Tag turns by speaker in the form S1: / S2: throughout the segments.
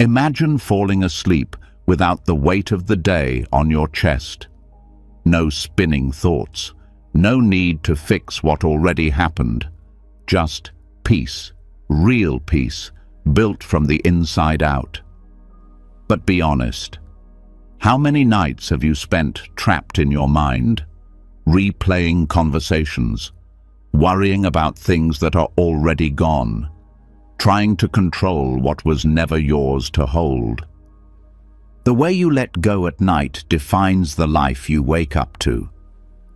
S1: Imagine falling asleep without the weight of the day on your chest. No spinning thoughts, no need to fix what already happened. Just peace, real peace, built from the inside out. But be honest. How many nights have you spent trapped in your mind, replaying conversations, worrying about things that are already gone, trying to control what was never yours to hold? The way you let go at night defines the life you wake up to.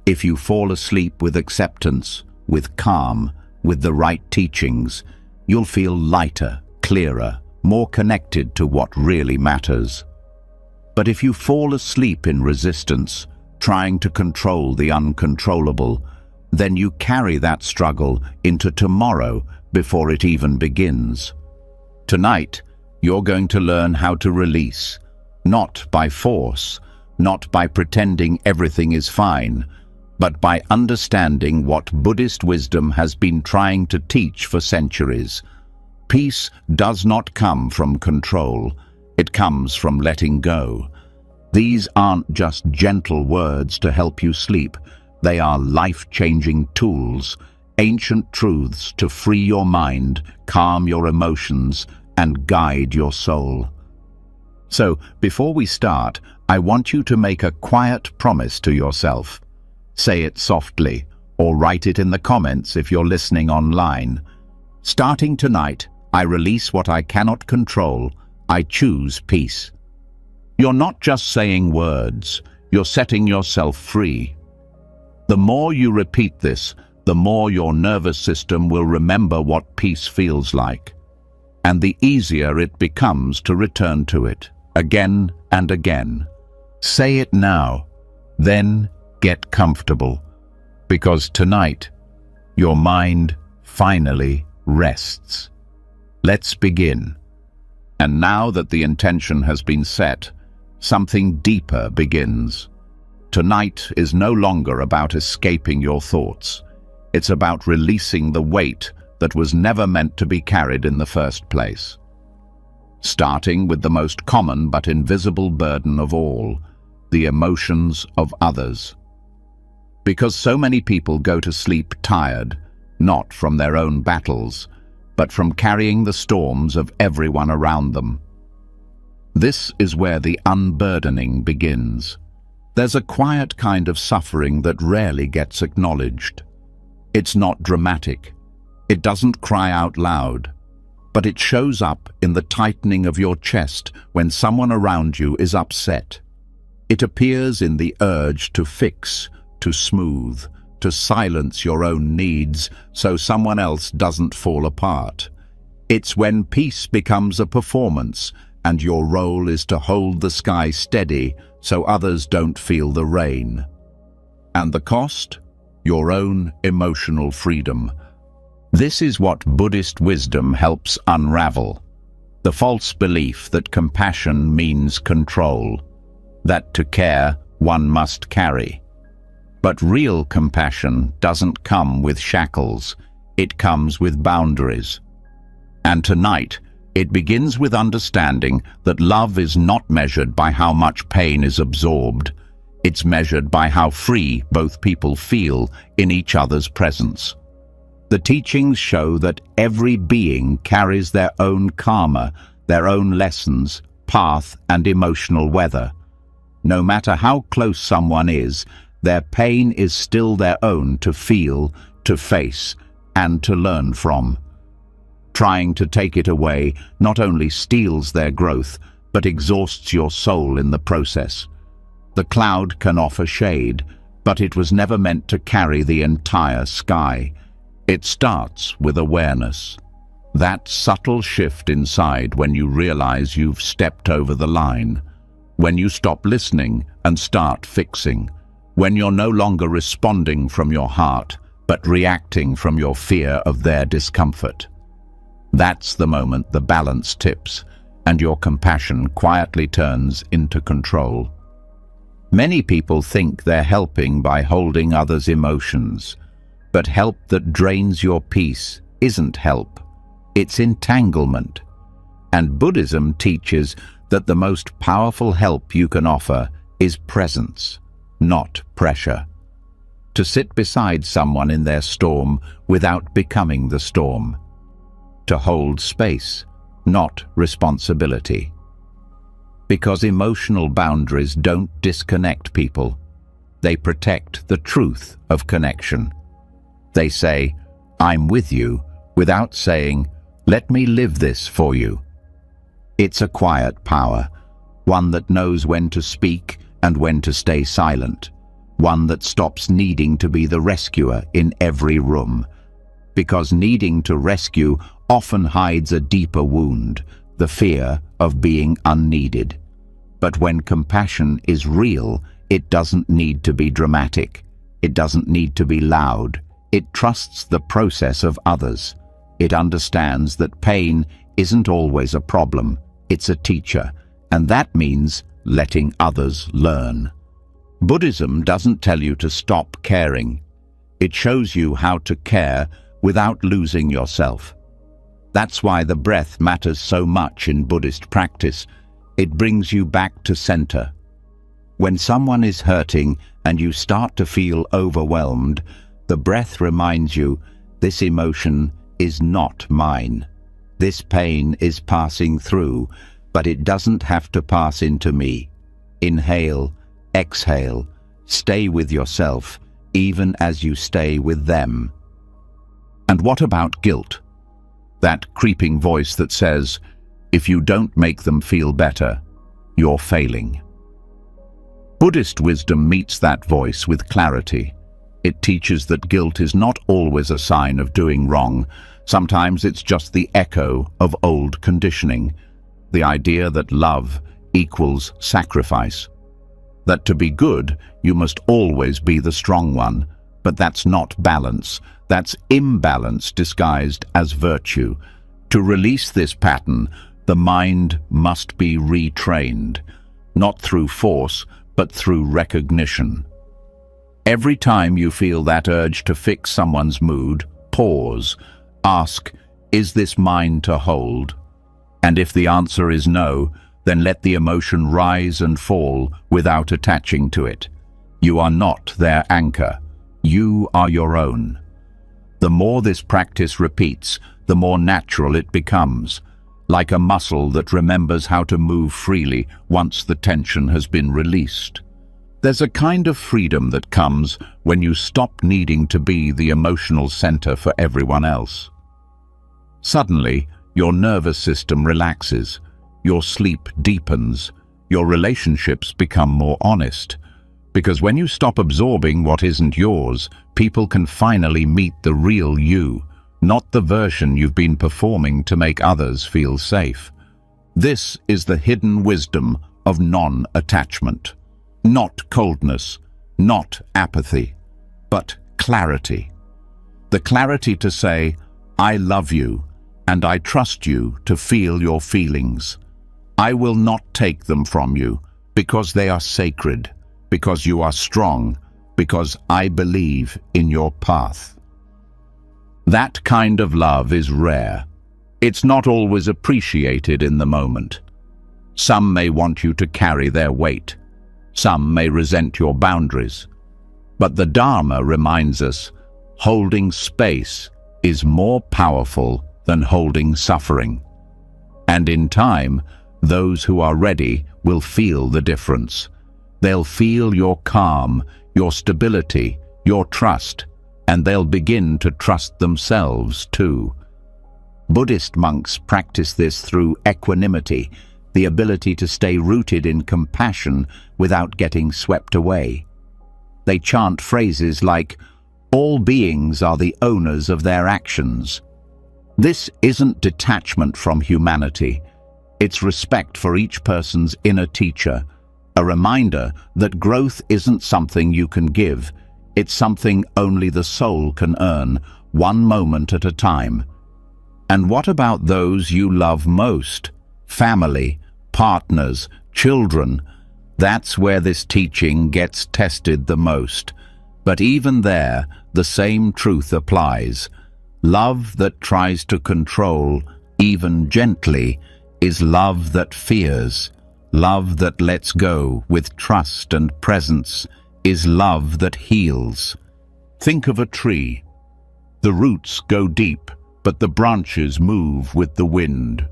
S1: If you fall asleep with acceptance, with calm, with the right teachings, you'll feel lighter, clearer, more connected to what really matters. But if you fall asleep in resistance, trying to control the uncontrollable, then you carry that struggle into tomorrow before it even begins. Tonight, you're going to learn how to release, not by force, not by pretending everything is fine, but by understanding what Buddhist wisdom has been trying to teach for centuries. Peace does not come from control, it comes from letting go. These aren't just gentle words to help you sleep, they are life-changing tools, ancient truths to free your mind, calm your emotions, and guide your soul. So, before we start, I want you to make a quiet promise to yourself. Say it softly, or write it in the comments if you're listening online. Starting tonight, I release what I cannot control. I choose peace. You're not just saying words, you're setting yourself free. The more you repeat this, the more your nervous system will remember what peace feels like, and the easier it becomes to return to it, again and again. Say it now, then get comfortable, because tonight, your mind finally rests. Let's begin. And now that the intention has been set, something deeper begins. Tonight is no longer about escaping your thoughts. It's about releasing the weight that was never meant to be carried in the first place. Starting with the most common but invisible burden of all, the emotions of others. Because so many people go to sleep tired, not from their own battles, but from carrying the storms of everyone around them. This is where the unburdening begins. There's a quiet kind of suffering that rarely gets acknowledged. It's not dramatic. It doesn't cry out loud, but it shows up in the tightening of your chest when someone around you is upset. It appears in the urge to fix, to smooth, to silence your own needs so someone else doesn't fall apart. It's when peace becomes a performance and your role is to hold the sky steady so others don't feel the rain. And the cost? Your own emotional freedom. This is what Buddhist wisdom helps unravel. The false belief that compassion means control, that to care one must carry. But real compassion doesn't come with shackles, it comes with boundaries. And tonight, it begins with understanding that love is not measured by how much pain is absorbed. It's measured by how free both people feel in each other's presence. The teachings show that every being carries their own karma, their own lessons, path, and emotional weather. No matter how close someone is, their pain is still their own to feel, to face, and to learn from. Trying to take it away not only steals their growth, but exhausts your soul in the process. The cloud can offer shade, but it was never meant to carry the entire sky. It starts with awareness. That subtle shift inside when you realize you've stepped over the line. When you stop listening and start fixing. When you're no longer responding from your heart, but reacting from your fear of their discomfort. That's the moment the balance tips, and your compassion quietly turns into control. Many people think they're helping by holding others' emotions, but help that drains your peace isn't help, it's entanglement. And Buddhism teaches that the most powerful help you can offer is presence, not pressure. To sit beside someone in their storm without becoming the storm. To hold space, not responsibility. Because emotional boundaries don't disconnect people. They protect the truth of connection. They say, "I'm with you," without saying, "Let me live this for you." It's a quiet power, one that knows when to speak and when to stay silent, one that stops needing to be the rescuer in every room. Because needing to rescue often hides a deeper wound, the fear of being unneeded. But when compassion is real, it doesn't need to be dramatic. It doesn't need to be loud. It trusts the process of others. It understands that pain isn't always a problem. It's a teacher, and that means letting others learn. Buddhism doesn't tell you to stop caring. It shows you how to care without losing yourself. That's why the breath matters so much in Buddhist practice. It brings you back to center. When someone is hurting and you start to feel overwhelmed, the breath reminds you, this emotion is not mine. This pain is passing through, but it doesn't have to pass into me. Inhale, exhale, stay with yourself, even as you stay with them. And what about guilt? That creeping voice that says, if you don't make them feel better, you're failing. Buddhist wisdom meets that voice with clarity. It teaches that guilt is not always a sign of doing wrong. Sometimes it's just the echo of old conditioning. The idea that love equals sacrifice. That to be good, you must always be the strong one. But that's not balance. That's imbalance disguised as virtue. To release this pattern, the mind must be retrained. Not through force, but through recognition. Every time you feel that urge to fix someone's mood, pause. Ask, is this mine to hold? And if the answer is no, then let the emotion rise and fall without attaching to it. You are not their anchor. You are your own. The more this practice repeats, the more natural it becomes, like a muscle that remembers how to move freely once the tension has been released. There's a kind of freedom that comes when you stop needing to be the emotional center for everyone else. Suddenly, your nervous system relaxes, your sleep deepens, your relationships become more honest. Because when you stop absorbing what isn't yours, people can finally meet the real you, not the version you've been performing to make others feel safe. This is the hidden wisdom of non-attachment. Not coldness, not apathy, but clarity. The clarity to say, I love you, and I trust you to feel your feelings. I will not take them from you, because they are sacred, because you are strong, because I believe in your path. That kind of love is rare. It's not always appreciated in the moment. Some may want you to carry their weight. Some may resent your boundaries. But the Dharma reminds us, holding space is more powerful than holding suffering. And in time, those who are ready will feel the difference. They'll feel your calm, your stability, your trust, and they'll begin to trust themselves too. Buddhist monks practice this through equanimity, the ability to stay rooted in compassion without getting swept away. They chant phrases like, all beings are the owners of their actions. This isn't detachment from humanity. It's respect for each person's inner teacher, a reminder that growth isn't something you can give. It's something only the soul can earn, one moment at a time. And what about those you love most? Family, partners, children. That's where this teaching gets tested the most. But even there, the same truth applies. Love that tries to control, even gently, is love that fears, love that lets go with trust and presence, is love that heals. Think of a tree. The roots go deep, but the branches move with the wind.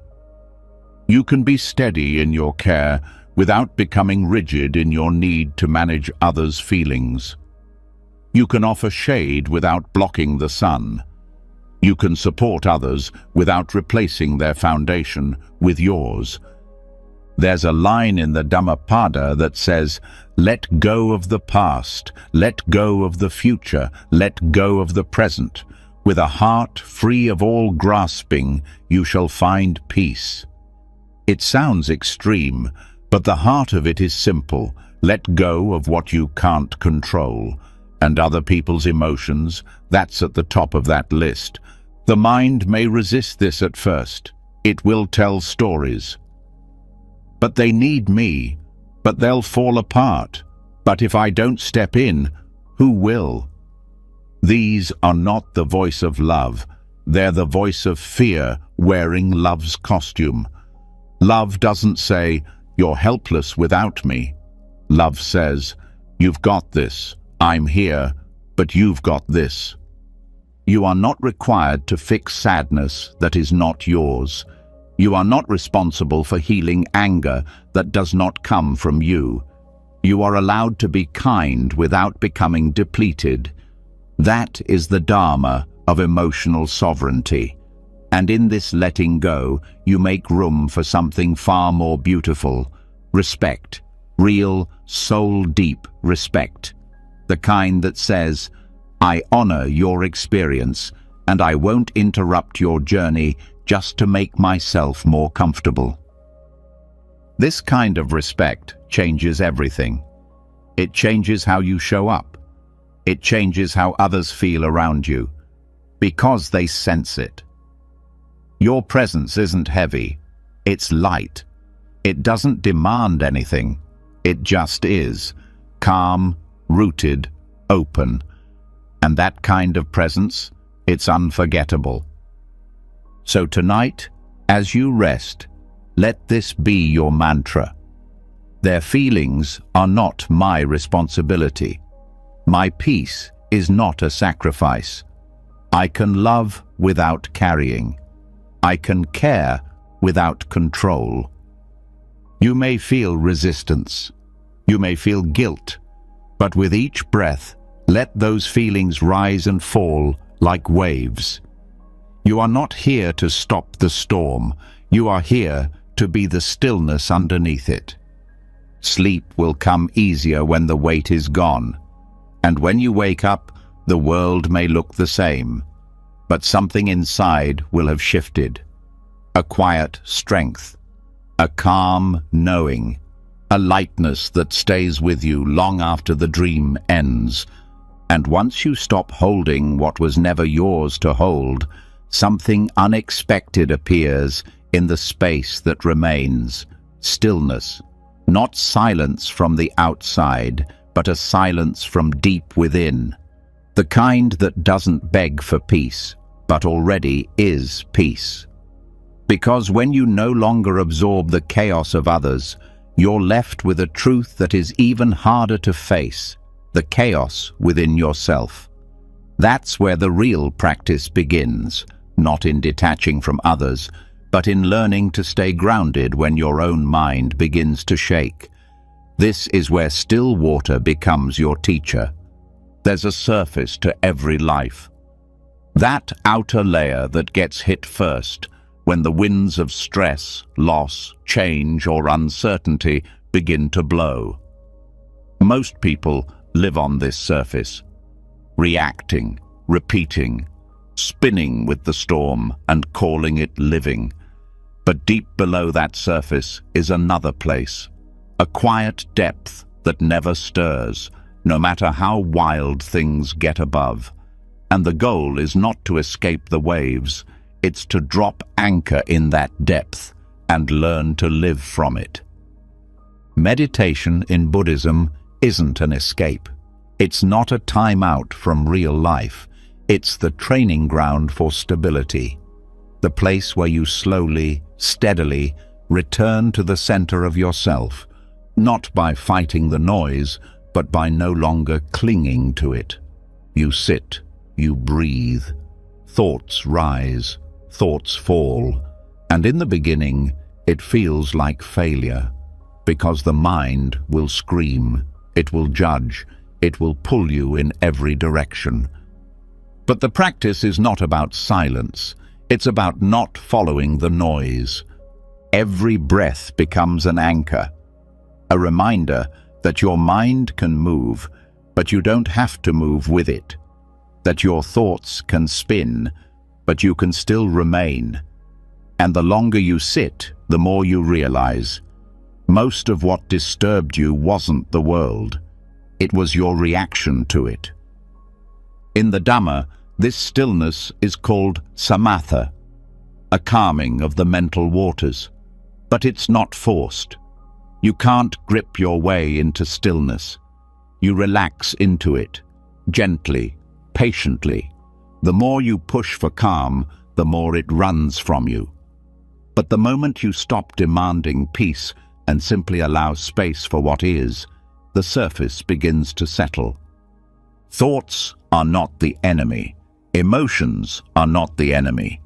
S1: You can be steady in your care without becoming rigid in your need to manage others' feelings. You can offer shade without blocking the sun. You can support others without replacing their foundation with yours. There's a line in the Dhammapada that says, "Let go of the past, let go of the future, let go of the present. With a heart free of all grasping, you shall find peace." It sounds extreme, but the heart of it is simple. Let go of what you can't control. And other people's emotions, that's at the top of that list. The mind may resist this at first. It will tell stories. But they need me, but they'll fall apart. But if I don't step in, who will? These are not the voice of love. They're the voice of fear wearing love's costume. Love doesn't say, "You're helpless without me." Love says, "You've got this. I'm here, but you've got this." You are not required to fix sadness that is not yours. You are not responsible for healing anger that does not come from you. You are allowed to be kind without becoming depleted. That is the Dharma of emotional sovereignty. And in this letting go, you make room for something far more beautiful. Respect. Real, soul-deep respect. The kind that says, "I honor your experience, and I won't interrupt your journey just to make myself more comfortable." This kind of respect changes everything. It changes how you show up. It changes how others feel around you, because they sense it. Your presence isn't heavy, it's light. It doesn't demand anything, it just is, calm, rooted, open. And that kind of presence, it's unforgettable. So tonight, as you rest, let this be your mantra. Their feelings are not my responsibility. My peace is not a sacrifice. I can love without carrying. I can care without control. You may feel resistance. You may feel guilt. But with each breath, let those feelings rise and fall like waves. You are not here to stop the storm. You are here to be the stillness underneath it. Sleep will come easier when the weight is gone. And when you wake up, the world may look the same, but something inside will have shifted. A quiet strength, a calm knowing, a lightness that stays with you long after the dream ends. And once you stop holding what was never yours to hold, something unexpected appears in the space that remains. Stillness, not silence from the outside, but a silence from deep within. The kind that doesn't beg for peace, but already is peace. Because when you no longer absorb the chaos of others, you're left with a truth that is even harder to face, the chaos within yourself. That's where the real practice begins, not in detaching from others, but in learning to stay grounded when your own mind begins to shake. This is where still water becomes your teacher. There's a surface to every life. That outer layer that gets hit first, when the winds of stress, loss, change, or uncertainty begin to blow. Most people live on this surface, reacting, repeating, spinning with the storm and calling it living. But deep below that surface is another place, a quiet depth that never stirs, no matter how wild things get above. And the goal is not to escape the waves, it's to drop anchor in that depth and learn to live from it. Meditation in Buddhism isn't an escape. It's not a time out from real life. It's the training ground for stability. The place where you slowly, steadily Return to the center of yourself, not by fighting the noise, but by no longer clinging to it. You sit, you breathe. Thoughts rise, thoughts fall, and in the beginning, it feels like failure, because the mind will scream, it will judge, it will pull you in every direction. But the practice is not about silence, it's about not following the noise. Every breath becomes an anchor, a reminder that your mind can move, but you don't have to move with it, that your thoughts can spin, but you can still remain. And the longer you sit, the more you realize, most of what disturbed you wasn't the world, it was your reaction to it. In the Dhamma, this stillness is called samatha, a calming of the mental waters. But it's not forced. You can't grip your way into stillness. You relax into it, gently, patiently. The more you push for calm, the more it runs from you. But the moment you stop demanding peace and simply allow space for what is, the surface begins to settle. Thoughts are not the enemy. Emotions are not the enemy.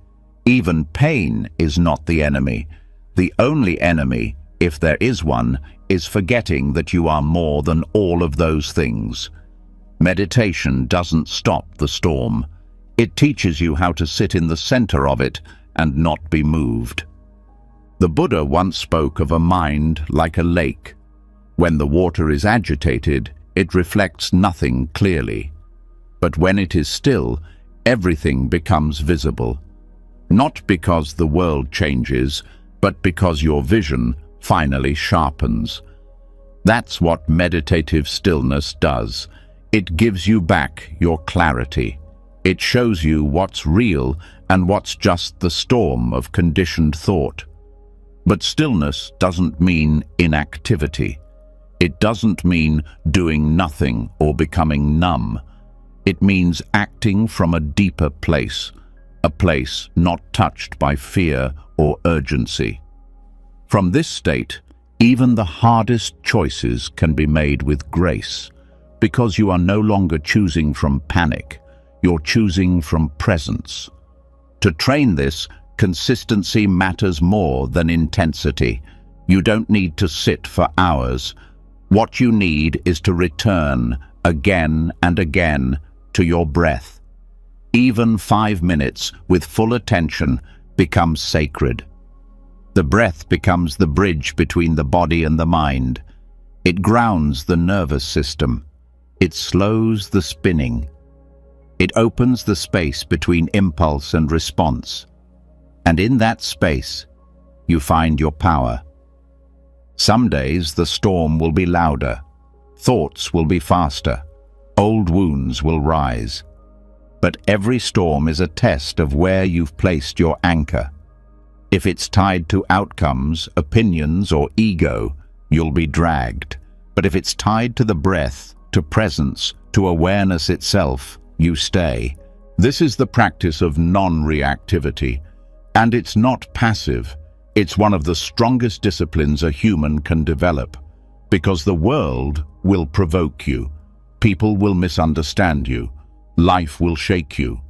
S1: Even pain is not the enemy. The only enemy, if there is one, is forgetting that you are more than all of those things. Meditation doesn't stop the storm. It teaches you how to sit in the center of it and not be moved. The Buddha once spoke of a mind like a lake. When the water is agitated, it reflects nothing clearly. But when it is still, everything becomes visible. Not because the world changes, but because your vision finally sharpens. That's what meditative stillness does. It gives you back your clarity. It shows you what's real and what's just the storm of conditioned thought. But stillness doesn't mean inactivity. It doesn't mean doing nothing or becoming numb. It means acting from a deeper place, a place not touched by fear or urgency. From this state, even the hardest choices can be made with grace, because you are no longer choosing from panic, you're choosing from presence. To train this, consistency matters more than intensity. You don't need to sit for hours. What you need is to return again and again to your breath. Even 5 minutes with full attention becomes sacred. The breath becomes the bridge between the body and the mind. It grounds the nervous system. It slows the spinning. It opens the space between impulse and response. And in that space, you find your power. Some days the storm will be louder. Thoughts will be faster. Old wounds will rise. But every storm is a test of where you've placed your anchor. If it's tied to outcomes, opinions, or ego, you'll be dragged. But if it's tied to the breath, to presence, to awareness itself, you stay. This is the practice of non-reactivity, and it's not passive. It's one of the strongest disciplines a human can develop, because the world will provoke you. People will misunderstand you. Life will shake you.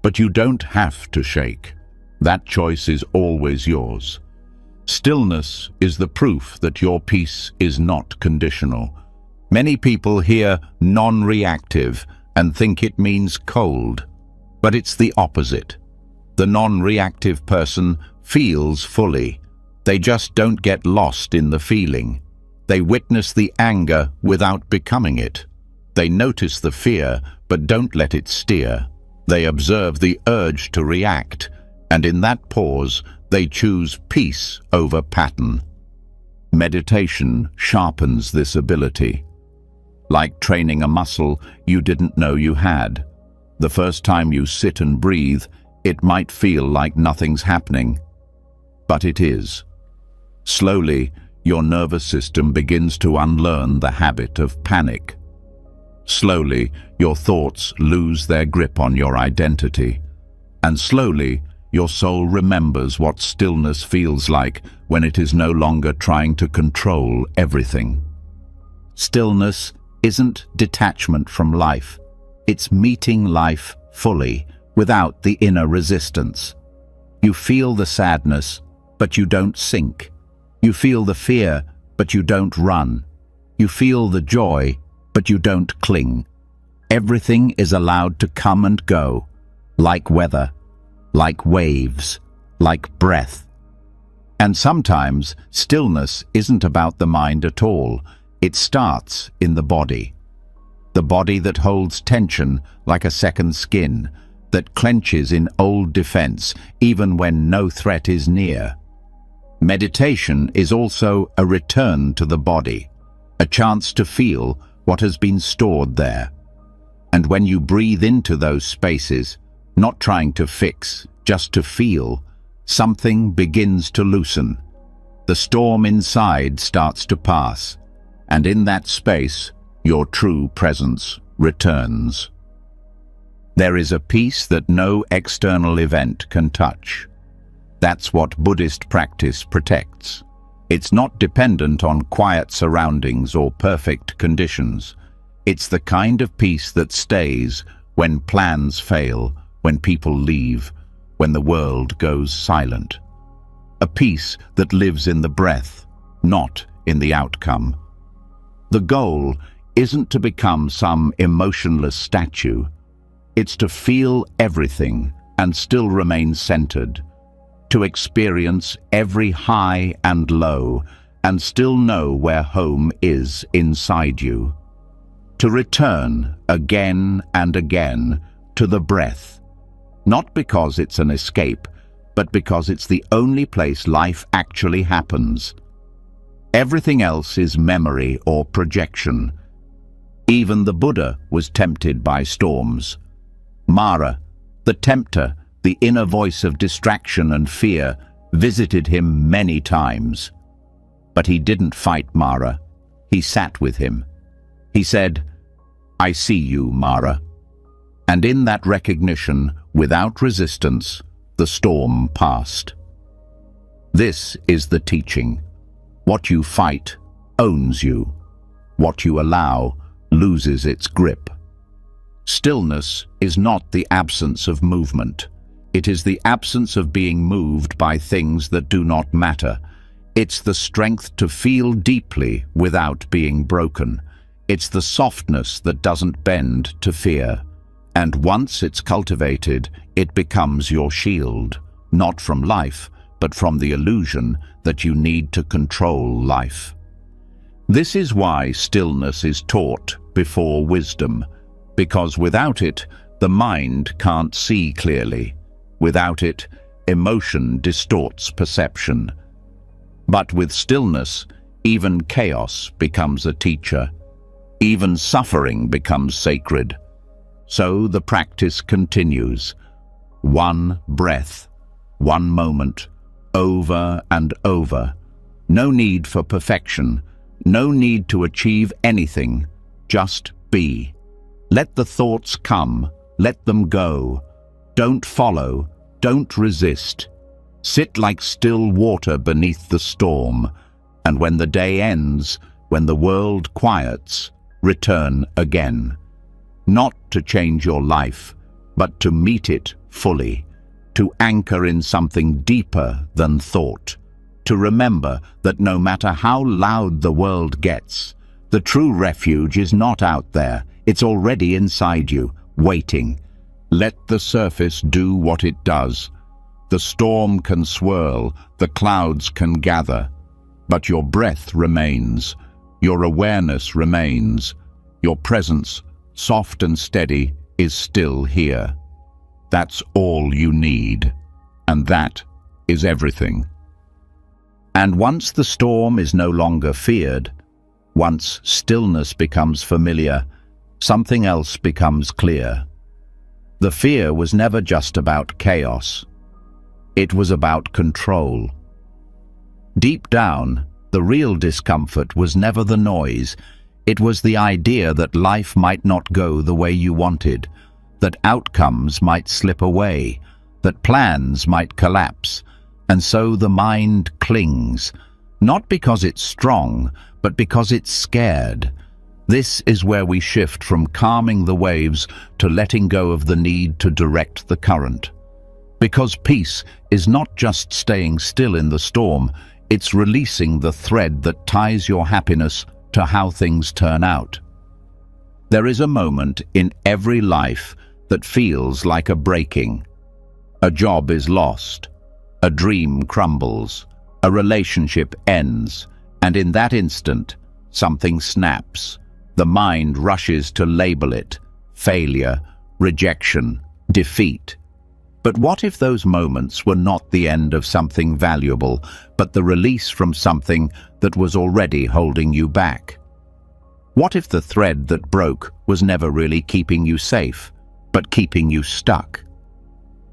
S1: But you don't have to shake. That choice is always yours. Stillness is the proof that your peace is not conditional. Many people hear non-reactive and think it means cold, but it's the opposite. The non-reactive person feels fully. They just don't get lost in the feeling. They witness the anger without becoming it. They notice the fear, but don't let it steer. They observe the urge to react, and in that pause, they choose peace over pattern. Meditation sharpens this ability. Like training a muscle you didn't know you had. The first time you sit and breathe, it might feel like nothing's happening. But it is. Slowly, your nervous system begins to unlearn the habit of panic. Slowly, your thoughts lose their grip on your identity. And slowly, your soul remembers what stillness feels like when it is no longer trying to control everything. Stillness isn't detachment from life. It's meeting life fully, without the inner resistance. You feel the sadness, but you don't sink. You feel the fear, but you don't run. You feel the joy, but you don't cling. Everything is allowed to come and go, like weather, like waves, like breath. And sometimes stillness isn't about the mind at all. It starts in the body. The body that holds tension like a second skin, that clenches in old defense even when no threat is near. Meditation is also a return to the body, a chance to feel what has been stored there. And when you breathe into those spaces, not trying to fix, just to feel, something begins to loosen. The storm inside starts to pass, and in that space, your true presence returns. There is a peace that no external event can touch. That's what Buddhist practice protects. It's not dependent on quiet surroundings or perfect conditions. It's the kind of peace that stays when plans fail, when people leave, when the world goes silent. A peace that lives in the breath, not in the outcome. The goal isn't to become some emotionless statue. It's to feel everything and still remain centered, to experience every high and low and still know where home is inside you, to return again and again to the breath, not because it's an escape, but because it's the only place life actually happens. Everything else is memory or projection. Even the Buddha was tempted by storms. Mara, the tempter, the inner voice of distraction and fear, visited him many times. But he didn't fight Mara. He sat with him. He said, "I see you, Mara." And in that recognition, without resistance, the storm passed. This is the teaching. What you fight owns you. What you allow loses its grip. Stillness is not the absence of movement. It is the absence of being moved by things that do not matter. It's the strength to feel deeply without being broken. It's the softness that doesn't bend to fear. And once it's cultivated, it becomes your shield, not from life, but from the illusion that you need to control life. This is why stillness is taught before wisdom, because without it, the mind can't see clearly. Without it, emotion distorts perception. But with stillness, even chaos becomes a teacher. Even suffering becomes sacred. So the practice continues. One breath, one moment, over and over. No need for perfection, no need to achieve anything, just be. Let the thoughts come, let them go. Don't follow, don't resist. Sit like still water beneath the storm, and when the day ends, when the world quiets, return again. Not to change your life, but to meet it fully, to anchor in something deeper than thought, to remember that no matter how loud the world gets, the true refuge is not out there, it's already inside you, waiting. Let the surface do what it does. The storm can swirl, the clouds can gather, but your breath remains, your awareness remains, your presence, soft and steady, is still here. That's all you need, and that is everything. And once the storm is no longer feared, once stillness becomes familiar, something else becomes clear. The fear was never just about chaos. It was about control. Deep down, the real discomfort was never the noise. It was the idea that life might not go the way you wanted, that outcomes might slip away, that plans might collapse, and so the mind clings, not because it's strong, but because it's scared. This is where we shift from calming the waves to letting go of the need to direct the current. Because peace is not just staying still in the storm, it's releasing the thread that ties your happiness to how things turn out. There is a moment in every life that feels like a breaking. A job is lost, a dream crumbles, a relationship ends, and in that instant, something snaps. The mind rushes to label it failure, rejection, defeat. But what if those moments were not the end of something valuable, but the release from something that was already holding you back? What if the thread that broke was never really keeping you safe, but keeping you stuck?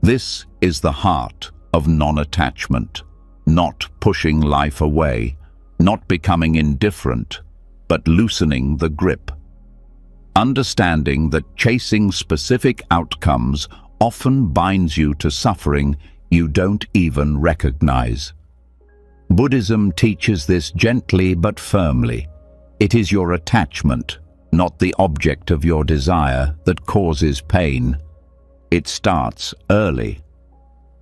S1: This is the heart of non-attachment, not pushing life away, not becoming indifferent, but loosening the grip. Understanding that chasing specific outcomes often binds you to suffering you don't even recognize. Buddhism teaches this gently but firmly. It is your attachment, not the object of your desire, that causes pain. It starts early.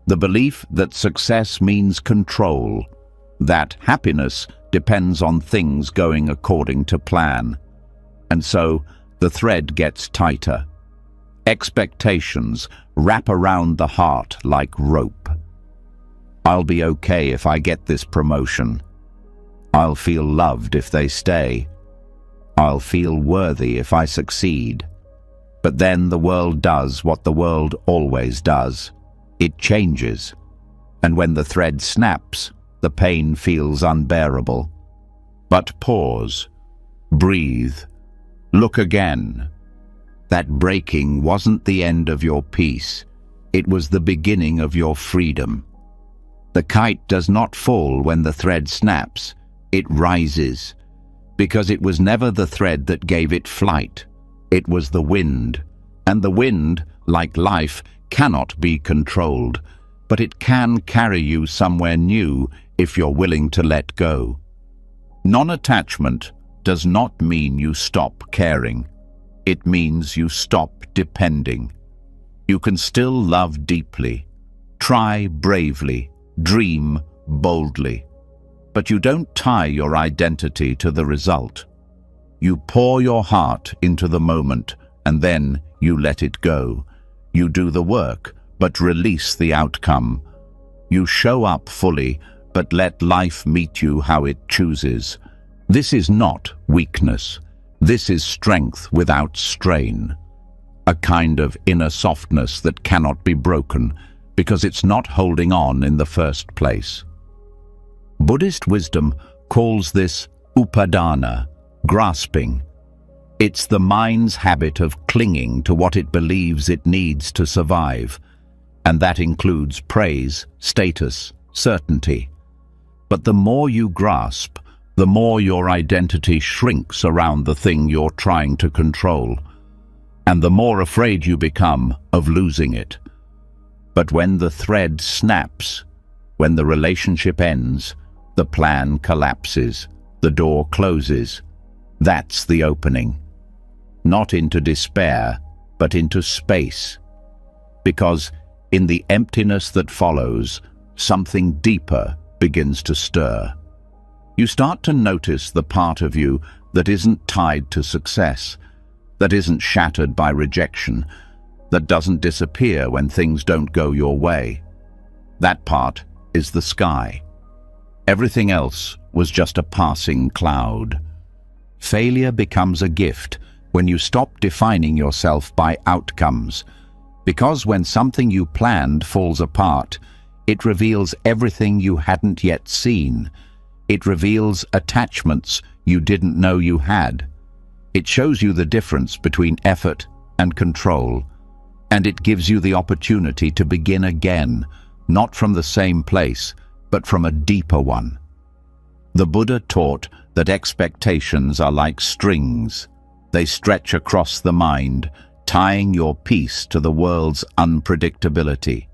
S1: The belief that success means control, that happiness depends on things going according to plan. And so the thread gets tighter. Expectations wrap around the heart like rope. I'll be okay if I get this promotion. I'll feel loved if they stay. I'll feel worthy if I succeed. But then the world does what the world always does. It changes. And when the thread snaps, the pain feels unbearable. But pause. Breathe. Look again. That breaking wasn't the end of your peace. It was the beginning of your freedom. The kite does not fall when the thread snaps. It rises. Because it was never the thread that gave it flight. It was the wind. And the wind, like life, cannot be controlled. But it can carry you somewhere new if you're willing to let go. Non-attachment does not mean you stop caring. It means you stop depending. You can still love deeply, try bravely, dream boldly. But you don't tie your identity to the result. You pour your heart into the moment, and then you let it go. You do the work, but release the outcome. You show up fully, but let life meet you how it chooses. This is not weakness. This is strength without strain. A kind of inner softness that cannot be broken because it's not holding on in the first place. Buddhist wisdom calls this upadana, grasping. It's the mind's habit of clinging to what it believes it needs to survive, and that includes praise, status, certainty. But the more you grasp, the more your identity shrinks around the thing you're trying to control, and the more afraid you become of losing it. But when the thread snaps, when the relationship ends, the plan collapses, the door closes. That's the opening. Not into despair, but into space. Because in the emptiness that follows, something deeper begins to stir. You start to notice the part of you that isn't tied to success, that isn't shattered by rejection, that doesn't disappear when things don't go your way. That part is the sky. Everything else was just a passing cloud. Failure becomes a gift when you stop defining yourself by outcomes, because when something you planned falls apart, it reveals everything you hadn't yet seen. It reveals attachments you didn't know you had. It shows you the difference between effort and control, and it gives you the opportunity to begin again, not from the same place, but from a deeper one. The Buddha taught that expectations are like strings. They stretch across the mind, tying your peace to the world's unpredictability.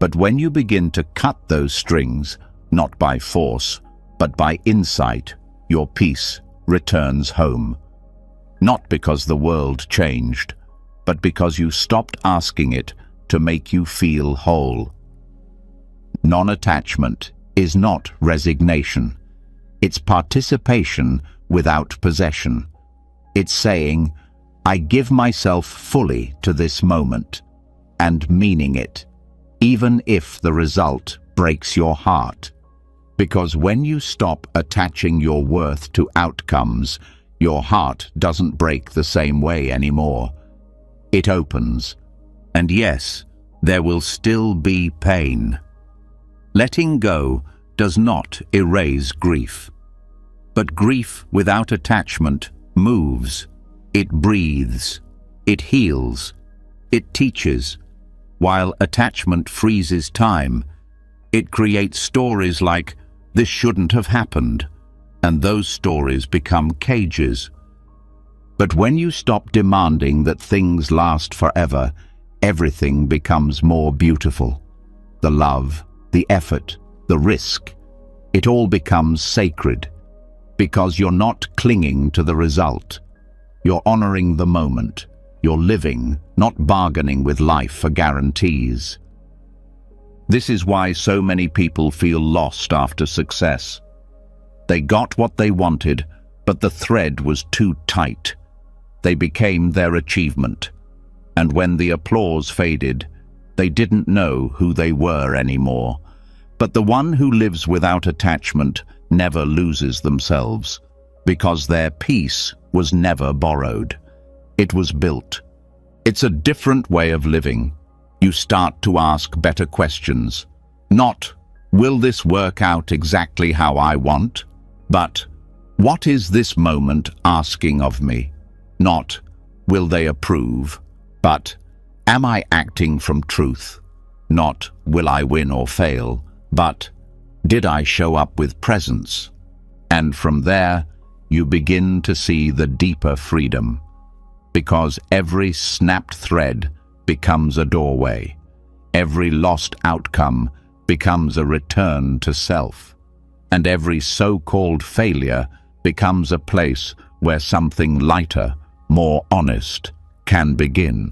S1: But when you begin to cut those strings, not by force, but by insight, your peace returns home. Not because the world changed, but because you stopped asking it to make you feel whole. Non-attachment is not resignation. It's participation without possession. It's saying, I give myself fully to this moment, and meaning it, even if the result breaks your heart. Because when you stop attaching your worth to outcomes, your heart doesn't break the same way anymore. It opens. And yes, there will still be pain. Letting go does not erase grief. But grief without attachment moves. It breathes. It heals. It teaches. While attachment freezes time, it creates stories like, this shouldn't have happened, and those stories become cages. But when you stop demanding that things last forever, everything becomes more beautiful. The love, the effort, the risk, it all becomes sacred, because you're not clinging to the result. You're honoring the moment. You're living, not bargaining with life for guarantees. This is why so many people feel lost after success. They got what they wanted, but the thread was too tight. They became their achievement. And when the applause faded, they didn't know who they were anymore. But the one who lives without attachment never loses themselves, because their peace was never borrowed. It was built. It's a different way of living. You start to ask better questions. Not, will this work out exactly how I want? But, what is this moment asking of me? Not, will they approve? But, am I acting from truth? Not, will I win or fail? But, did I show up with presence? And from there, you begin to see the deeper freedom. Because every snapped thread becomes a doorway. Every lost outcome becomes a return to self. And every so-called failure becomes a place where something lighter, more honest, can begin.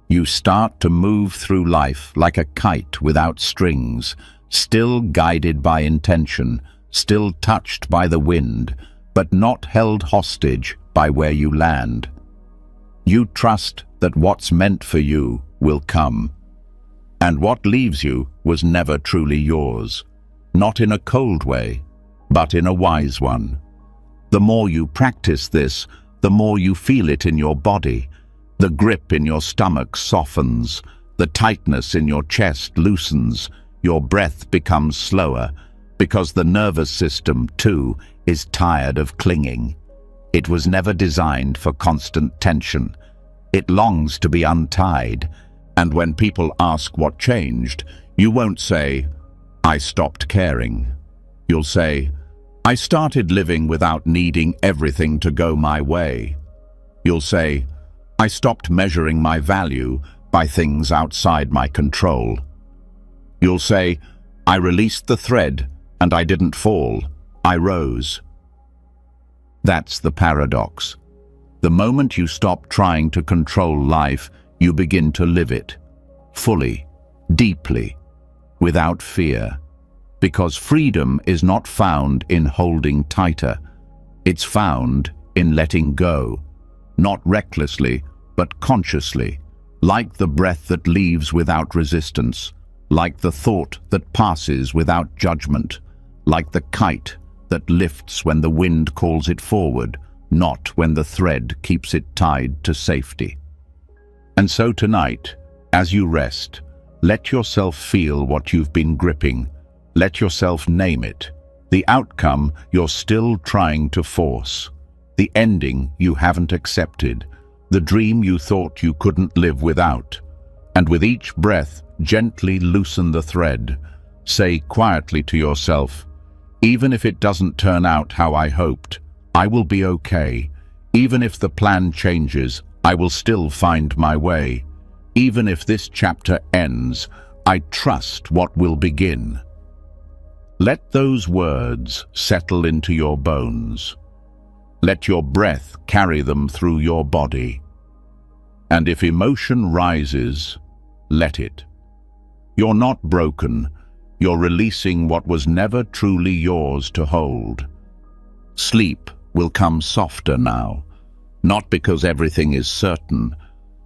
S1: You start to move through life like a kite without strings, still guided by intention, still touched by the wind, but not held hostage by where you land. You trust that what's meant for you will come. And what leaves you was never truly yours, not in a cold way, but in a wise one. The more you practice this, the more you feel it in your body. The grip in your stomach softens, the tightness in your chest loosens, your breath becomes slower, because the nervous system, too, is tired of clinging. It was never designed for constant tension. It longs to be untied. And when people ask what changed, you won't say, I stopped caring. You'll say, I started living without needing everything to go my way. You'll say, I stopped measuring my value by things outside my control. You'll say, I released the thread and I didn't fall, I rose. That's the paradox. The moment you stop trying to control life, you begin to live it, fully, deeply, without fear. Because freedom is not found in holding tighter. It's found in letting go, not recklessly, but consciously, like the breath that leaves without resistance, like the thought that passes without judgment, like the kite that lifts when the wind calls it forward, not when the thread keeps it tied to safety. And so tonight, as you rest, let yourself feel what you've been gripping. Let yourself name it. The outcome you're still trying to force. The ending you haven't accepted. The dream you thought you couldn't live without. And with each breath, gently loosen the thread. Say quietly to yourself, even if it doesn't turn out how I hoped, I will be okay. Even if the plan changes, I will still find my way. Even if this chapter ends, I trust what will begin. Let those words settle into your bones. Let your breath carry them through your body. And if emotion rises, let it. You're not broken. You're releasing what was never truly yours to hold. Sleep will come softer now, not because everything is certain,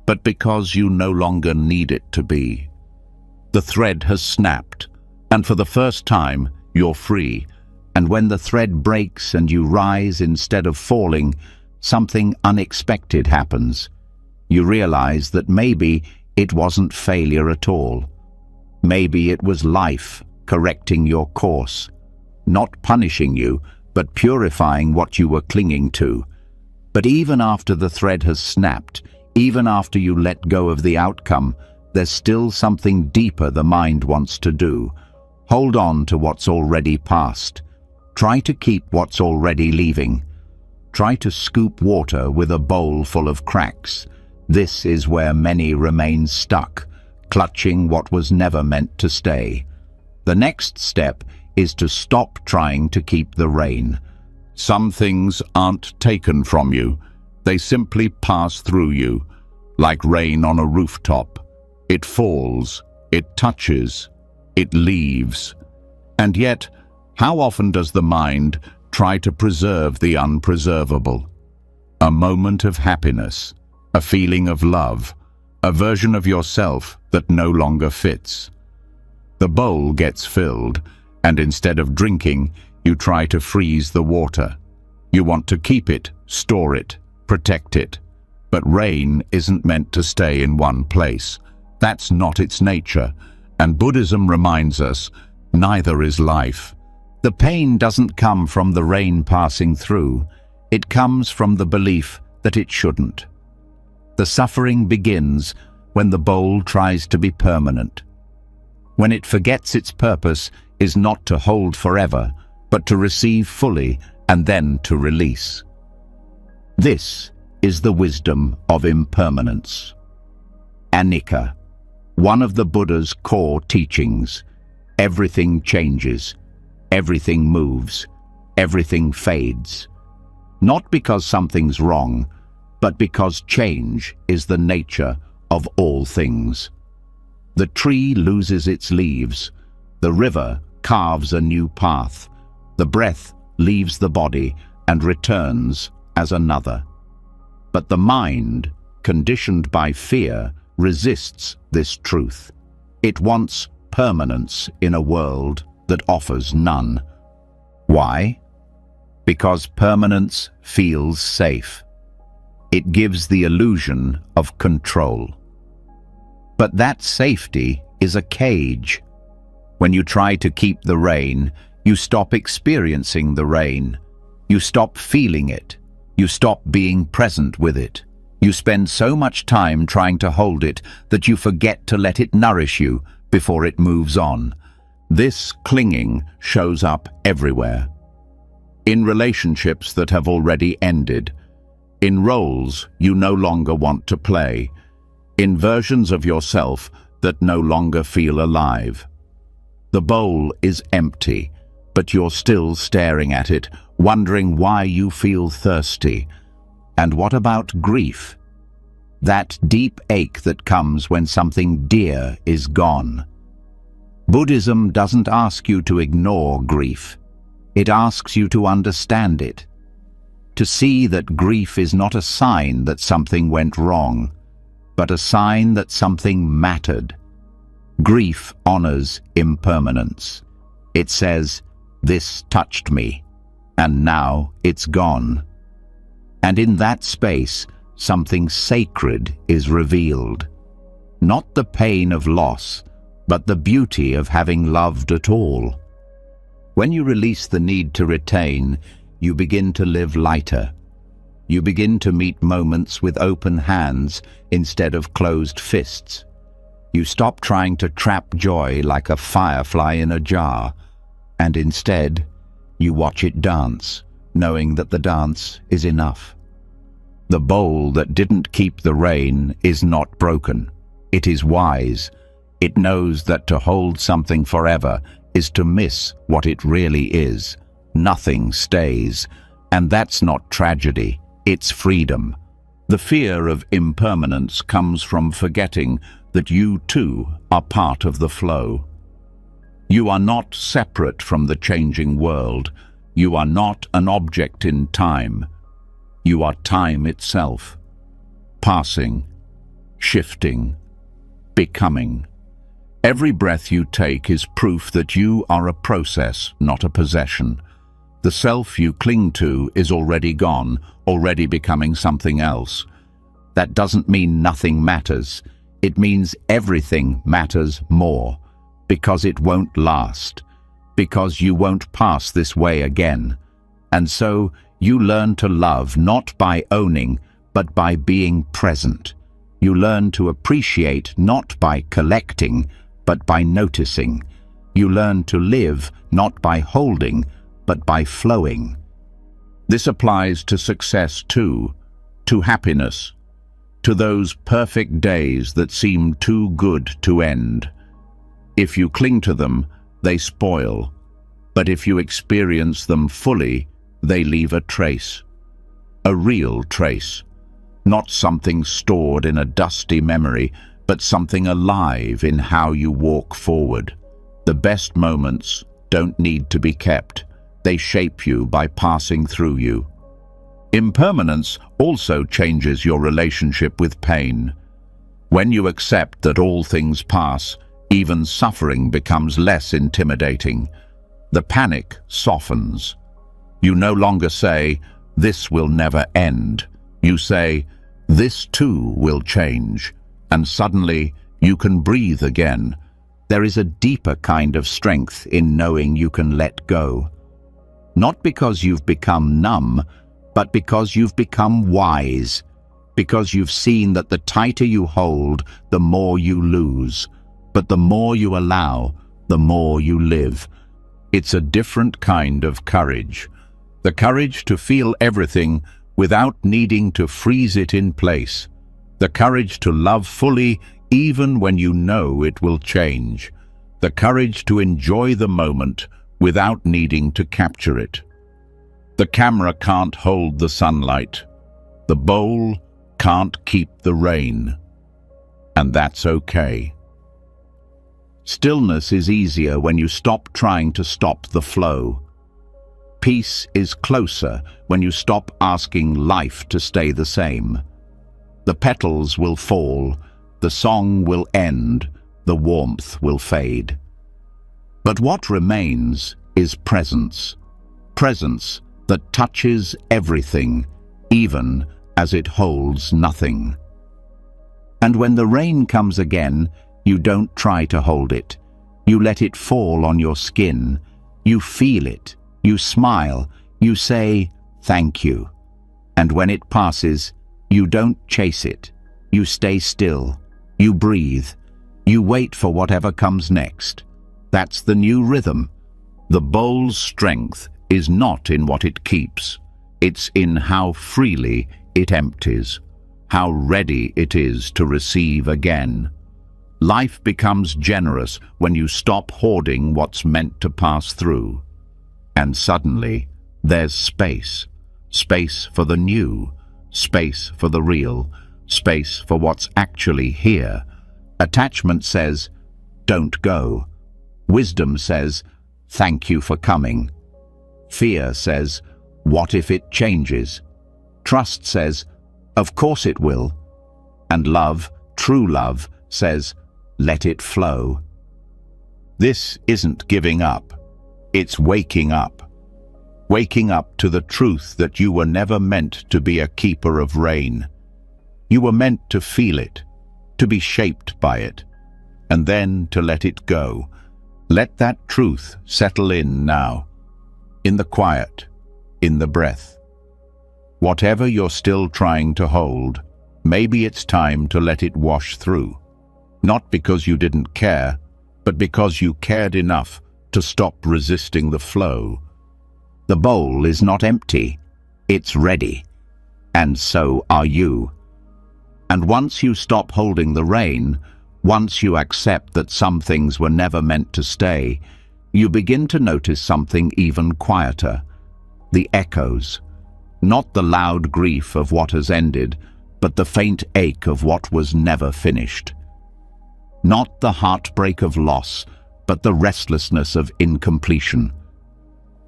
S1: but because you no longer need it to be. The thread has snapped, and for the first time, you're free. And when the thread breaks and you rise instead of falling, something unexpected happens. You realize that maybe it wasn't failure at all. Maybe it was life correcting your course, not punishing you, but purifying what you were clinging to. But even after the thread has snapped, even after you let go of the outcome, there's still something deeper the mind wants to do. Hold on to what's already past. Try to keep what's already leaving. Try to scoop water with a bowl full of cracks. This is where many remain stuck, clutching what was never meant to stay. The next step is to stop trying to keep the rain. Some things aren't taken from you. They simply pass through you, like rain on a rooftop. It falls, it touches, it leaves. And yet, how often does the mind try to preserve the unpreservable? A moment of happiness, a feeling of love, a version of yourself that no longer fits. The bowl gets filled, and instead of drinking, you try to freeze the water. You want to keep it, store it, protect it. But rain isn't meant to stay in one place. That's not its nature. And Buddhism reminds us, neither is life. The pain doesn't come from the rain passing through. It comes from the belief that it shouldn't. The suffering begins when the bowl tries to be permanent. When it forgets its purpose is not to hold forever, but to receive fully and then to release. This is the wisdom of impermanence. Anicca, one of the Buddha's core teachings. Everything changes, everything moves, everything fades. Not because something's wrong, but because change is the nature of all things. The tree loses its leaves, the river carves a new path, the breath leaves the body and returns as another. But the mind, conditioned by fear, resists this truth. It wants permanence in a world that offers none. Why? Because permanence feels safe. It gives the illusion of control. But that safety is a cage. When you try to keep the rain, you stop experiencing the rain. You stop feeling it. You stop being present with it. You spend so much time trying to hold it that you forget to let it nourish you before it moves on. This clinging shows up everywhere. In relationships that have already ended. In roles you no longer want to play. In versions of yourself that no longer feel alive. The bowl is empty, but you're still staring at it, wondering why you feel thirsty. And what about grief? That deep ache that comes when something dear is gone. Buddhism doesn't ask you to ignore grief. It asks you to understand it. To see that grief is not a sign that something went wrong, but a sign that something mattered. Grief honors impermanence. It says, "This touched me, and now it's gone." And in that space, something sacred is revealed. Not the pain of loss, but the beauty of having loved at all. When you release the need to retain, you begin to live lighter. You begin to meet moments with open hands instead of closed fists. You stop trying to trap joy like a firefly in a jar, and instead, you watch it dance, knowing that the dance is enough. The bowl that didn't keep the rain is not broken. It is wise. It knows that to hold something forever is to miss what it really is. Nothing stays, and that's not tragedy, it's freedom. The fear of impermanence comes from forgetting that you too are part of the flow. You are not separate from the changing world. You are not an object in time. You are time itself, passing, shifting, becoming. Every breath you take is proof that you are a process, not a possession. The self you cling to is already gone, already becoming something else. That doesn't mean nothing matters. It means everything matters more, because it won't last, because you won't pass this way again. And so you learn to love not by owning, but by being present. You learn to appreciate not by collecting, but by noticing. You learn to live not by holding, but by flowing. This applies to success too, to happiness, to those perfect days that seem too good to end. If you cling to them, they spoil, but if you experience them fully, they leave a trace, a real trace, not something stored in a dusty memory, but something alive in how you walk forward. The best moments don't need to be kept. They shape you by passing through you. Impermanence also changes your relationship with pain. When you accept that all things pass, even suffering becomes less intimidating. The panic softens. You no longer say, "This will never end." You say, "This too will change." And suddenly you can breathe again. There is a deeper kind of strength in knowing you can let go. Not because you've become numb, but because you've become wise. Because you've seen that the tighter you hold, the more you lose. But the more you allow, the more you live. It's a different kind of courage. The courage to feel everything without needing to freeze it in place. The courage to love fully even when you know it will change. The courage to enjoy the moment without needing to capture it. The camera can't hold the sunlight. The bowl can't keep the rain. And that's okay. Stillness is easier when you stop trying to stop the flow. Peace is closer when you stop asking life to stay the same. The petals will fall, the song will end, the warmth will fade. But what remains is presence. Presence that touches everything, even as it holds nothing. And when the rain comes again, you don't try to hold it. You let it fall on your skin. You feel it. You smile. You say, "Thank you." And when it passes, you don't chase it. You stay still. You breathe. You wait for whatever comes next. That's the new rhythm. The bowl's strength is not in what it keeps. It's in how freely it empties, how ready it is to receive again. Life becomes generous when you stop hoarding what's meant to pass through. And suddenly, there's space. Space for the new, space for the real, space for what's actually here. Attachment says, "Don't go." Wisdom says, "Thank you for coming." Fear says, "What if it changes?" Trust says, "Of course it will." And love, true love, says, "Let it flow." This isn't giving up. It's waking up. Waking up to the truth that you were never meant to be a keeper of rain. You were meant to feel it, to be shaped by it, and then to let it go. Let that truth settle in now, in the quiet, in the breath. Whatever you're still trying to hold, maybe it's time to let it wash through. Not because you didn't care, but because you cared enough to stop resisting the flow. The bowl is not empty, it's ready. And so are you. And once you stop holding the rain, Once you accept that some things were never meant to stay, you begin to notice something even quieter: the echoes. Not the loud grief of what has ended, but the faint ache of what was never finished. Not the heartbreak of loss, but the restlessness of incompletion.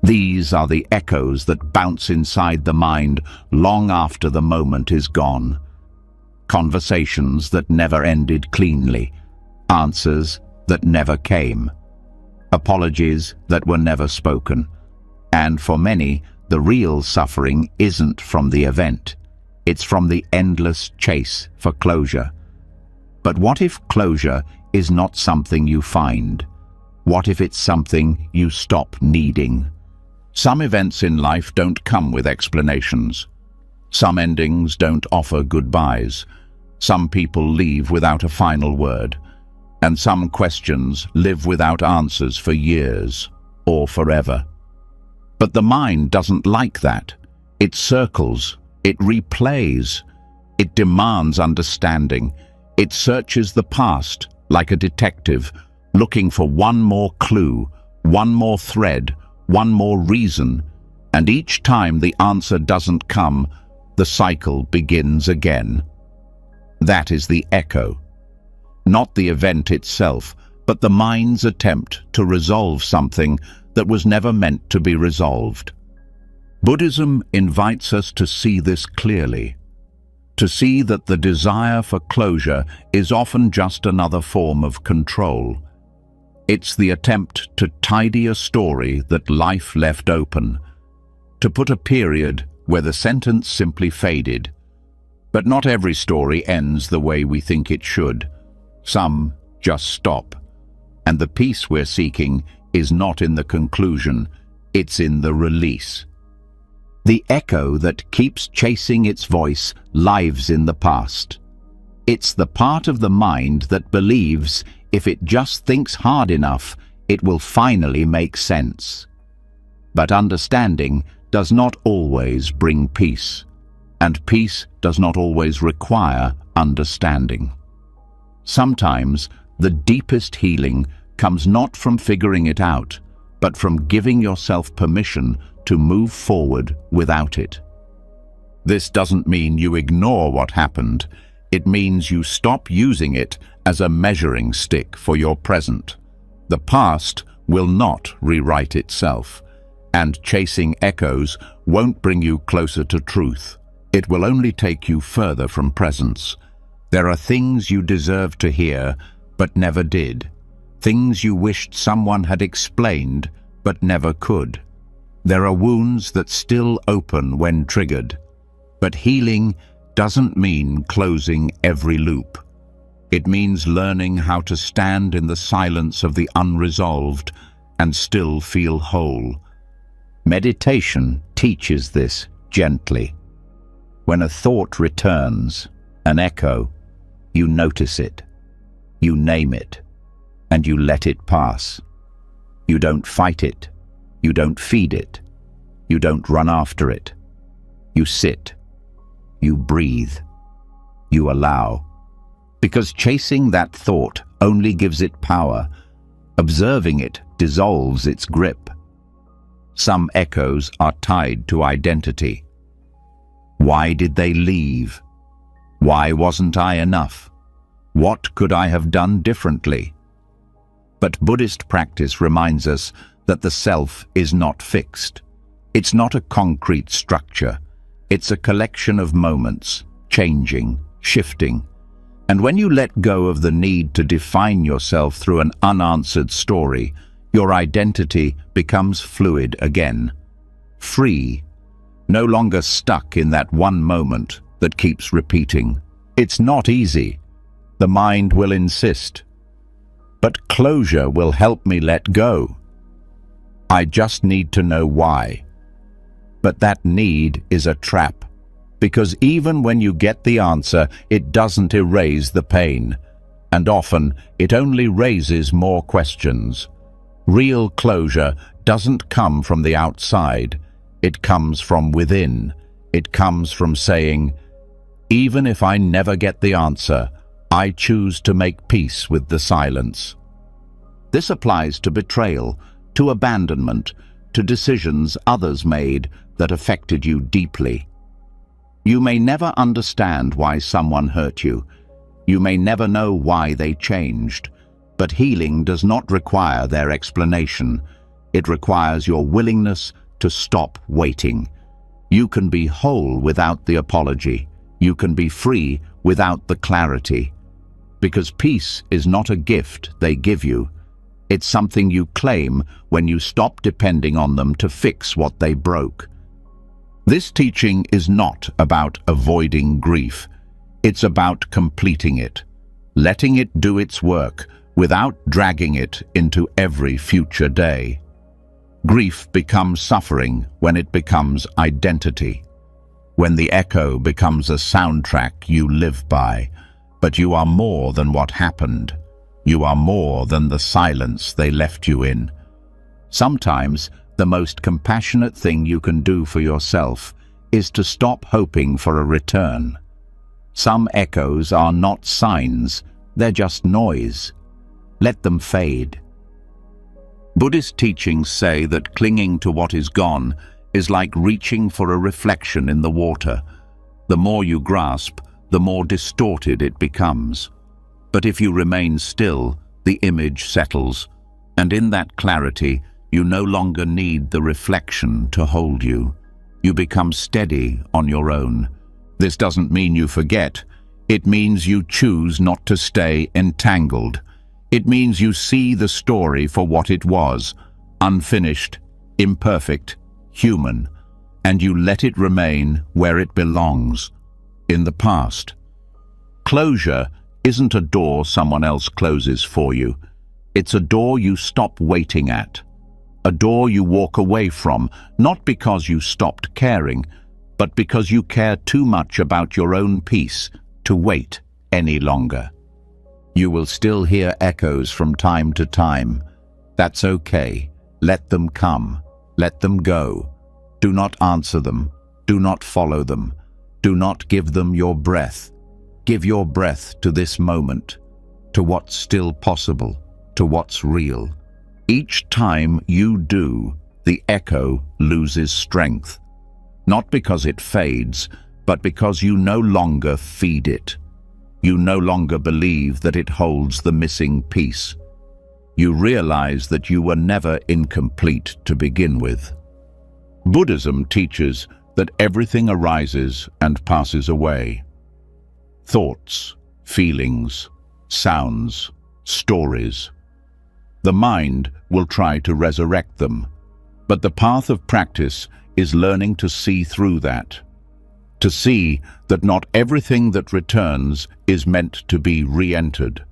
S1: These are the echoes that bounce inside the mind long after the moment is gone. Conversations that never ended cleanly, answers that never came, apologies that were never spoken. And for many, the real suffering isn't from the event. It's from the endless chase for closure. But what if closure is not something you find? What if it's something you stop needing? Some events in life don't come with explanations. Some endings don't offer goodbyes. Some people leave without a final word. And some questions live without answers for years or forever. But the mind doesn't like that. It circles, it replays, it demands understanding. It searches the past like a detective, looking for one more clue, one more thread, one more reason. And each time the answer doesn't come, the cycle begins again. That is the echo. Not the event itself, but the mind's attempt to resolve something that was never meant to be resolved. Buddhism invites us to see this clearly, to see that the desire for closure is often just another form of control. It's the attempt to tidy a story that life left open, to put a period where the sentence simply faded. But not every story ends the way we think it should. Some just stop. And the peace we're seeking is not in the conclusion, it's in the release. The echo that keeps chasing its voice lives in the past. It's the part of the mind that believes if it just thinks hard enough, it will finally make sense. But understanding does not always bring peace, and peace does not always require understanding. Sometimes the deepest healing comes not from figuring it out, but from giving yourself permission to move forward without it. This doesn't mean you ignore what happened. It means you stop using it as a measuring stick for your present. The past will not rewrite itself, and chasing echoes won't bring you closer to truth. It will only take you further from presence. There are things you deserve to hear, but never did. Things you wished someone had explained, but never could. There are wounds that still open when triggered. But healing doesn't mean closing every loop. It means learning how to stand in the silence of the unresolved and still feel whole. Meditation teaches this gently. When a thought returns, an echo, you notice it, you name it, and you let it pass. You don't fight it, you don't feed it, you don't run after it. You sit, you breathe, you allow. Because chasing that thought only gives it power. Observing it dissolves its grip. Some echoes are tied to identity. Why did they leave? Why wasn't I enough? What could I have done differently? But Buddhist practice reminds us that the self is not fixed. It's not a concrete structure. It's a collection of moments, changing, shifting. And when you let go of the need to define yourself through an unanswered story, your identity becomes fluid again. Free, no longer stuck in that one moment that keeps repeating. It's not easy. The mind will insist. But closure will help me let go. I just need to know why. But that need is a trap, because even when you get the answer, it doesn't erase the pain, and often it only raises more questions. Real closure doesn't come from the outside. It comes from within. It comes from saying, even if I never get the answer, I choose to make peace with the silence. This applies to betrayal, to abandonment, to decisions others made that affected you deeply. You may never understand why someone hurt you. You may never know why they changed. But healing does not require their explanation. It requires your willingness to stop waiting. You can be whole without the apology. You can be free without the clarity. Because peace is not a gift they give you. It's something you claim when you stop depending on them to fix what they broke. This teaching is not about avoiding grief. It's about completing it, letting it do its work without dragging it into every future day. Grief becomes suffering when it becomes identity, when the echo becomes a soundtrack you live by. But you are more than what happened. You are more than the silence they left you in. Sometimes the most compassionate thing you can do for yourself is to stop hoping for a return. Some echoes are not signs, they're just noise. Let them fade. Buddhist teachings say that clinging to what is gone is like reaching for a reflection in the water. The more you grasp, the more distorted it becomes. But if you remain still, the image settles, and in that clarity, you no longer need the reflection to hold you. You become steady on your own. This doesn't mean you forget. It means you choose not to stay entangled. It means you see the story for what it was, unfinished, imperfect, human, and you let it remain where it belongs, in the past. Closure isn't a door someone else closes for you. It's a door you stop waiting at. A door you walk away from, not because you stopped caring, but because you care too much about your own peace to wait any longer. You will still hear echoes from time to time. That's okay. Let them come. Let them go. Do not answer them. Do not follow them. Do not give them your breath. Give your breath to this moment, to what's still possible, to what's real. Each time you do, the echo loses strength. Not because it fades, but because you no longer feed it. You no longer believe that it holds the missing piece. You realize that you were never incomplete to begin with. Buddhism teaches that everything arises and passes away. Thoughts, feelings, sounds, stories. The mind will try to resurrect them, but the path of practice is learning to see through that. To see that not everything that returns is meant to be re-entered.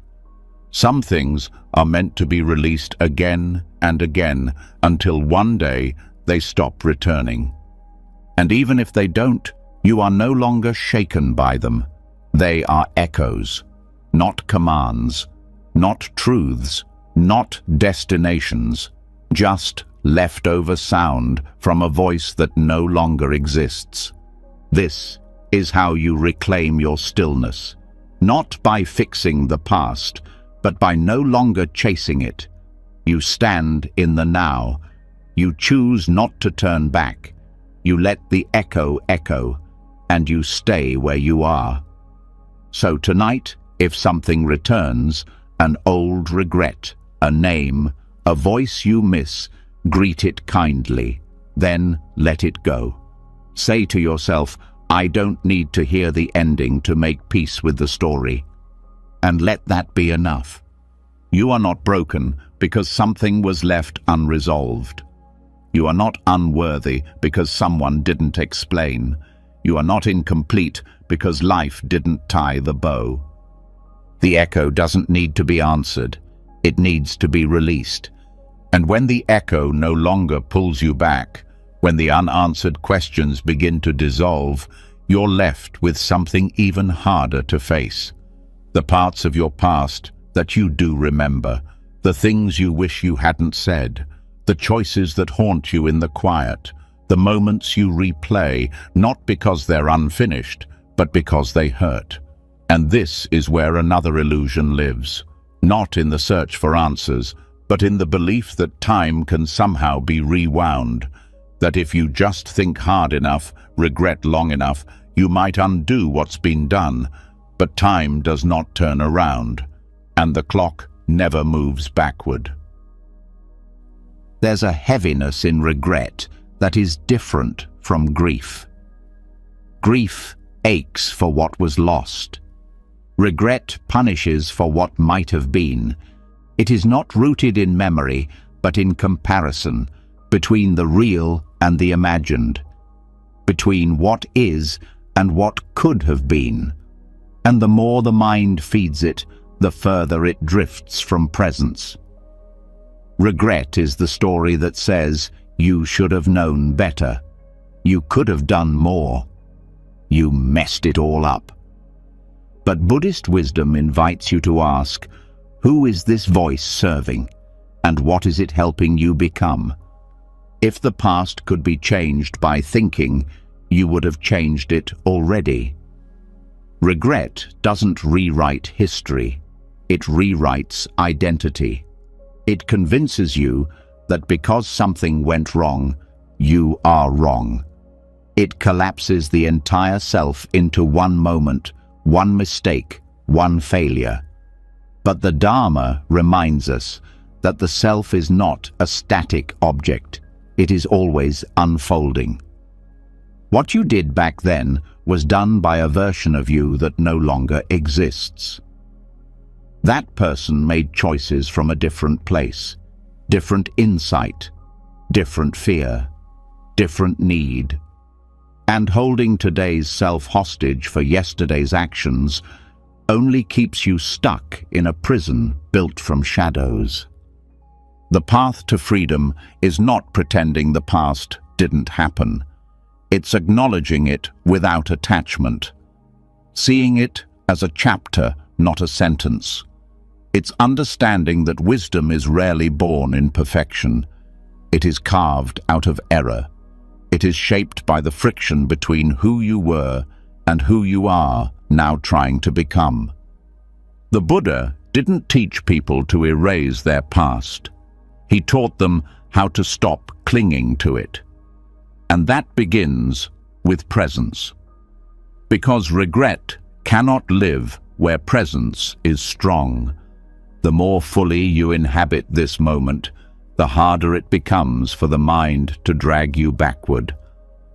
S1: Some things are meant to be released again and again until one day they stop returning. And even if they don't, you are no longer shaken by them. They are echoes, not commands, not truths, not destinations, just leftover sound from a voice that no longer exists. This is how you reclaim your stillness, not by fixing the past, but by no longer chasing it. You stand in the now. You choose not to turn back. You let the echo echo, and you stay where you are. So tonight, if something returns, an old regret, a name, a voice you miss, greet it kindly, then let it go. Say to yourself, I don't need to hear the ending to make peace with the story. And let that be enough. You are not broken because something was left unresolved. You are not unworthy because someone didn't explain. You are not incomplete because life didn't tie the bow. The echo doesn't need to be answered. It needs to be released. And when the echo no longer pulls you back, when the unanswered questions begin to dissolve, you're left with something even harder to face. The parts of your past that you do remember, the things you wish you hadn't said, the choices that haunt you in the quiet, the moments you replay, not because they're unfinished, but because they hurt. And this is where another illusion lives, not in the search for answers, but in the belief that time can somehow be rewound, that if you just think hard enough, regret long enough, you might undo what's been done. But time does not turn around, and the clock never moves backward. There's a heaviness in regret that is different from grief. Grief aches for what was lost. Regret punishes for what might have been. It is not rooted in memory, but in comparison between the real and the imagined, between what is and what could have been. And the more the mind feeds it, the further it drifts from presence. Regret is the story that says, you should have known better. You could have done more. You messed it all up. But Buddhist wisdom invites you to ask, who is this voice serving, and what is it helping you become? If the past could be changed by thinking, you would have changed it already. Regret doesn't rewrite history. It rewrites identity. It convinces you that because something went wrong, you are wrong. It collapses the entire self into one moment, one mistake, one failure. But the Dharma reminds us that the self is not a static object. It is always unfolding. What you did back then was done by a version of you that no longer exists. That person made choices from a different place, different insight, different fear, different need. And holding today's self hostage for yesterday's actions only keeps you stuck in a prison built from shadows. The path to freedom is not pretending the past didn't happen. It's acknowledging it without attachment, seeing it as a chapter, not a sentence. It's understanding that wisdom is rarely born in perfection. It is carved out of error. It is shaped by the friction between who you were and who you are now trying to become. The Buddha didn't teach people to erase their past. He taught them how to stop clinging to it. And that begins with presence. Because regret cannot live where presence is strong. The more fully you inhabit this moment, the harder it becomes for the mind to drag you backward.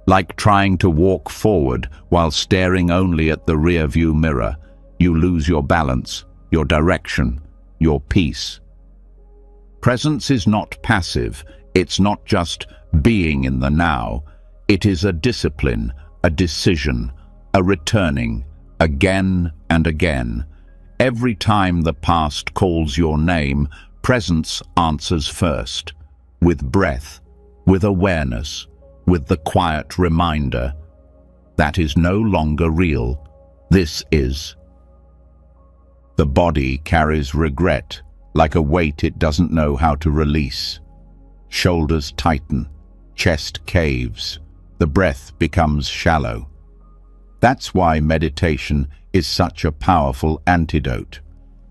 S1: Like trying to walk forward while staring only at the rear-view mirror, you lose your balance, your direction, your peace. Presence is not passive. It's not just being in the now. It is a discipline, a decision, a returning, again and again. Every time the past calls your name, presence answers first, with breath, with awareness, with the quiet reminder that is no longer real. This is. The body carries regret like a weight it doesn't know how to release. Shoulders tighten, chest caves, the breath becomes shallow. That's why meditation is such a powerful antidote.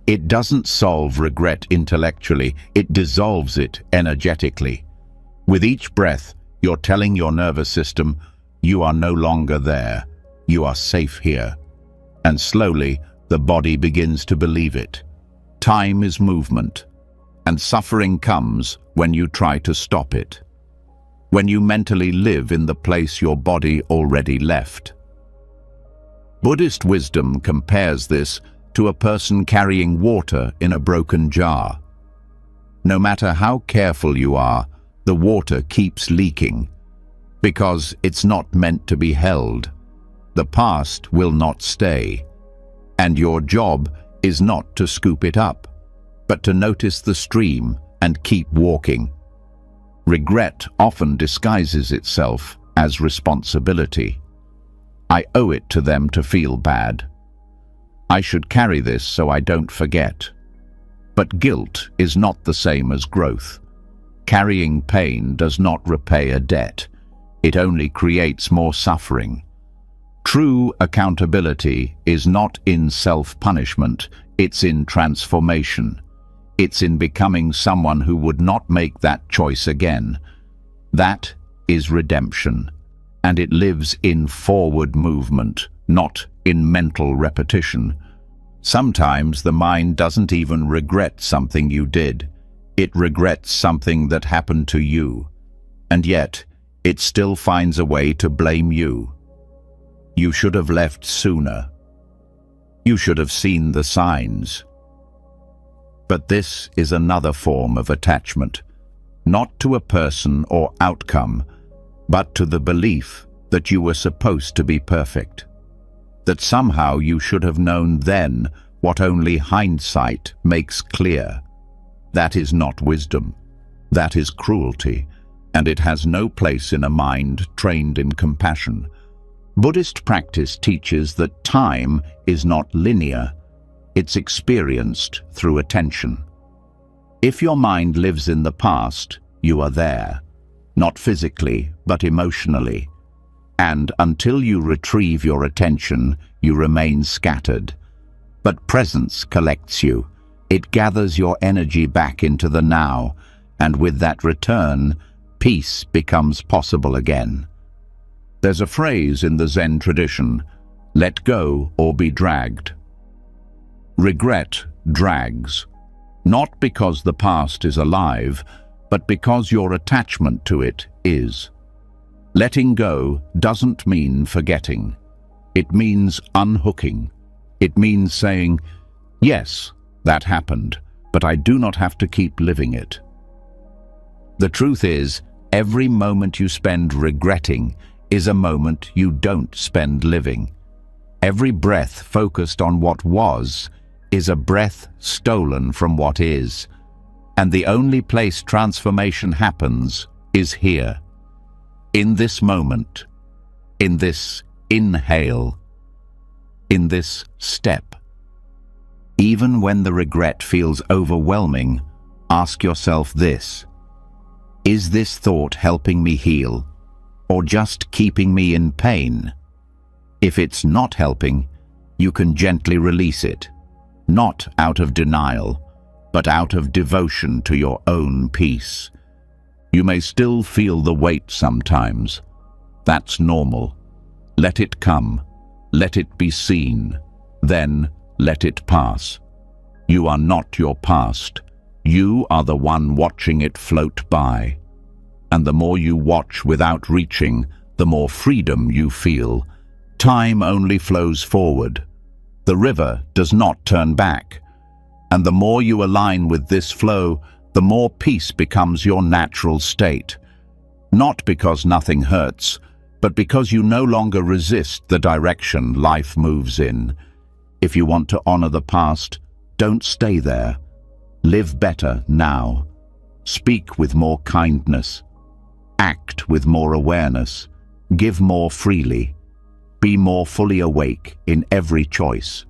S1: It doesn't solve regret intellectually, it dissolves it energetically. With each breath, you're telling your nervous system, you are no longer there, you are safe here. And slowly, the body begins to believe it. Time is movement, and suffering comes when you try to stop it. When you mentally live in the place your body already left. Buddhist wisdom compares this to a person carrying water in a broken jar. No matter how careful you are, the water keeps leaking, because it's not meant to be held. The past will not stay, and your job is not to scoop it up, but to notice the stream and keep walking. Regret often disguises itself as responsibility. I owe it to them to feel bad. I should carry this so I don't forget. But guilt is not the same as growth. Carrying pain does not repay a debt. It only creates more suffering. True accountability is not in self-punishment, it's in transformation. It's in becoming someone who would not make that choice again. That is redemption, and it lives in forward movement, not in mental repetition. Sometimes the mind doesn't even regret something you did. It regrets something that happened to you, and yet it still finds a way to blame you. You should have left sooner. You should have seen the signs. But this is another form of attachment, not to a person or outcome, but to the belief that you were supposed to be perfect, that somehow you should have known then what only hindsight makes clear. That is not wisdom. That is cruelty, and it has no place in a mind trained in compassion. Buddhist practice teaches that time is not linear. It's experienced through attention. If your mind lives in the past, you are there, not physically, but emotionally. And until you retrieve your attention, you remain scattered. But presence collects you. It gathers your energy back into the now, and with that return, peace becomes possible again. There's a phrase in the Zen tradition, let go or be dragged. Regret drags, not because the past is alive, but because your attachment to it is. Letting go doesn't mean forgetting. It means unhooking. It means saying, yes, that happened, but I do not have to keep living it. The truth is, every moment you spend regretting is a moment you don't spend living. Every breath focused on what was is a breath stolen from what is. And the only place transformation happens is here. In this moment, in this inhale, in this step. Even when the regret feels overwhelming, ask yourself this: is this thought helping me heal, or just keeping me in pain? If it's not helping, you can gently release it, not out of denial, but out of devotion to your own peace. You may still feel the weight sometimes. That's normal. Let it come. Let it be seen. Then let it pass. You are not your past. You are the one watching it float by. And the more you watch without reaching, the more freedom you feel. Time only flows forward. The river does not turn back. And the more you align with this flow, the more peace becomes your natural state. Not because nothing hurts, but because you no longer resist the direction life moves in. If you want to honor the past, don't stay there. Live better now. Speak with more kindness. Act with more awareness. Give more freely. Be more fully awake in every choice.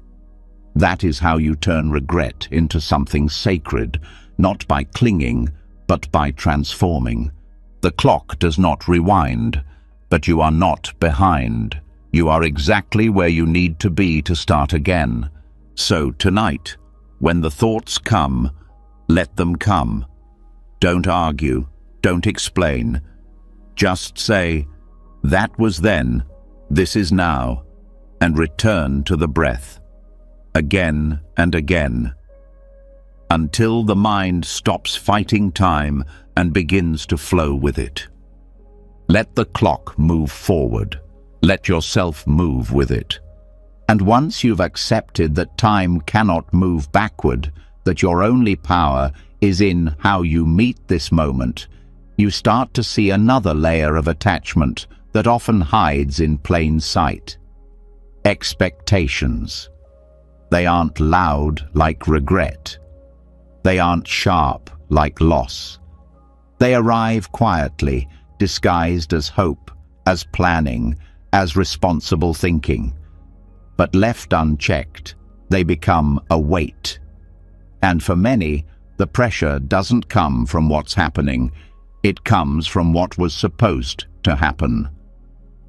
S1: That is how you turn regret into something sacred, not by clinging, but by transforming. The clock does not rewind, but you are not behind. You are exactly where you need to be to start again. So tonight, when the thoughts come, let them come. Don't argue, don't explain. Just say, that was then, this is now, and return to the breath. Again and again, until the mind stops fighting time and begins to flow with it. Let the clock move forward. Let yourself move with it. And once you've accepted that time cannot move backward, that your only power is in how you meet this moment, you start to see another layer of attachment that often hides in plain sight. Expectations. They aren't loud like regret. They aren't sharp like loss. They arrive quietly, disguised as hope, as planning, as responsible thinking. But left unchecked, they become a weight. And for many, the pressure doesn't come from what's happening. It comes from what was supposed to happen.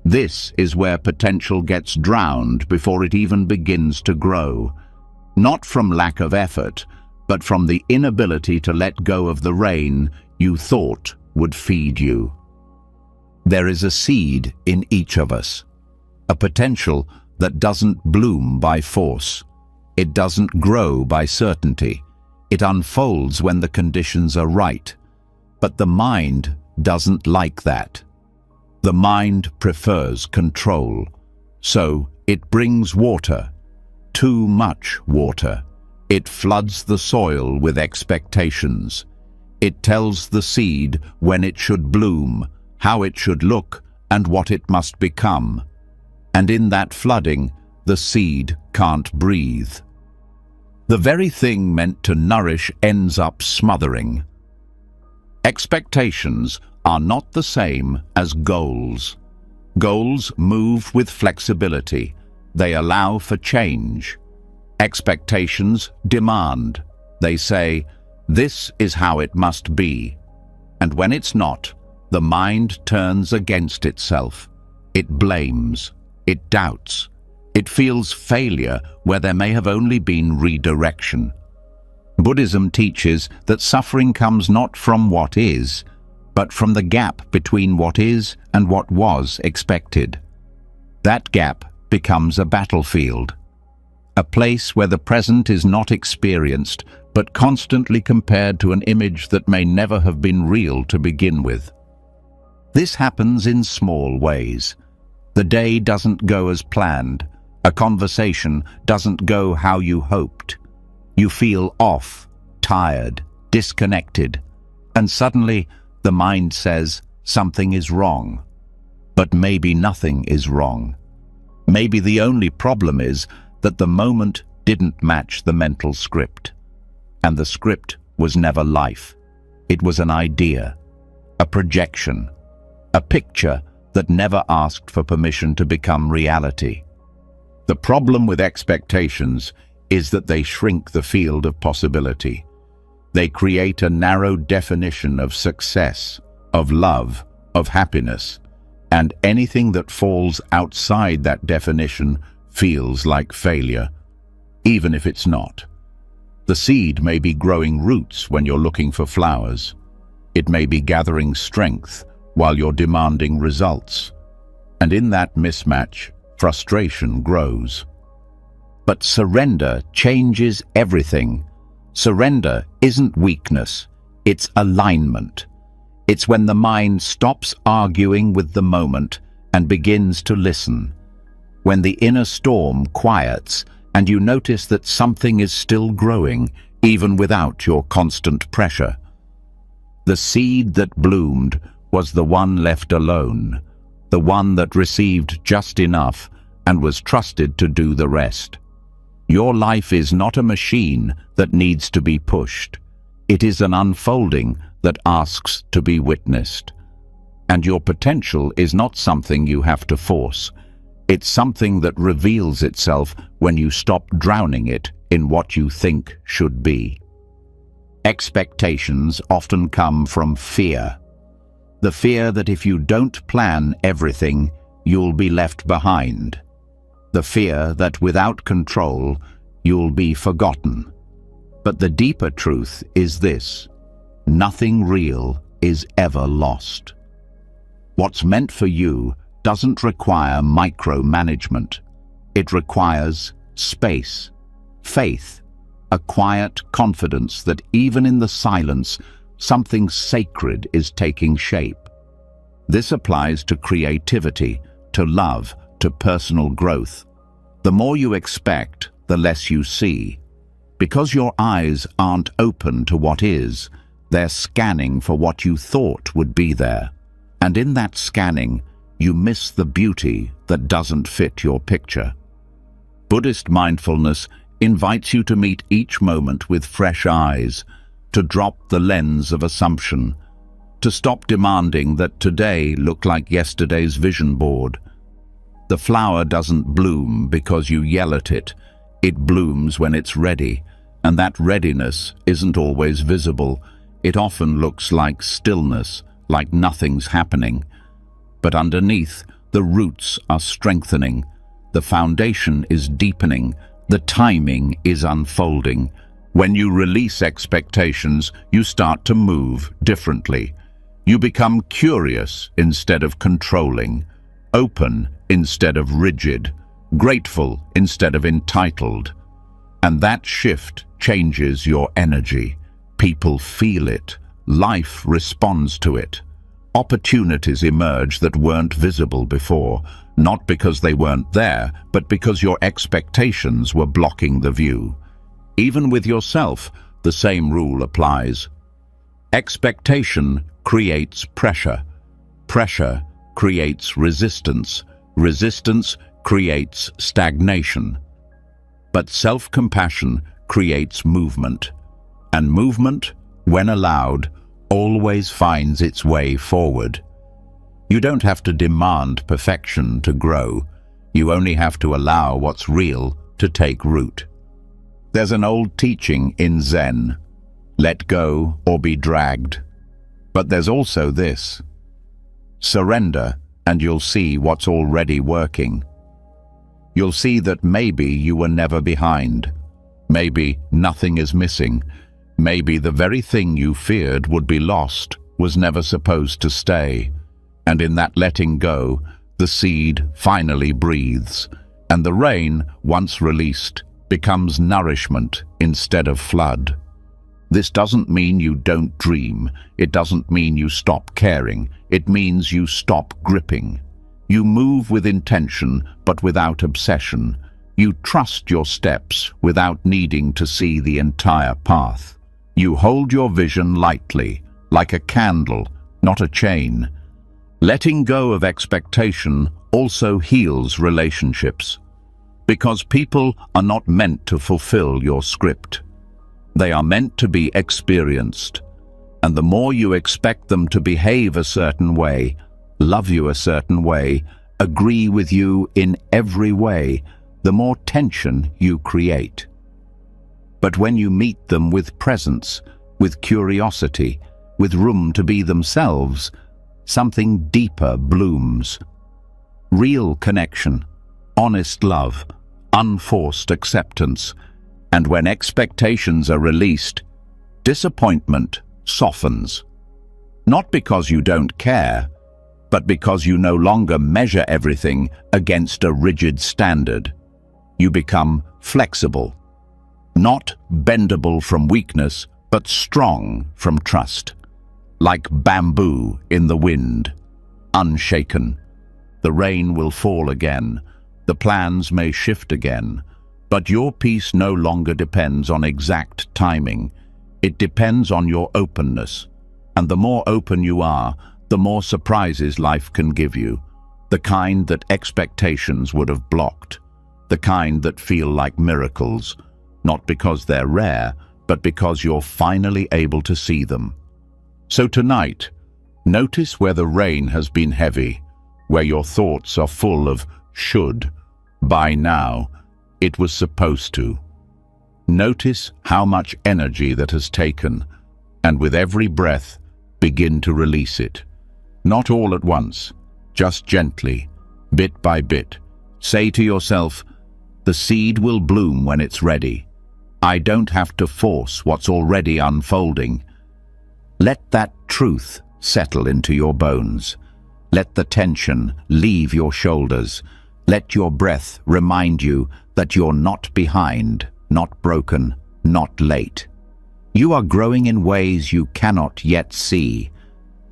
S1: This is where potential gets drowned before it even begins to grow. Not from lack of effort, but from the inability to let go of the rain you thought would feed you. There is a seed in each of us, a potential that doesn't bloom by force. It doesn't grow by certainty. It unfolds when the conditions are right. But the mind doesn't like that. The mind prefers control. So it brings water, too much water. It floods the soil with expectations. It tells the seed when it should bloom, how it should look, and what it must become. And in that flooding, the seed can't breathe. The very thing meant to nourish ends up smothering. Expectations are not the same as goals. Goals move with flexibility. They allow for change. Expectations demand. They say, "This is how it must be." And when it's not, the mind turns against itself. It blames. It doubts. It feels failure where there may have only been redirection. Buddhism teaches that suffering comes not from what is, but from the gap between what is and what was expected. That gap becomes a battlefield, a place where the present is not experienced, but constantly compared to an image that may never have been real to begin with. This happens in small ways. The day doesn't go as planned. A conversation doesn't go how you hoped. You feel off, tired, disconnected, and suddenly the mind says something is wrong. But maybe nothing is wrong. Maybe the only problem is that the moment didn't match the mental script. And the script was never life. It was an idea, a projection, a picture that never asked for permission to become reality. The problem with expectations is that they shrink the field of possibility. They create a narrow definition of success, of love, of happiness, and anything that falls outside that definition feels like failure, even if it's not. The seed may be growing roots when you're looking for flowers. It may be gathering strength while you're demanding results. And in that mismatch, frustration grows. But surrender changes everything. Surrender isn't weakness, it's alignment. It's when the mind stops arguing with the moment and begins to listen. When the inner storm quiets and you notice that something is still growing, even without your constant pressure. The seed that bloomed was the one left alone, the one that received just enough and was trusted to do the rest. Your life is not a machine that needs to be pushed. It is an unfolding that asks to be witnessed. And your potential is not something you have to force. It's something that reveals itself when you stop drowning it in what you think should be. Expectations often come from fear. The fear that if you don't plan everything, you'll be left behind. The fear that without control, you'll be forgotten. But the deeper truth is this: nothing real is ever lost. What's meant for you doesn't require micromanagement. It requires space, faith, a quiet confidence that even in the silence, something sacred is taking shape. This applies to creativity, to love, to personal growth. The more you expect, the less you see. Because your eyes aren't open to what is, they're scanning for what you thought would be there. And in that scanning, you miss the beauty that doesn't fit your picture. Buddhist mindfulness invites you to meet each moment with fresh eyes, to drop the lens of assumption, to stop demanding that today look like yesterday's vision board. The flower doesn't bloom because you yell at it. It blooms when it's ready, and that readiness isn't always visible. It often looks like stillness, like nothing's happening. But underneath, The roots are strengthening. The foundation is deepening. The timing is unfolding. When you release expectations, you start to move differently. You become curious instead of controlling, open instead of rigid, grateful instead of entitled. And that shift changes your energy. People feel it. Life responds to it. Opportunities emerge that weren't visible before, not because they weren't there, but because your expectations were blocking the view. Even with yourself, the same rule applies. Expectation creates pressure. Pressure creates resistance. Resistance creates stagnation. But self-compassion creates movement. And movement, when allowed, always finds its way forward. You don't have to demand perfection to grow. You only have to allow what's real to take root. There's an old teaching in Zen: let go or be dragged. But there's also this: surrender and you'll see what's already working. You'll see that maybe you were never behind. Maybe nothing is missing. Maybe the very thing you feared would be lost was never supposed to stay. And in that letting go, the seed finally breathes, and the rain, once released, becomes nourishment instead of flood. This doesn't mean you don't dream. It doesn't mean you stop caring. It means you stop gripping. You move with intention, but without obsession. You trust your steps without needing to see the entire path. You hold your vision lightly, like a candle, not a chain. Letting go of expectation also heals relationships, because people are not meant to fulfill your script. They are meant to be experienced, and the more you expect them to behave a certain way, love you a certain way, agree with you in every way, the more tension you create. But when you meet them with presence, with curiosity, with room to be themselves, something deeper blooms. Real connection, honest love, unforced acceptance. And when expectations are released, disappointment softens. Not because you don't care, but because you no longer measure everything against a rigid standard. You become flexible. Not bendable from weakness, but strong from trust. Like bamboo in the wind, unshaken. The rain will fall again. The plans may shift again. But your peace no longer depends on exact timing. It depends on your openness. And the more open you are, the more surprises life can give you. The kind that expectations would have blocked. The kind that feel like miracles. Not because they're rare, but because you're finally able to see them. So tonight, notice where the rain has been heavy, where your thoughts are full of should, by now, it was supposed to. Notice how much energy that has taken, and with every breath, begin to release it. Not all at once, just gently, bit by bit. Say to yourself, the seed will bloom when it's ready. I don't have to force what's already unfolding. Let that truth settle into your bones. Let the tension leave your shoulders. Let your breath remind you that you're not behind, not broken, not late. You are growing in ways you cannot yet see.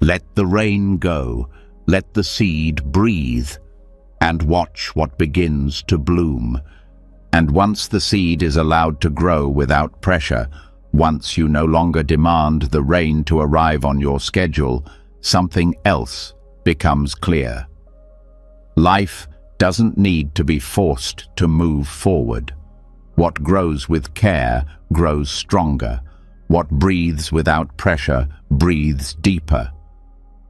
S1: Let the rain go. Let the seed breathe. And watch what begins to bloom. And once the seed is allowed to grow without pressure, once you no longer demand the rain to arrive on your schedule, something else becomes clear. Life doesn't need to be forced to move forward. What grows with care grows stronger. What breathes without pressure breathes deeper.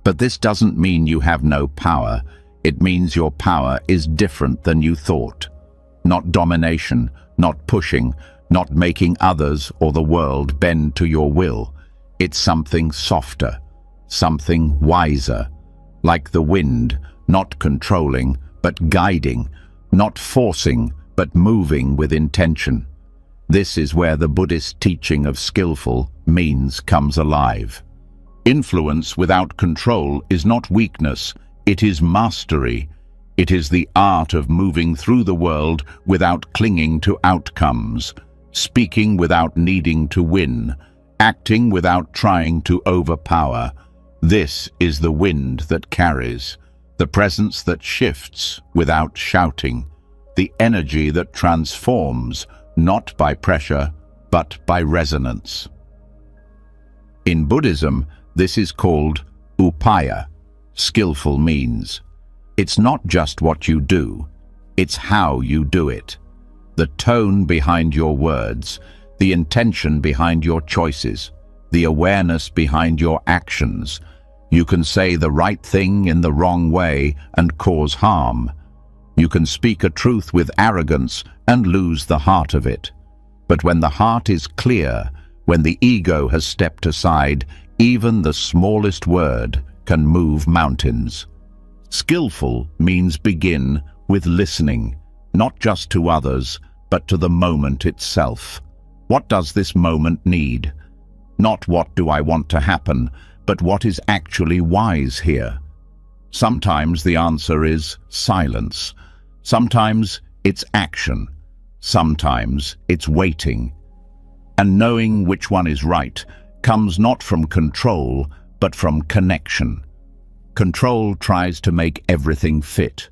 S1: But this doesn't mean you have no power. It means your power is different than you thought. Not domination, not pushing, not making others or the world bend to your will. It's something softer, something wiser, like the wind not controlling, but guiding, not forcing, but moving with intention. This is where the Buddhist teaching of skillful means comes alive. Influence without control is not weakness, it is mastery. It is the art of moving through the world without clinging to outcomes, speaking without needing to win, acting without trying to overpower. This is the wind that carries, the presence that shifts without shouting, the energy that transforms, not by pressure, but by resonance. In Buddhism, this is called upaya, skillful means. It's not just what you do, it's how you do it. The tone behind your words, the intention behind your choices, the awareness behind your actions. You can say the right thing in the wrong way and cause harm. You can speak a truth with arrogance and lose the heart of it. But when the heart is clear, when the ego has stepped aside, even the smallest word can move mountains. Skillful means begin with listening, not just to others, but to the moment itself. What does this moment need? Not what do I want to happen, but what is actually wise here? Sometimes the answer is silence. Sometimes it's action. Sometimes it's waiting. And knowing which one is right comes not from control, but from connection. Control tries to make everything fit.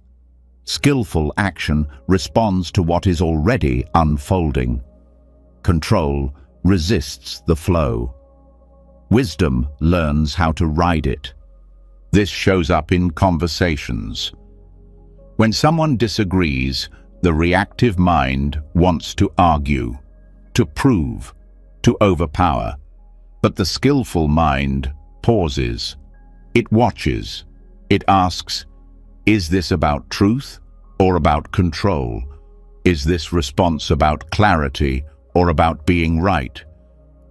S1: Skillful action responds to what is already unfolding. Control resists the flow. Wisdom learns how to ride it. This shows up in conversations. When someone disagrees, the reactive mind wants to argue, to prove, to overpower. But the skillful mind pauses. It watches. It asks, is this about truth or about control? Is this response about clarity or about being right?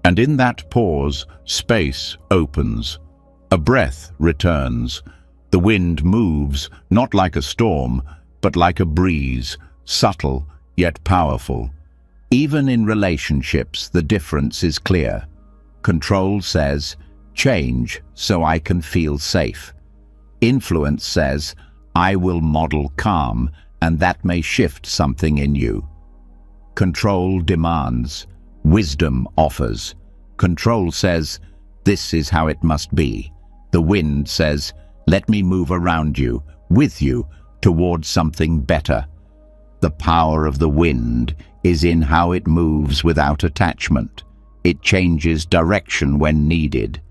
S1: And in that pause, space opens. A breath returns. The wind moves, not like a storm, but like a breeze, subtle yet powerful. Even in relationships, the difference is clear. Control says, change so I can feel safe. Influence says, I will model calm, and that may shift something in you. Control demands. Wisdom offers. Control says, this is how it must be. The wind says, let me move around you, with you, towards something better. The power of the wind is in how it moves without attachment. It changes direction when needed.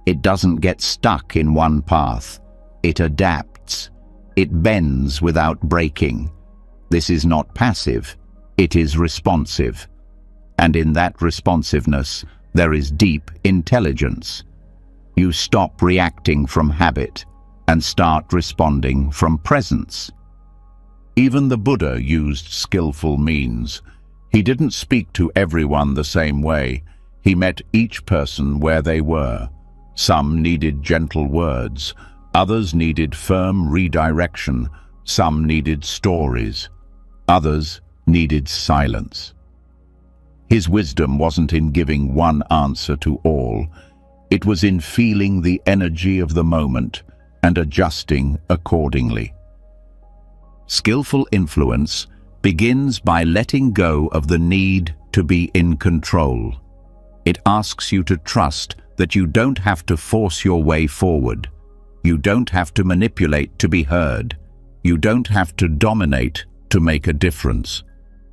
S1: It doesn't get stuck in one path. It adapts. It bends without breaking. This is not passive. It is responsive. And in that responsiveness, there is deep intelligence. You stop reacting from habit and start responding from presence. Even the Buddha used skillful means. He didn't speak to everyone the same way. He met each person where they were. Some needed gentle words, others needed firm redirection, some needed stories, others needed silence. His wisdom wasn't in giving one answer to all. It was in feeling the energy of the moment and adjusting accordingly. Skillful influence begins by letting go of the need to be in control. It asks you to trust that you don't have to force your way forward. You don't have to manipulate to be heard. You don't have to dominate to make a difference.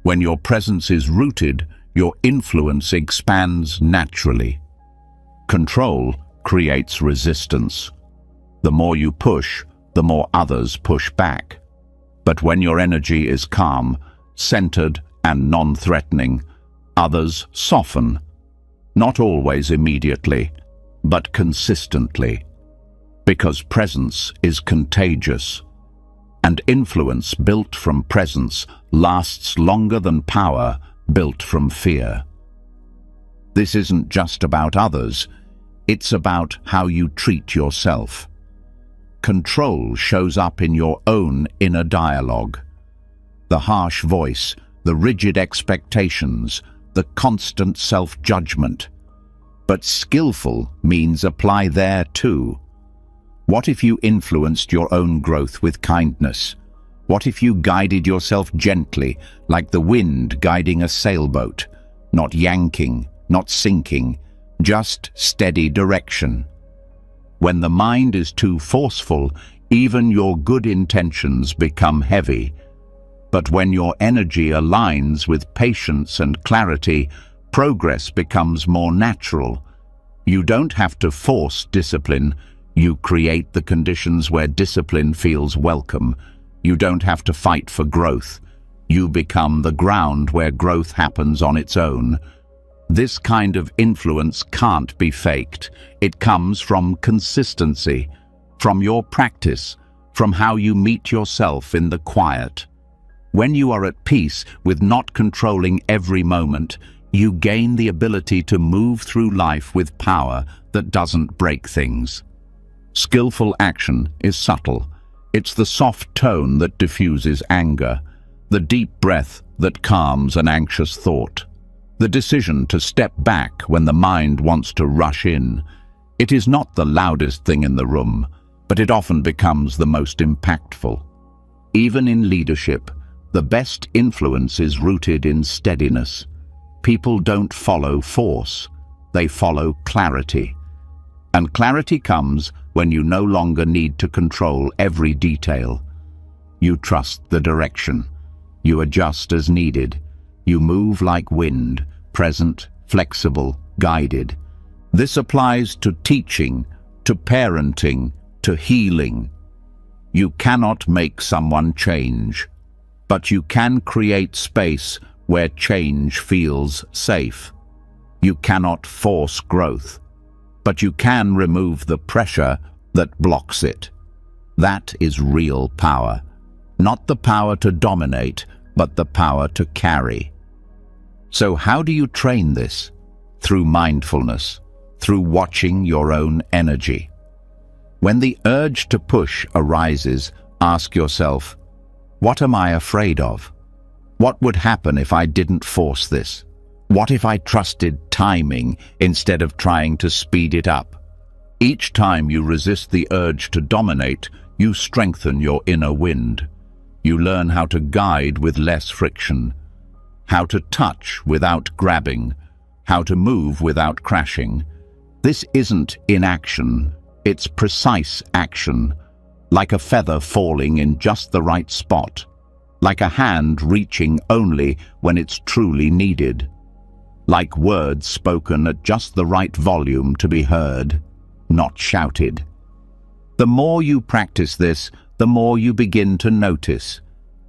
S1: When your presence is rooted, your influence expands naturally. Control creates resistance. The more you push, the more others push back. But when your energy is calm, centered, and non-threatening, others soften. Not always immediately, but consistently. Because presence is contagious, and influence built from presence lasts longer than power built from fear. This isn't just about others, it's about how you treat yourself. control shows up in your own inner dialogue. The harsh voice, the rigid expectations, the constant self-judgment. But skillful means apply there too. What if you influenced your own growth with kindness? What if you guided yourself gently, like the wind guiding a sailboat? Not yanking, not sinking, just steady direction. When the mind is too forceful, even your good intentions become heavy. But when your energy aligns with patience and clarity, progress becomes more natural. You don't have to force discipline. You create the conditions where discipline feels welcome. You don't have to fight for growth. You become the ground where growth happens on its own. This kind of influence can't be faked. It comes from consistency, from your practice, from how you meet yourself in the quiet. When you are at peace with not controlling every moment, you gain the ability to move through life with power that doesn't break things. Skillful action is subtle. It's the soft tone that diffuses anger, the deep breath that calms an anxious thought, the decision to step back when the mind wants to rush in. It is not the loudest thing in the room, but it often becomes the most impactful. Even in leadership, the best influence is rooted in steadiness. People don't follow force, they follow clarity. And clarity comes when you no longer need to control every detail. You trust the direction. You adjust as needed. You move like wind, present, flexible, guided. This applies to teaching, to parenting, to healing. You cannot make someone change, but you can create space where change feels safe. You cannot force growth, but you can remove the pressure that blocks it. That is real power. Not the power to dominate, but the power to carry. So how do you train this? Through mindfulness, through watching your own energy. When the urge to push arises, ask yourself, what am I afraid of? What would happen if I didn't force this? What if I trusted timing instead of trying to speed it up? Each time you resist the urge to dominate, you strengthen your inner wind. You learn how to guide with less friction, how to touch without grabbing, how to move without crashing. This isn't inaction, it's precise action, like a feather falling in just the right spot, like a hand reaching only when it's truly needed, like words spoken at just the right volume to be heard, not shouted. The more you practice this, the more you begin to notice.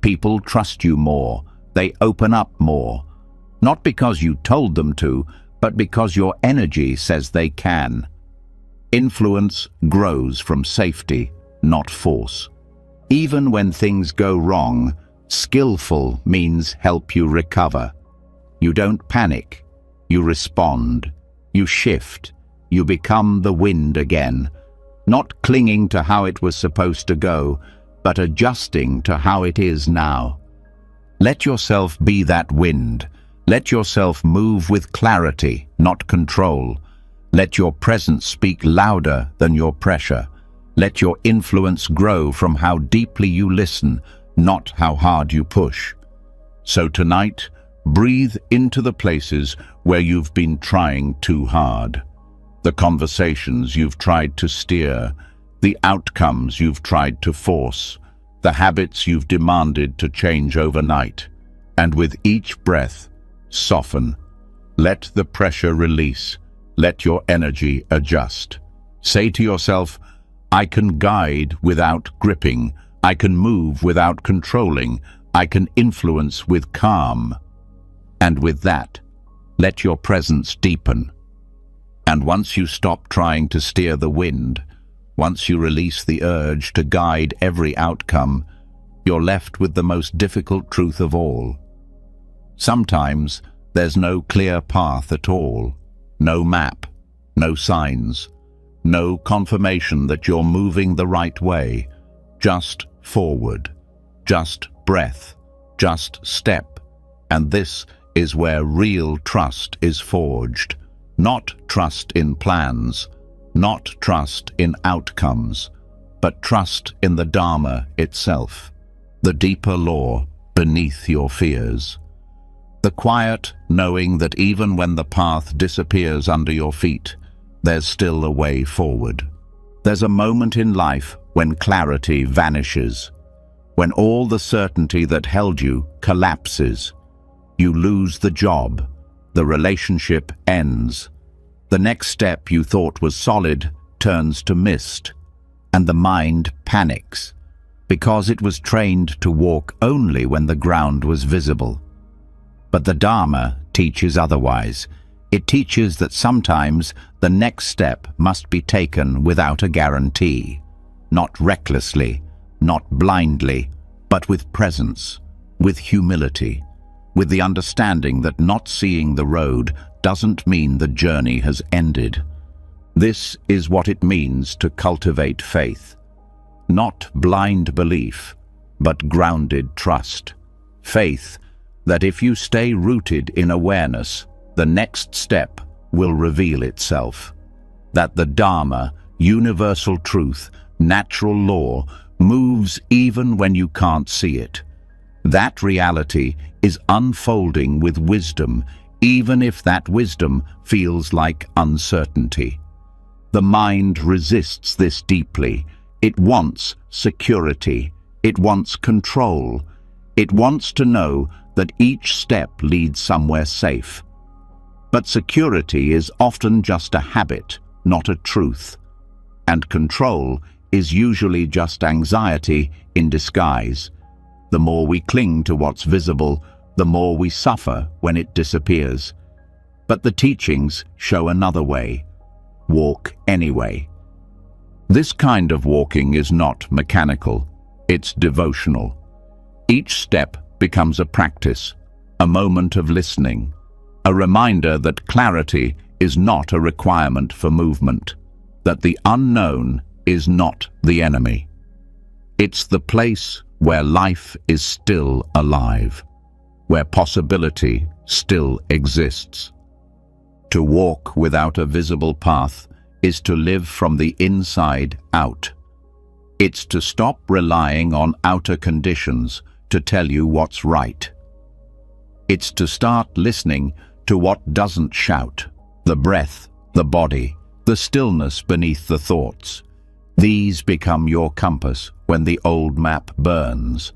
S1: People trust you more, they open up more, not because you told them to, but because your energy says they can. Influence grows from safety, not force. Even when things go wrong, skillful means help you recover. You don't panic, you respond, you shift, you become the wind again, not clinging to how it was supposed to go, but adjusting to how it is now. Let yourself be that wind. Let yourself move with clarity, not control. Let your presence speak louder than your pressure. Let your influence grow from how deeply you listen, not how hard you push. So tonight, breathe into the places where you've been trying too hard. The conversations you've tried to steer, the outcomes you've tried to force, the habits you've demanded to change overnight. And with each breath, soften. Let the pressure release. Let your energy adjust. Say to yourself, I can guide without gripping. I can move without controlling. I can influence with calm. And with that, let your presence deepen. And once you stop trying to steer the wind, once you release the urge to guide every outcome, you're left with the most difficult truth of all. Sometimes there's no clear path at all, no map, no signs, no confirmation that you're moving the right way, just forward, just breath, just step. And this is where real trust is forged. Not trust in plans, not trust in outcomes, but trust in the Dharma itself, the deeper law beneath your fears. The quiet knowing that even when the path disappears under your feet, there's still a way forward. There's a moment in life when clarity vanishes, when all the certainty that held you collapses. You lose the job, the relationship ends. The next step you thought was solid turns to mist, and the mind panics, because it was trained to walk only when the ground was visible. But the Dharma teaches otherwise. It teaches that sometimes the next step must be taken without a guarantee, not recklessly, not blindly, but with presence, with humility, with the understanding that not seeing the road doesn't mean the journey has ended. This is what it means to cultivate faith. Not blind belief, but grounded trust. Faith that if you stay rooted in awareness, the next step will reveal itself. That the Dharma, universal truth, natural law, moves even when you can't see it. That reality is unfolding with wisdom, even if that wisdom feels like uncertainty. The mind resists this deeply. It wants security. It wants control. It wants to know that each step leads somewhere safe. But security is often just a habit, not a truth. And control is usually just anxiety in disguise. The more we cling to what's visible, the more we suffer when it disappears. But the teachings show another way. Walk anyway. This kind of walking is not mechanical, it's devotional. Each step becomes a practice, a moment of listening, a reminder that clarity is not a requirement for movement, that the unknown is not the enemy. It's the place where life is still alive, where possibility still exists. To walk without a visible path is to live from the inside out. It's to stop relying on outer conditions to tell you what's right. It's to start listening to what doesn't shout, the breath, the body, the stillness beneath the thoughts. These become your compass when the old map burns.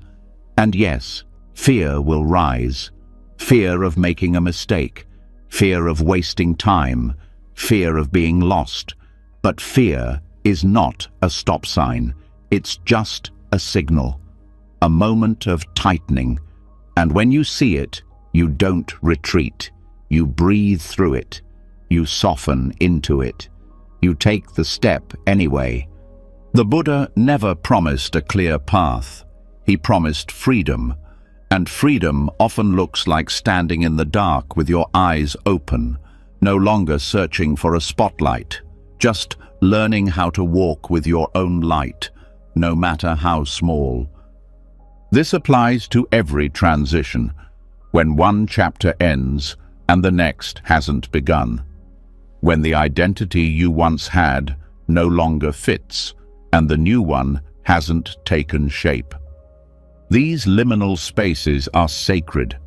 S1: And yes, fear will rise. Fear of making a mistake, fear of wasting time, fear of being lost. But fear is not a stop sign. It's just a signal, a moment of tightening. And when you see it, you don't retreat. You breathe through it. You soften into it. You take the step anyway. The Buddha never promised a clear path. He promised freedom. And freedom often looks like standing in the dark with your eyes open, no longer searching for a spotlight, just learning how to walk with your own light, no matter how small. This applies to every transition, when one chapter ends and the next hasn't begun, when the identity you once had no longer fits and the new one hasn't taken shape. These liminal spaces are sacred,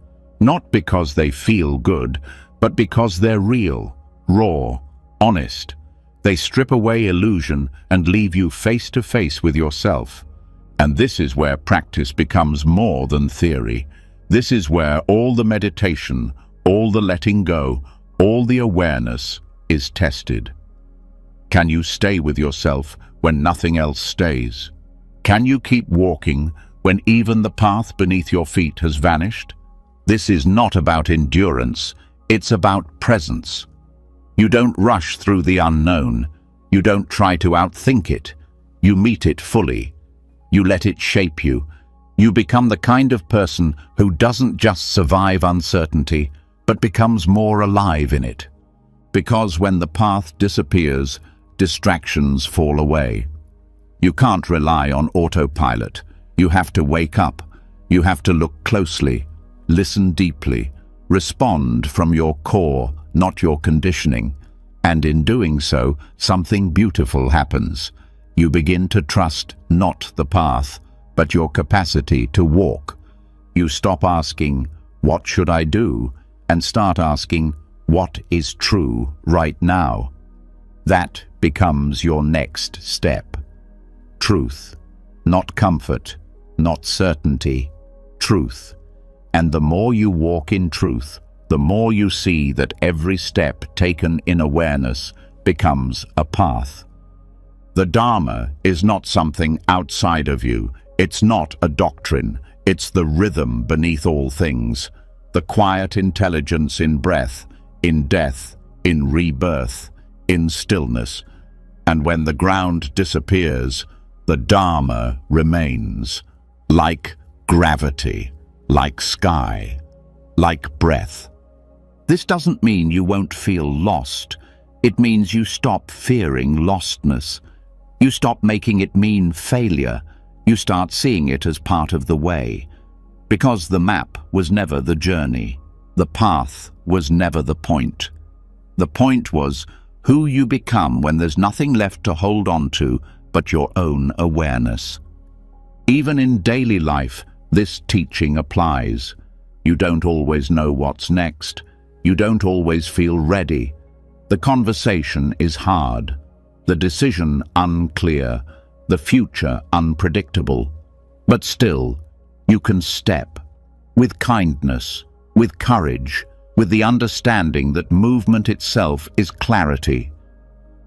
S1: not because they feel good, but because they're real, raw, honest. They strip away illusion and leave you face to face with yourself. And this is where practice becomes more than theory. This is where all the meditation, all the letting go, all the awareness is tested. Can you stay with yourself when nothing else stays? Can you keep walking when even the path beneath your feet has vanished? This is not about endurance, it's about presence. You don't rush through the unknown. You don't try to outthink it. You meet it fully. You let it shape you. You become the kind of person who doesn't just survive uncertainty, but becomes more alive in it. Because when the path disappears, distractions fall away. You can't rely on autopilot. You have to wake up. You have to look closely, listen deeply, respond from your core, not your conditioning. And in doing so, something beautiful happens. You begin to trust not the path, but your capacity to walk. You stop asking, "What should I do?" and start asking, "What is true right now?" That becomes your next step. Truth, not comfort, not certainty, truth. And the more you walk in truth, the more you see that every step taken in awareness becomes a path. The Dharma is not something outside of you. It's not a doctrine. It's the rhythm beneath all things, the quiet intelligence in breath, in death, in rebirth, in stillness. And when the ground disappears, the Dharma remains, like gravity, like sky, like breath. This doesn't mean you won't feel lost. It means you stop fearing lostness. You stop making it mean failure. You start seeing it as part of the way. Because the map was never the journey. The path was never the point. The point was who you become when there's nothing left to hold on to but your own awareness. Even in daily life, this teaching applies. You don't always know what's next. You don't always feel ready. The conversation is hard, the decision unclear, the future unpredictable. But still, you can step with kindness, with courage, with the understanding that movement itself is clarity.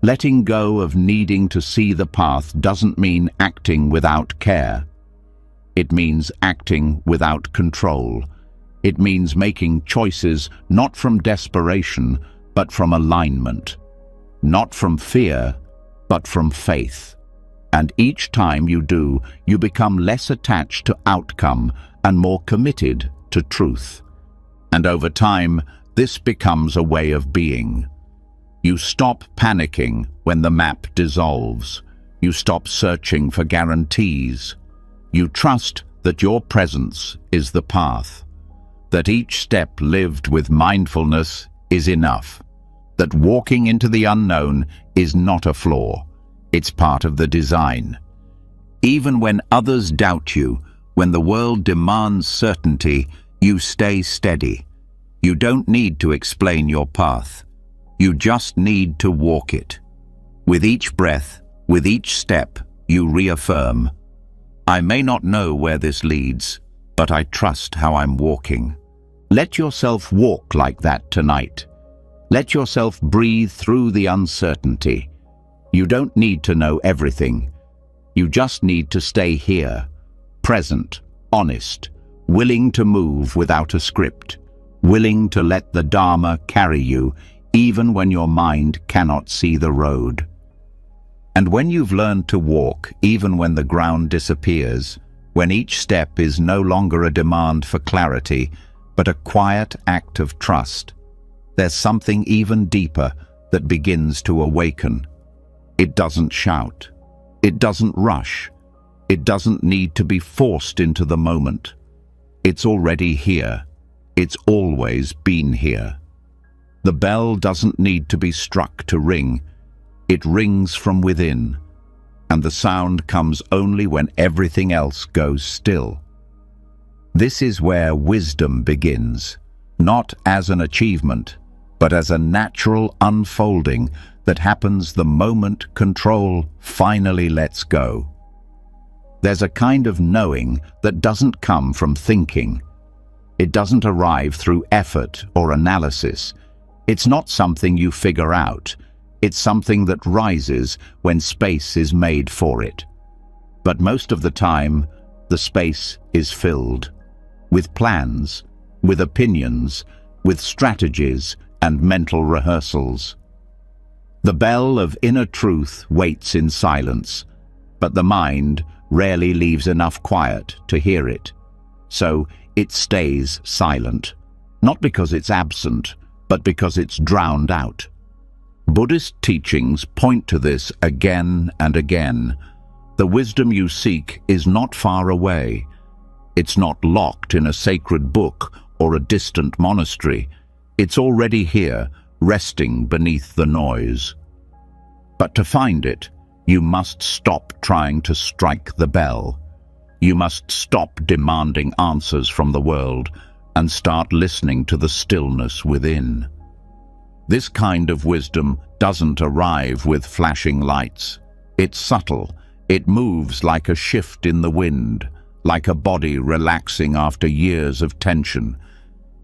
S1: Letting go of needing to see the path doesn't mean acting without care. It means acting without control. It means making choices not from desperation, but from alignment. Not from fear, but from faith. And each time you do, you become less attached to outcome and more committed to truth. And over time, this becomes a way of being. You stop panicking when the map dissolves. You stop searching for guarantees. You trust that your presence is the path. That each step lived with mindfulness is enough. That walking into the unknown is not a flaw. It's part of the design. Even when others doubt you, when the world demands certainty, you stay steady. You don't need to explain your path. You just need to walk it. With each breath, with each step, you reaffirm, "I may not know where this leads, but I trust how I'm walking." Let yourself walk like that tonight. Let yourself breathe through the uncertainty. You don't need to know everything. You just need to stay here, present, honest, willing to move without a script, willing to let the Dharma carry you even when your mind cannot see the road. And when you've learned to walk, even when the ground disappears, when each step is no longer a demand for clarity, but a quiet act of trust, there's something even deeper that begins to awaken. It doesn't shout. It doesn't rush. It doesn't need to be forced into the moment. It's already here. It's always been here. The bell doesn't need to be struck to ring. It rings from within, and the sound comes only when everything else goes still. This is where wisdom begins, not as an achievement, but as a natural unfolding that happens the moment control finally lets go. There's a kind of knowing that doesn't come from thinking. It doesn't arrive through effort or analysis. It's not something you figure out. It's something that rises when space is made for it. But most of the time, the space is filled with plans, with opinions, with strategies and mental rehearsals. The bell of inner truth waits in silence, but the mind rarely leaves enough quiet to hear it. So it stays silent, not because it's absent, but because it's drowned out. Buddhist teachings point to this again and again. The wisdom you seek is not far away. It's not locked in a sacred book or a distant monastery. It's already here, resting beneath the noise. But to find it, you must stop trying to strike the bell. You must stop demanding answers from the world and start listening to the stillness within. This kind of wisdom doesn't arrive with flashing lights. It's subtle. It moves like a shift in the wind, like a body relaxing after years of tension.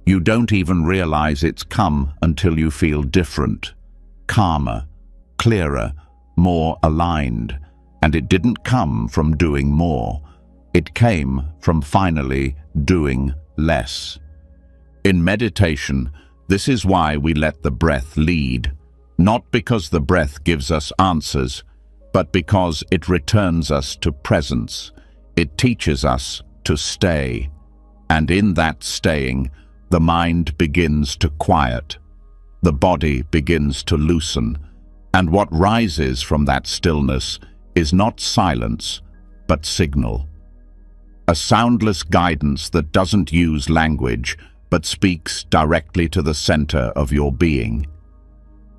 S1: You don't even realize it's come until you feel different, calmer, clearer, more aligned. And it didn't come from doing more. It came from finally doing less. In meditation, this is why we let the breath lead, not because the breath gives us answers, but because it returns us to presence. It teaches us to stay, and in that staying, the mind begins to quiet, the body begins to loosen, and what rises from that stillness is not silence, but signal. A soundless guidance that doesn't use language, but speaks directly to the center of your being.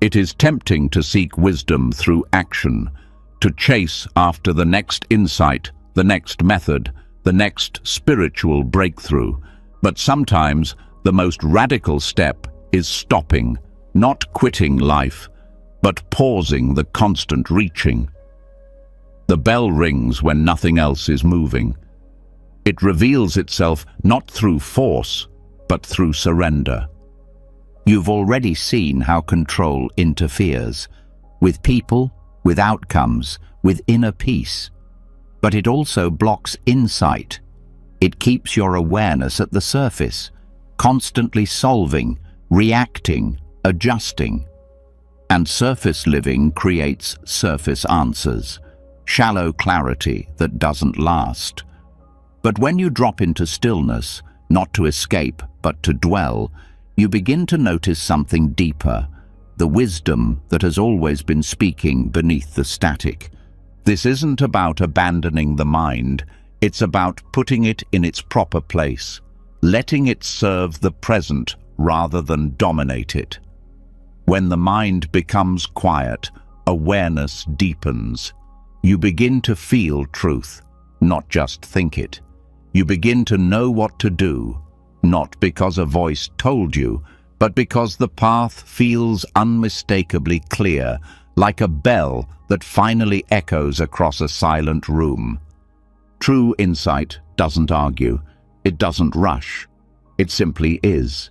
S1: It is tempting to seek wisdom through action, to chase after the next insight, the next method, the next spiritual breakthrough. But sometimes the most radical step is stopping, not quitting life, but pausing the constant reaching. The bell rings when nothing else is moving. It reveals itself not through force, but through surrender. You've already seen how control interferes, with people, with outcomes, with inner peace. But it also blocks insight. It keeps your awareness at the surface, constantly solving, reacting, adjusting. And surface living creates surface answers, shallow clarity that doesn't last. But when you drop into stillness, not to escape, but to dwell, you begin to notice something deeper, the wisdom that has always been speaking beneath the static. This isn't about abandoning the mind, it's about putting it in its proper place, letting it serve the present rather than dominate it. When the mind becomes quiet, awareness deepens. You begin to feel truth, not just think it. You begin to know what to do, not because a voice told you, but because the path feels unmistakably clear, like a bell that finally echoes across a silent room. True insight doesn't argue, it doesn't rush, it simply is.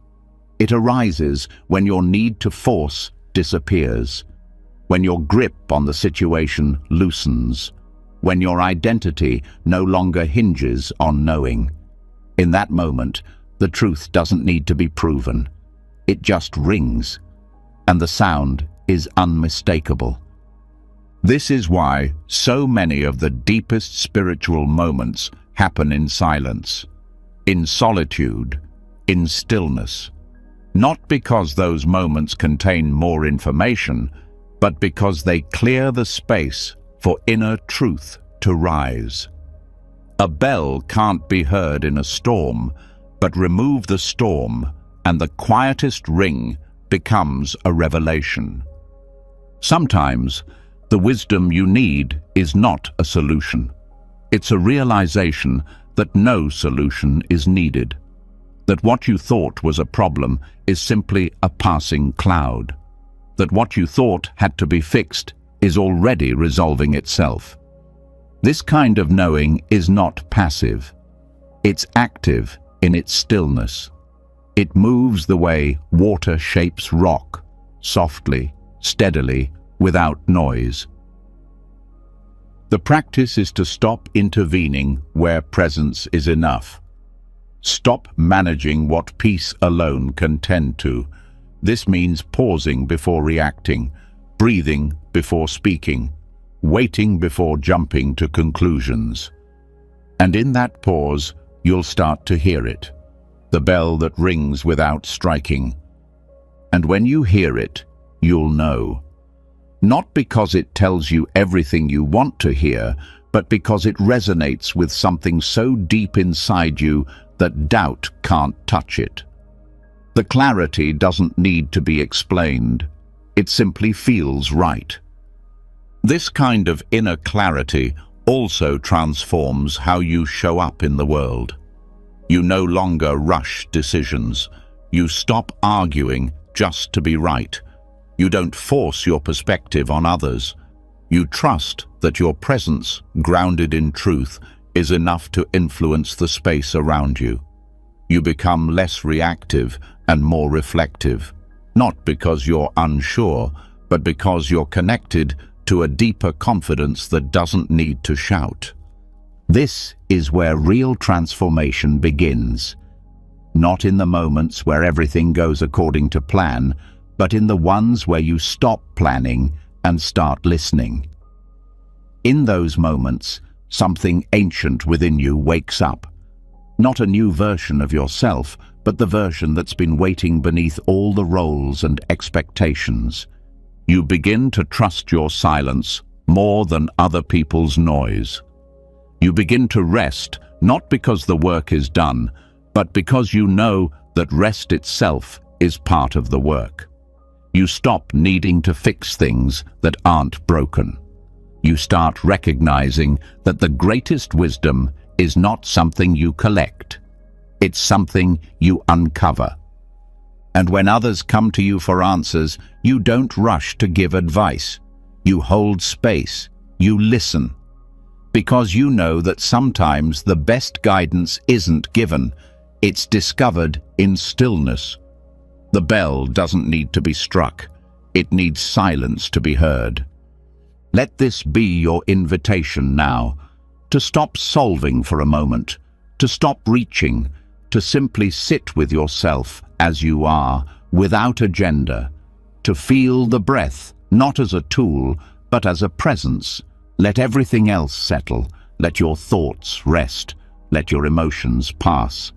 S1: It arises when your need to force disappears, when your grip on the situation loosens, when your identity no longer hinges on knowing. In that moment, the truth doesn't need to be proven. It just rings, and the sound is unmistakable. This is why so many of the deepest spiritual moments happen in silence, in solitude, in stillness. Not because those moments contain more information, but because they clear the space for inner truth to rise. A bell can't be heard in a storm, but remove the storm, and the quietest ring becomes a revelation. Sometimes, the wisdom you need is not a solution. It's a realization that no solution is needed, that what you thought was a problem is simply a passing cloud, that what you thought had to be fixed is already resolving itself. This kind of knowing is not passive. It's active in its stillness. It moves the way water shapes rock, softly, steadily, without noise. The practice is to stop intervening where presence is enough. Stop managing what peace alone can tend to. This means pausing before reacting, breathing before speaking, waiting before jumping to conclusions. And in that pause, you'll start to hear it, the bell that rings without striking. And when you hear it, you'll know. Not because it tells you everything you want to hear, but because it resonates with something so deep inside you that doubt can't touch it. The clarity doesn't need to be explained. It simply feels right. This kind of inner clarity also transforms how you show up in the world. You no longer rush decisions. You stop arguing just to be right. You don't force your perspective on others. You trust that your presence, grounded in truth, is enough to influence the space around you. You become less reactive and more reflective, not because you're unsure, but because you're connected to a deeper confidence that doesn't need to shout. This is where real transformation begins. Not in the moments where everything goes according to plan, but in the ones where you stop planning and start listening. In those moments, something ancient within you wakes up. Not a new version of yourself, but the version that's been waiting beneath all the roles and expectations. You begin to trust your silence more than other people's noise. You begin to rest, not because the work is done, but because you know that rest itself is part of the work. You stop needing to fix things that aren't broken. You start recognizing that the greatest wisdom is not something you collect. It's something you uncover. And when others come to you for answers, you don't rush to give advice. You hold space. You listen. Because you know that sometimes the best guidance isn't given, it's discovered in stillness. The bell doesn't need to be struck. It needs silence to be heard. Let this be your invitation now, to stop solving for a moment, to stop reaching, to simply sit with yourself as you are, without agenda, to feel the breath, not as a tool, but as a presence. Let everything else settle. Let your thoughts rest. Let your emotions pass.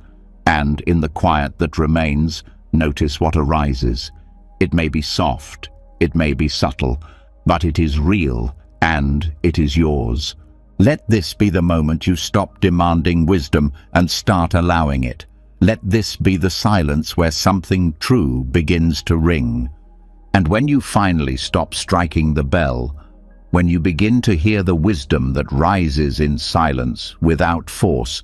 S1: And in the quiet that remains, notice what arises. It may be soft, it may be subtle, but it is real and it is yours. Let this be the moment you stop demanding wisdom and start allowing it. Let this be the silence where something true begins to ring. And when you finally stop striking the bell, when you begin to hear the wisdom that rises in silence without force,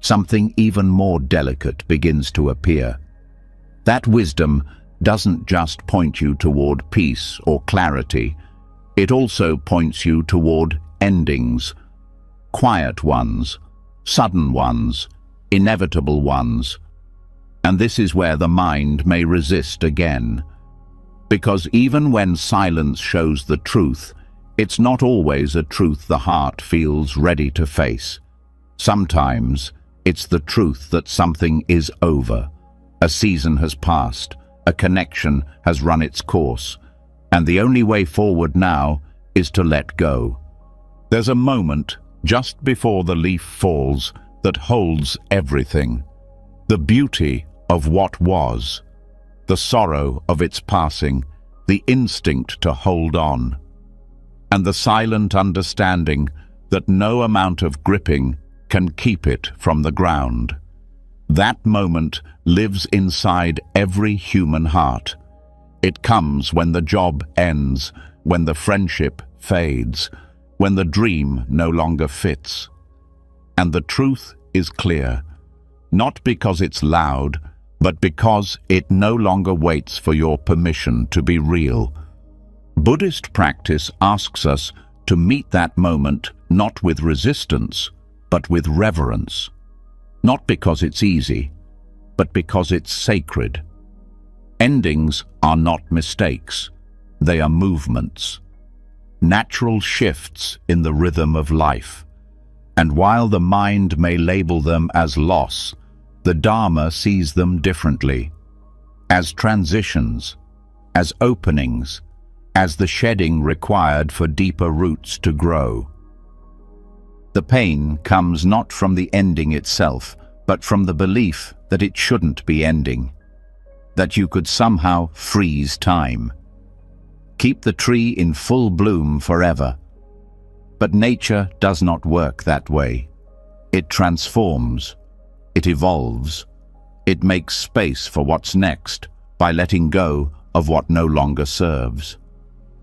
S1: something even more delicate begins to appear. That wisdom doesn't just point you toward peace or clarity, it also points you toward endings, quiet ones, sudden ones, inevitable ones. And this is where the mind may resist again. Because even when silence shows the truth, it's not always a truth the heart feels ready to face. Sometimes it's the truth that something is over. A season has passed, a connection has run its course, and the only way forward now is to let go. There's a moment just before the leaf falls that holds everything. The beauty of what was, the sorrow of its passing, the instinct to hold on, and the silent understanding that no amount of gripping can keep it from the ground. That moment lives inside every human heart. It comes when the job ends, when the friendship fades, when the dream no longer fits. And the truth is clear, not because it's loud, but because it no longer waits for your permission to be real. Buddhist practice asks us to meet that moment not with resistance, but with reverence. Not because it's easy, but because it's sacred. Endings are not mistakes, they are movements. Natural shifts in the rhythm of life. And while the mind may label them as loss, the Dharma sees them differently. As transitions, as openings, as the shedding required for deeper roots to grow. The pain comes not from the ending itself, but from the belief that it shouldn't be ending, that you could somehow freeze time. keep the tree in full bloom forever. But nature does not work that way. It transforms, it evolves, it makes space for what's next by letting go of what no longer serves.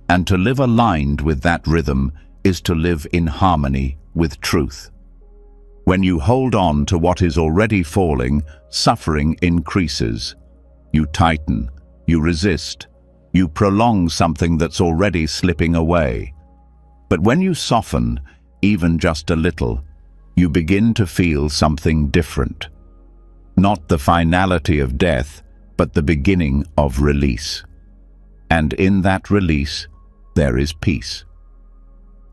S1: And to live aligned with that rhythm is to live in harmony with truth. When you hold on to what is already falling, suffering increases. You tighten, you resist, you prolong something that's already slipping away. But when you soften, even just a little, you begin to feel something different. Not the finality of death, but the beginning of release. And in that release, there is peace.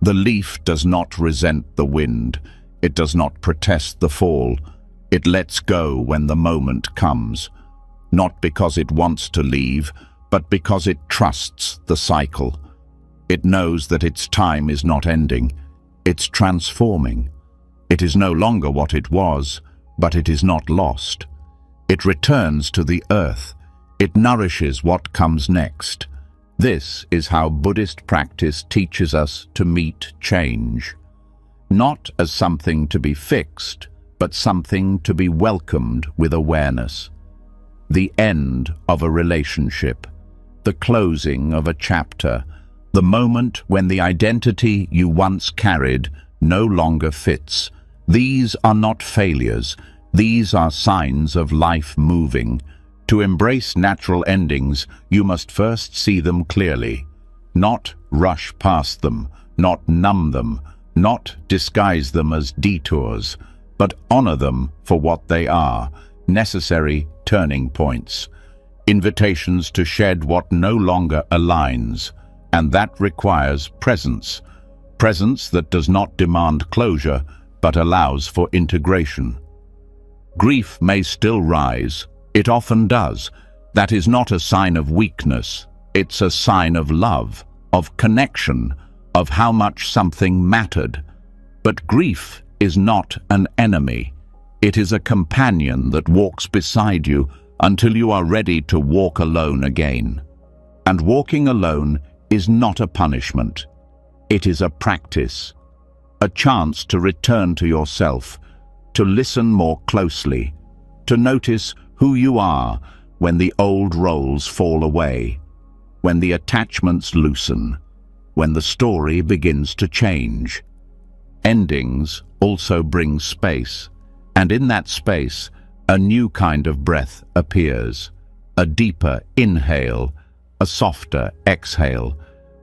S1: The leaf does not resent the wind. It does not protest the fall. It lets go when the moment comes, not because it wants to leave, but because it trusts the cycle. It knows that its time is not ending. It's transforming. It is no longer what it was, but it is not lost. It returns to the earth. It nourishes what comes next. This is how Buddhist practice teaches us to meet change. Not as something to be fixed, but something to be welcomed with awareness. The end of a relationship, the closing of a chapter, the moment when the identity you once carried no longer fits. These are not failures. These are signs of life moving. To embrace natural endings, you must first see them clearly, not rush past them, not numb them, not disguise them as detours, but honor them for what they are, necessary turning points, invitations to shed what no longer aligns, and that requires presence, presence that does not demand closure, but allows for integration. Grief may still rise. It often does. That is not a sign of weakness. It's a sign of love, of connection, of how much something mattered. But grief is not an enemy. It is a companion that walks beside you until you are ready to walk alone again. And walking alone is not a punishment. It is a practice, a chance to return to yourself, to listen more closely, to notice who you are when the old roles fall away, when the attachments loosen, when the story begins to change. Endings also bring space, and in that space, a new kind of breath appears, a deeper inhale, a softer exhale,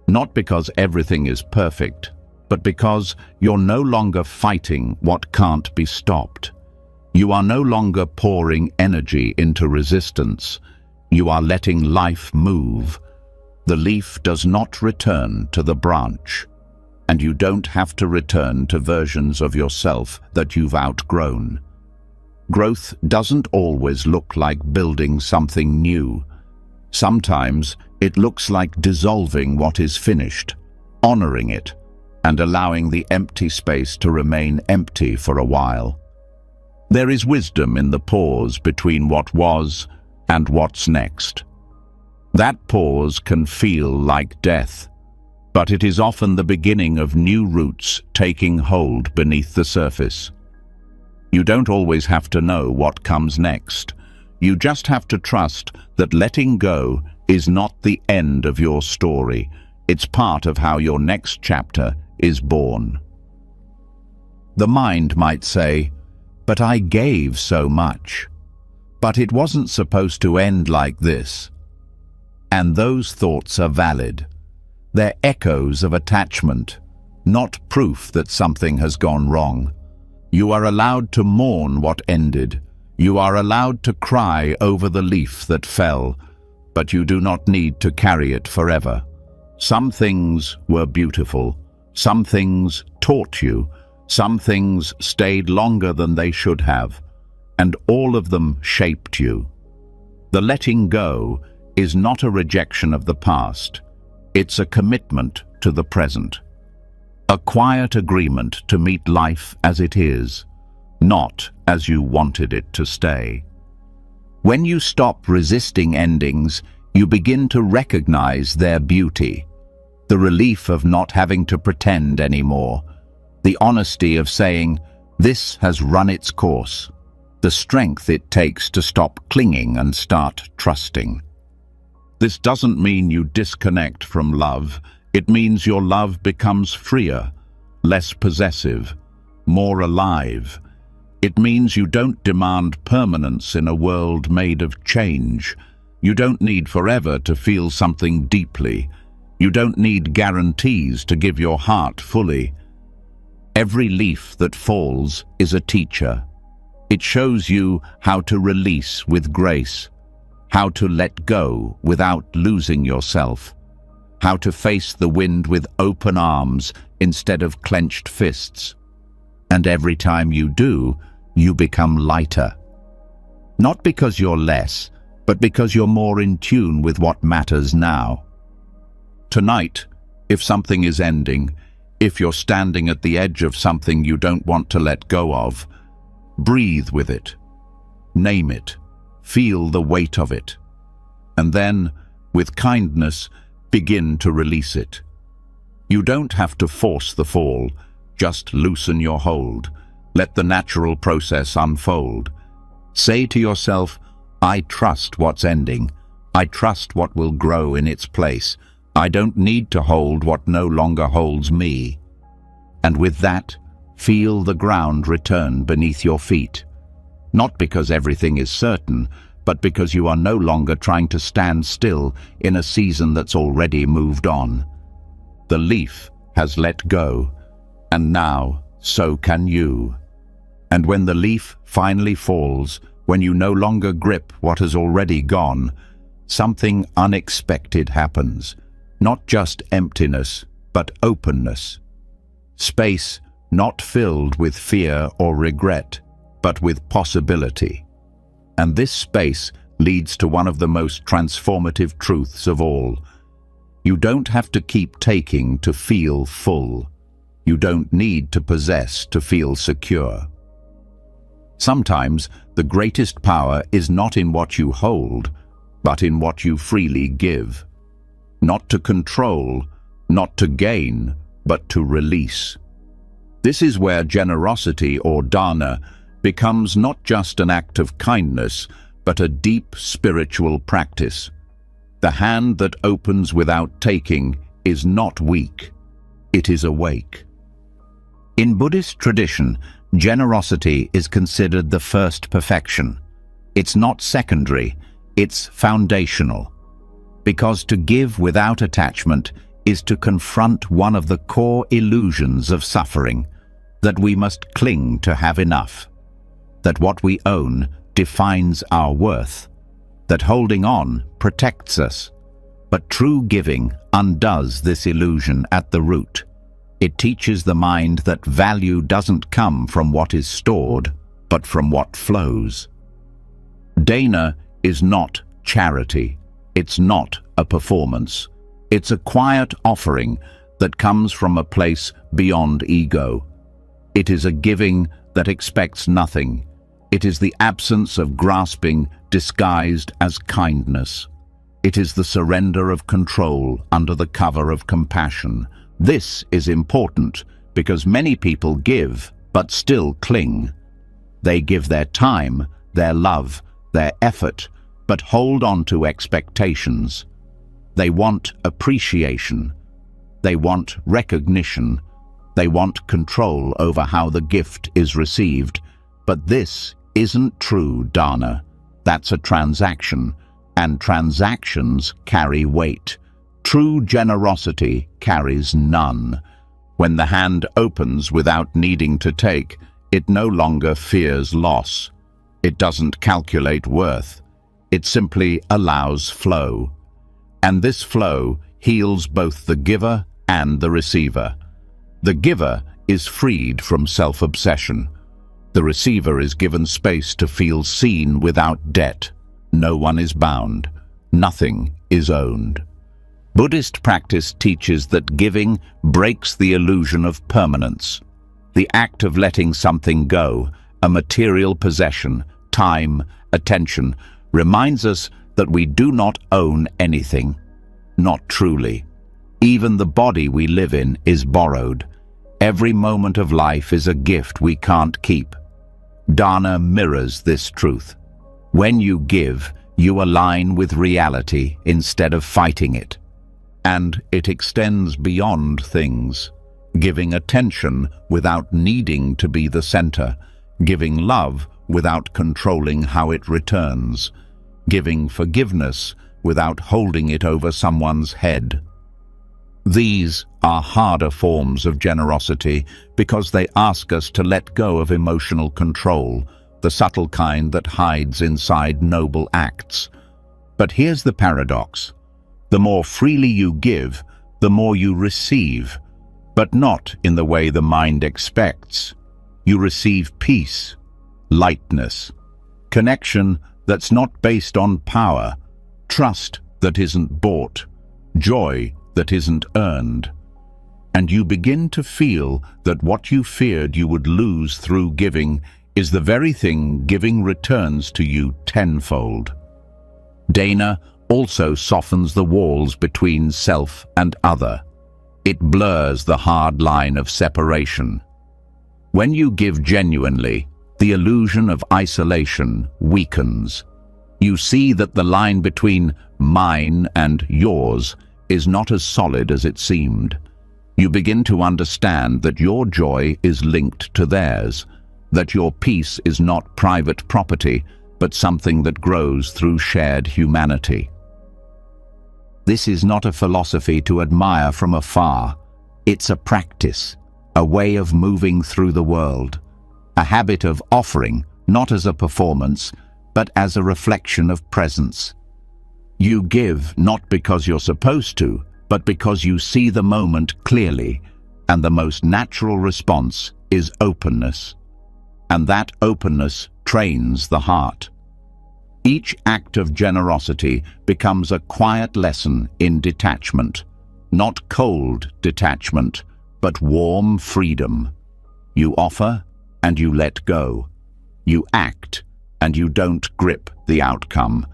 S1: not because everything is perfect, but because you're no longer fighting what can't be stopped. You are no longer pouring energy into resistance. You are letting life move. The leaf does not return to the branch, and you don't have to return to versions of yourself that you've outgrown. Growth doesn't always look like building something new. Sometimes it looks like dissolving what is finished, honoring it, and allowing the empty space to remain empty for a while. There is wisdom in the pause between what was and what's next. That pause can feel like death, but it is often the beginning of new roots taking hold beneath the surface. You don't always have to know what comes next. You just have to trust that letting go is not the end of your story. It's part of how your next chapter is born. The mind might say, "But I gave so much. But it wasn't supposed to end like this." And those thoughts are valid. They're echoes of attachment, not proof that something has gone wrong. You are allowed to mourn what ended. You are allowed to cry over the leaf that fell, but you do not need to carry it forever. Some things were beautiful. Some things taught you. Some things stayed longer than they should have, and all of them shaped you. The letting go is not a rejection of the past. It's a commitment to the present. A quiet agreement to meet life as it is, not as you wanted it to stay. When you stop resisting endings, You begin to recognize their beauty, the relief of not having to pretend anymore, the honesty of saying, "This has run its course," the strength it takes to stop clinging and start trusting. This doesn't mean you disconnect from love. It means your love becomes freer, less possessive, more alive. It means you don't demand permanence in a world made of change. You don't need forever to feel something deeply. You don't need guarantees to give your heart fully. Every leaf that falls is a teacher. It shows you how to release with grace, how to let go without losing yourself, how to face the wind with open arms instead of clenched fists. And every time you do, you become lighter. Not because you're less, but because you're more in tune with what matters now. Tonight, if something is ending, if you're standing at the edge of something you don't want to let go of, breathe with it, name it, feel the weight of it, and then, with kindness, begin to release it. You don't have to force the fall, just loosen your hold. Let the natural process unfold. Say to yourself, "I trust what's ending. I trust what will grow in its place. I don't need to hold what no longer holds me." And with that, feel the ground return beneath your feet. Not because everything is certain, but because you are no longer trying to stand still in a season that's already moved on. The leaf has let go, and now so can you. And when the leaf finally falls, when you no longer grip what has already gone, something unexpected happens. Not just emptiness, but openness. Space not filled with fear or regret, but with possibility. And this space leads to one of the most transformative truths of all. You don't have to keep taking to feel full. You don't need to possess to feel secure. Sometimes the greatest power is not in what you hold, but in what you freely give. Not to control, not to gain, but to release. This is where generosity or dana becomes not just an act of kindness, but a deep spiritual practice. The hand that opens without taking is not weak, it is awake. In Buddhist tradition, generosity is considered the first perfection. It's not secondary, it's foundational. Because to give without attachment is to confront one of the core illusions of suffering, that we must cling to have enough, that what we own defines our worth, that holding on protects us. But true giving undoes this illusion at the root. It teaches the mind that value doesn't come from what is stored, but from what flows. Dana is not charity. It's not a performance. It's a quiet offering that comes from a place beyond ego. It is a giving that expects nothing. It is the absence of grasping disguised as kindness. It is the surrender of control under the cover of compassion. This is important because many people give but still cling. They give their time, their love, their effort, but hold on to expectations. They want appreciation. They want recognition. They want control over how the gift is received. But this isn't true dana. That's a transaction, and transactions carry weight. True generosity carries none. When the hand opens without needing to take, it no longer fears loss. It doesn't calculate worth. It simply allows flow. And this flow heals both the giver and the receiver. The giver is freed from self-obsession. The receiver is given space to feel seen without debt. No one is bound. Nothing is owned. Buddhist practice teaches that giving breaks the illusion of permanence. The act of letting something go, a material possession, time, attention, reminds us that we do not own anything. Not truly. Even the body we live in is borrowed. Every moment of life is a gift we can't keep. Dana mirrors this truth. When you give, you align with reality instead of fighting it. And it extends beyond things, giving attention without needing to be the center, giving love without controlling how it returns, giving forgiveness without holding it over someone's head. These are harder forms of generosity because they ask us to let go of emotional control, the subtle kind that hides inside noble acts. But here's the paradox. The more freely you give, the more you receive, but not in the way the mind expects. You receive peace, lightness, connection that's not based on power, trust that isn't bought, joy that isn't earned. And you begin to feel that what you feared you would lose through giving is the very thing giving returns to you tenfold. Dana also softens the walls between self and other. It blurs the hard line of separation. When you give genuinely, the illusion of isolation weakens. You see that the line between mine and yours is not as solid as it seemed. You begin to understand that your joy is linked to theirs, that your peace is not private property, but something that grows through shared humanity. This is not a philosophy to admire from afar. It's a practice, a way of moving through the world, a habit of offering, not as a performance, but as a reflection of presence. You give not because you're supposed to, but because you see the moment clearly, and the most natural response is openness. And that openness trains the heart. Each act of generosity becomes a quiet lesson in detachment, not cold detachment, but warm freedom. You offer and you let go. You act and you don't grip the outcome.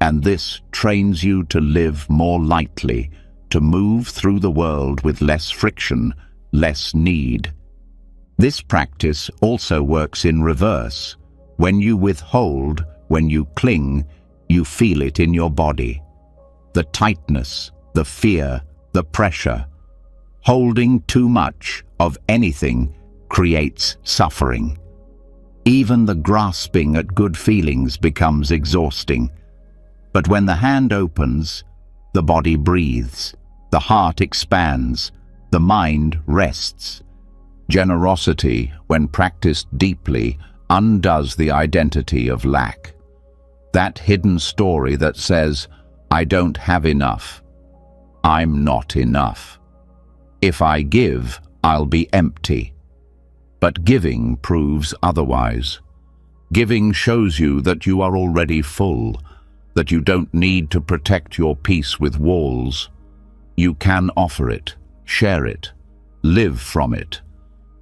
S1: And this trains you to live more lightly, to move through the world with less friction, less need. This practice also works in reverse. When you withhold, when you cling, you feel it in your body. The tightness, the fear, the pressure. Holding too much of anything creates suffering. Even the grasping at good feelings becomes exhausting. But when the hand opens, the body breathes, the heart expands, the mind rests. Generosity, when practiced deeply, undoes the identity of lack. That hidden story that says, I don't have enough. I'm not enough. If I give, I'll be empty. But giving proves otherwise. Giving shows you that you are already full, that you don't need to protect your peace with walls. You can offer it, share it, live from it.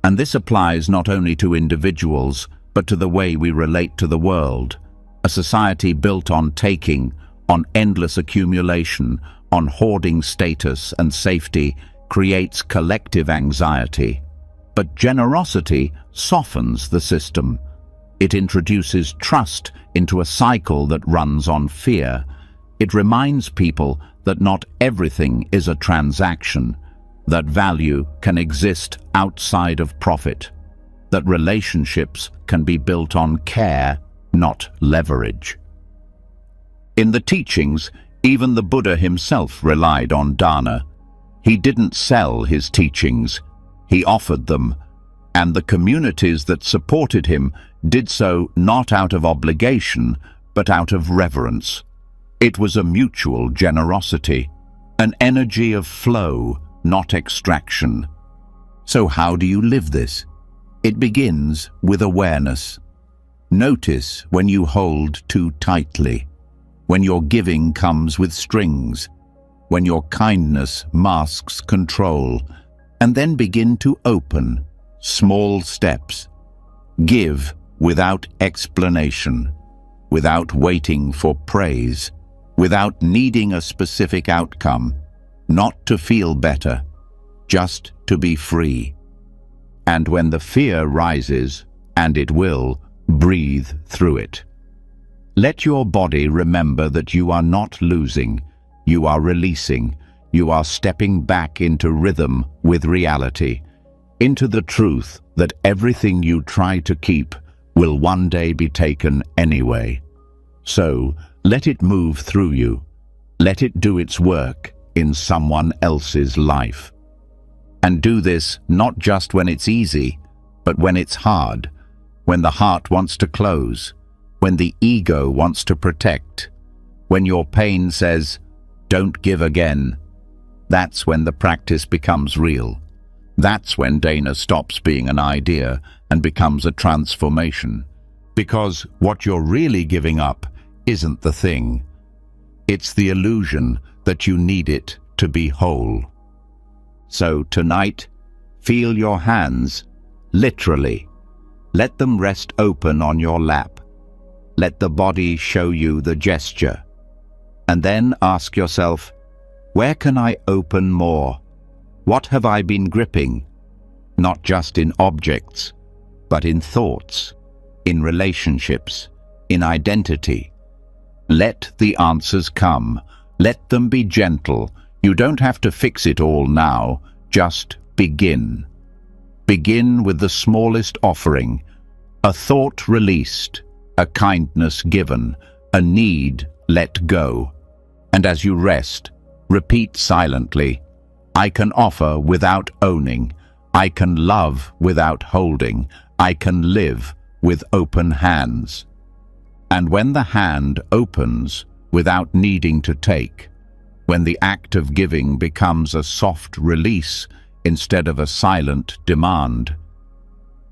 S1: And this applies not only to individuals, but to the way we relate to the world. A society built on taking, on endless accumulation, on hoarding status and safety, creates collective anxiety. But generosity softens the system. It introduces trust into a cycle that runs on fear. It reminds people that not everything is a transaction, that value can exist outside of profit, that relationships can be built on care, not leverage. In the teachings, even the Buddha himself relied on dana. He didn't sell his teachings, he offered them, and the communities that supported him did so not out of obligation, but out of reverence. It was a mutual generosity, an energy of flow, not extraction. So how do you live this? It begins with awareness. Notice when you hold too tightly, when your giving comes with strings, when your kindness masks control, and then begin to open small steps. Give without explanation, without waiting for praise. without needing a specific outcome, not to feel better, just to be free. And when the fear rises, and it will, breathe through it. Let your body remember that you are not losing, you are releasing, you are stepping back into rhythm with reality, into the truth that everything you try to keep will one day be taken anyway. So, let it move through you. Let it do its work in someone else's life. And do this not just when it's easy, but when it's hard, when the heart wants to close, when the ego wants to protect, when your pain says, "Don't give again." That's when the practice becomes real. That's when Dana stops being an idea and becomes a transformation. Because what you're really giving up isn't the thing. It's the illusion that you need it to be whole. So tonight, feel your hands, literally. Let them rest open on your lap. Let the body show you the gesture. And then ask yourself, where can I open more? What have I been gripping? Not just in objects, but in thoughts, in relationships, in identity. Let the answers come. Let them be gentle. You don't have to fix it all now. Just begin. Begin with the smallest offering, a thought released, a kindness given, a need let go. And as you rest, repeat silently, I can offer without owning. I can love without holding. I can live with open hands. And when the hand opens without needing to take, when the act of giving becomes a soft release instead of a silent demand,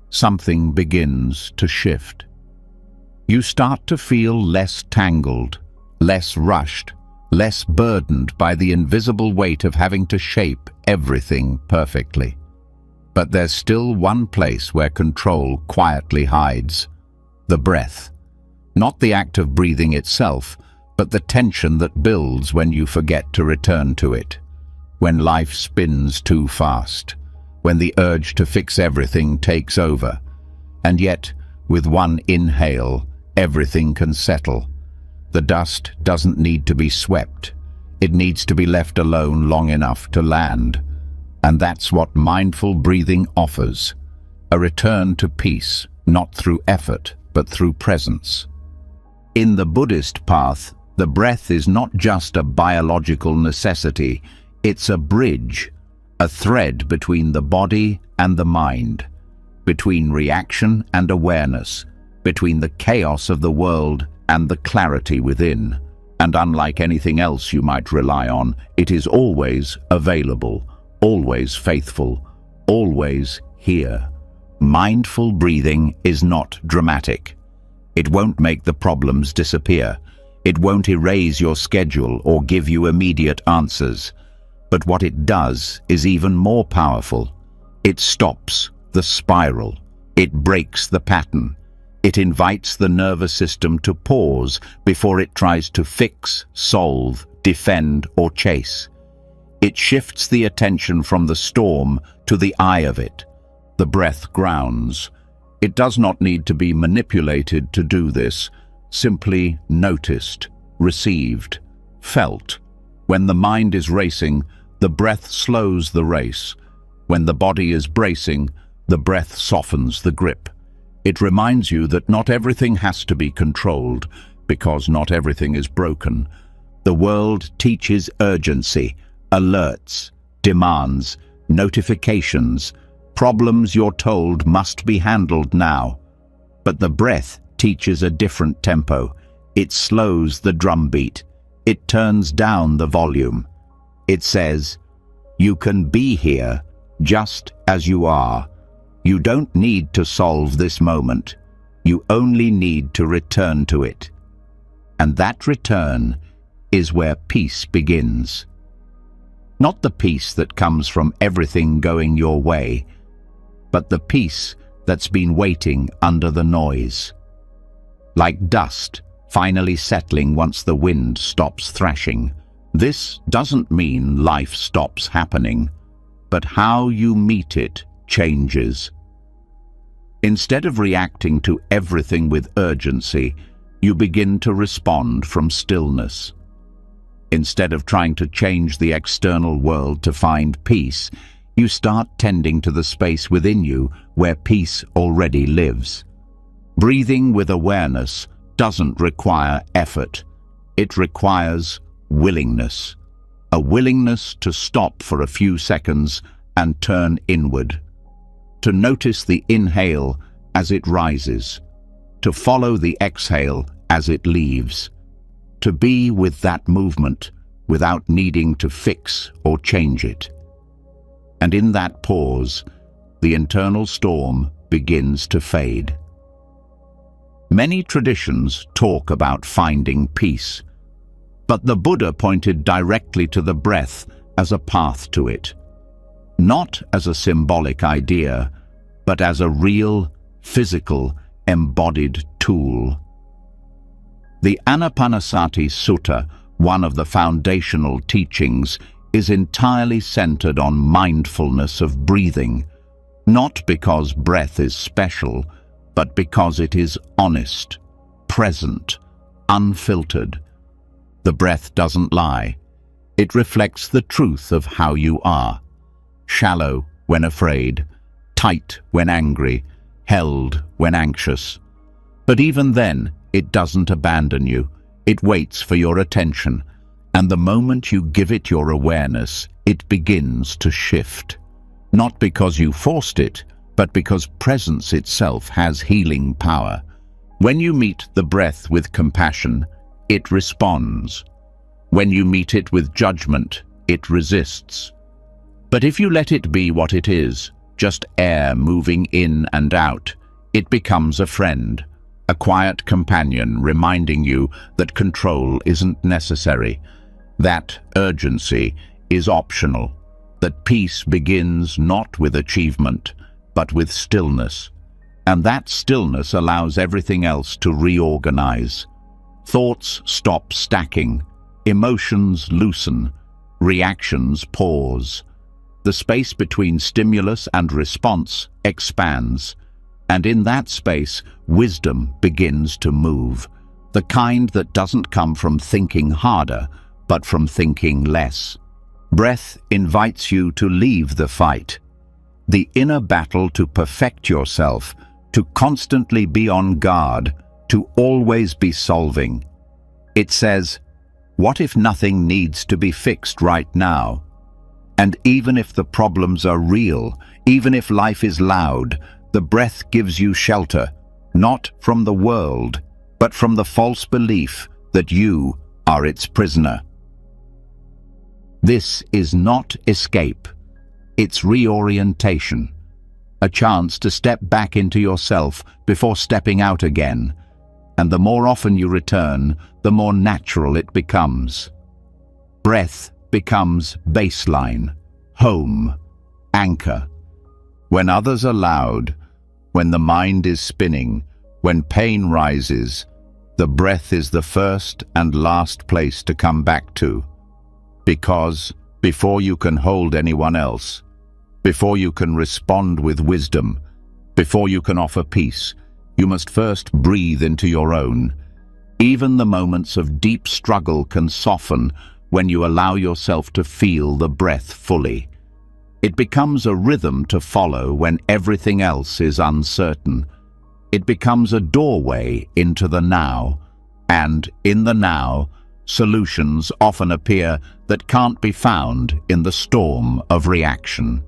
S1: something begins to shift. You start to feel less tangled, less rushed, less burdened by the invisible weight of having to shape everything perfectly. But there's still one place where control quietly hides: the breath. Not the act of breathing itself, but the tension that builds when you forget to return to it. When life spins too fast, when the urge to fix everything takes over. And yet, with one inhale, everything can settle. The dust doesn't need to be swept. It needs to be left alone long enough to land. And that's what mindful breathing offers. A return to peace, not through effort, but through presence. In the Buddhist path, the breath is not just a biological necessity, it's a bridge, a thread between the body and the mind, between reaction and awareness, between the chaos of the world and the clarity within. And unlike anything else you might rely on, it is always available, always faithful, always here. Mindful breathing is not dramatic. It won't make the problems disappear. It won't erase your schedule or give you immediate answers. But what it does is even more powerful. It stops the spiral. It breaks the pattern. It invites the nervous system to pause before it tries to fix, solve, defend, or chase. It shifts the attention from the storm to the eye of it. The breath grounds. It does not need to be manipulated to do this. Simply noticed, received, felt. When the mind is racing, the breath slows the race. When the body is bracing, the breath softens the grip. It reminds you that not everything has to be controlled, because not everything is broken. The world teaches urgency, alerts, demands, notifications, problems you're told must be handled now. But the breath teaches a different tempo. It slows the drumbeat. It turns down the volume. It says, you can be here just as you are. You don't need to solve this moment. You only need to return to it. And that return is where peace begins. Not the peace that comes from everything going your way, but the peace that's been waiting under the noise. Like dust finally settling once the wind stops thrashing. This doesn't mean life stops happening, but how you meet it changes. Instead of reacting to everything with urgency, you begin to respond from stillness. Instead of trying to change the external world to find peace, you start tending to the space within you where peace already lives. Breathing with awareness doesn't require effort. It requires willingness. A willingness to stop for a few seconds and turn inward. To notice the inhale as it rises. To follow the exhale as it leaves. To be with that movement without needing to fix or change it. And in that pause, the internal storm begins to fade. Many traditions talk about finding peace, but the Buddha pointed directly to the breath as a path to it. Not as a symbolic idea, but as a real, physical, embodied tool. The Anapanasati Sutta, one of the foundational teachings, is entirely centered on mindfulness of breathing, not because breath is special, but because it is honest, present, unfiltered. The breath doesn't lie. It reflects the truth of how you are. Shallow when afraid, tight when angry, held when anxious. But even then, it doesn't abandon you. It waits for your attention, and the moment you give it your awareness, it begins to shift. Not because you forced it, but because presence itself has healing power. When you meet the breath with compassion, it responds. When you meet it with judgment, it resists. But if you let it be what it is, just air moving in and out, it becomes a friend, a quiet companion reminding you that control isn't necessary, that urgency is optional, that peace begins not with achievement, but with stillness. And that stillness allows everything else to reorganize. Thoughts stop stacking, emotions loosen, reactions pause. The space between stimulus and response expands, and in that space, wisdom begins to move, the kind that doesn't come from thinking harder, but from thinking less. Breath invites you to leave the fight, the inner battle to perfect yourself, to constantly be on guard, to always be solving. It says, what if nothing needs to be fixed right now? And even if the problems are real, even if life is loud, the breath gives you shelter, not from the world, but from the false belief that you are its prisoner. This is not escape. It's reorientation, a chance to step back into yourself before stepping out again. And the more often you return, the more natural it becomes. Breath becomes baseline, home, anchor. When others are loud, when the mind is spinning, when pain rises, the breath is the first and last place to come back to. Because before you can hold anyone else, before you can respond with wisdom, before you can offer peace, you must first breathe into your own. Even the moments of deep struggle can soften when you allow yourself to feel the breath fully. It becomes a rhythm to follow when everything else is uncertain. It becomes a doorway into the now, and in the now, solutions often appear that can't be found in the storm of reaction.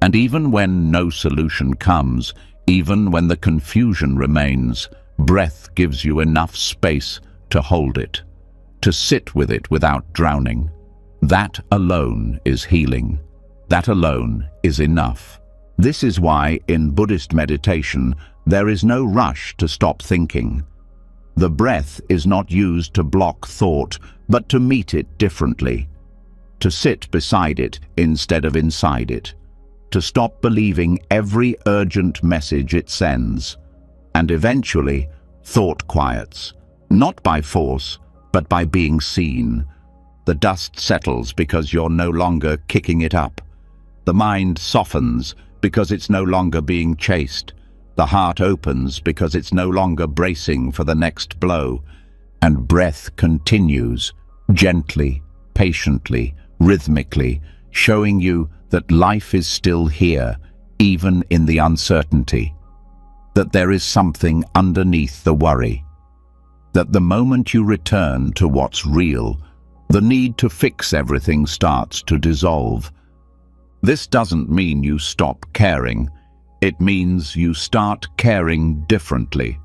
S1: And even when no solution comes, even when the confusion remains, breath gives you enough space to hold it, to sit with it without drowning. That alone is healing. That alone is enough. This is why in Buddhist meditation there is no rush to stop thinking. The breath is not used to block thought, but to meet it differently, to sit beside it instead of inside it, to stop believing every urgent message it sends. And eventually, thought quiets, Not by force, but by being seen. The dust settles because you're no longer kicking it up. The mind softens because it's no longer being chased. The heart opens because it's no longer bracing for the next blow. And breath continues, gently, patiently, rhythmically, showing you that life is still here, even in the uncertainty. That there is something underneath the worry. That the moment you return to what's real, the need to fix everything starts to dissolve. This doesn't mean you stop caring. It means you start caring differently,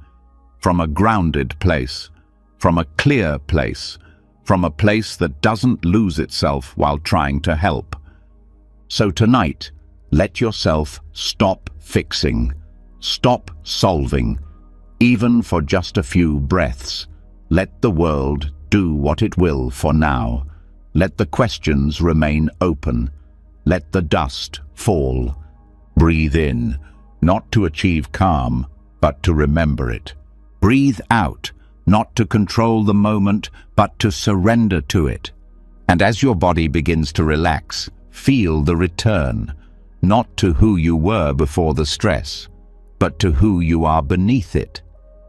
S1: from a grounded place, from a clear place, from a place that doesn't lose itself while trying to help. So tonight, let yourself stop fixing, stop solving, even for just a few breaths. Let the world do what it will for now. Let the questions remain open. Let the dust fall. Breathe in, not to achieve calm, but to remember it. Breathe out, not to control the moment, but to surrender to it. And as your body begins to relax, feel the return, not to who you were before the stress, but to who you are beneath it.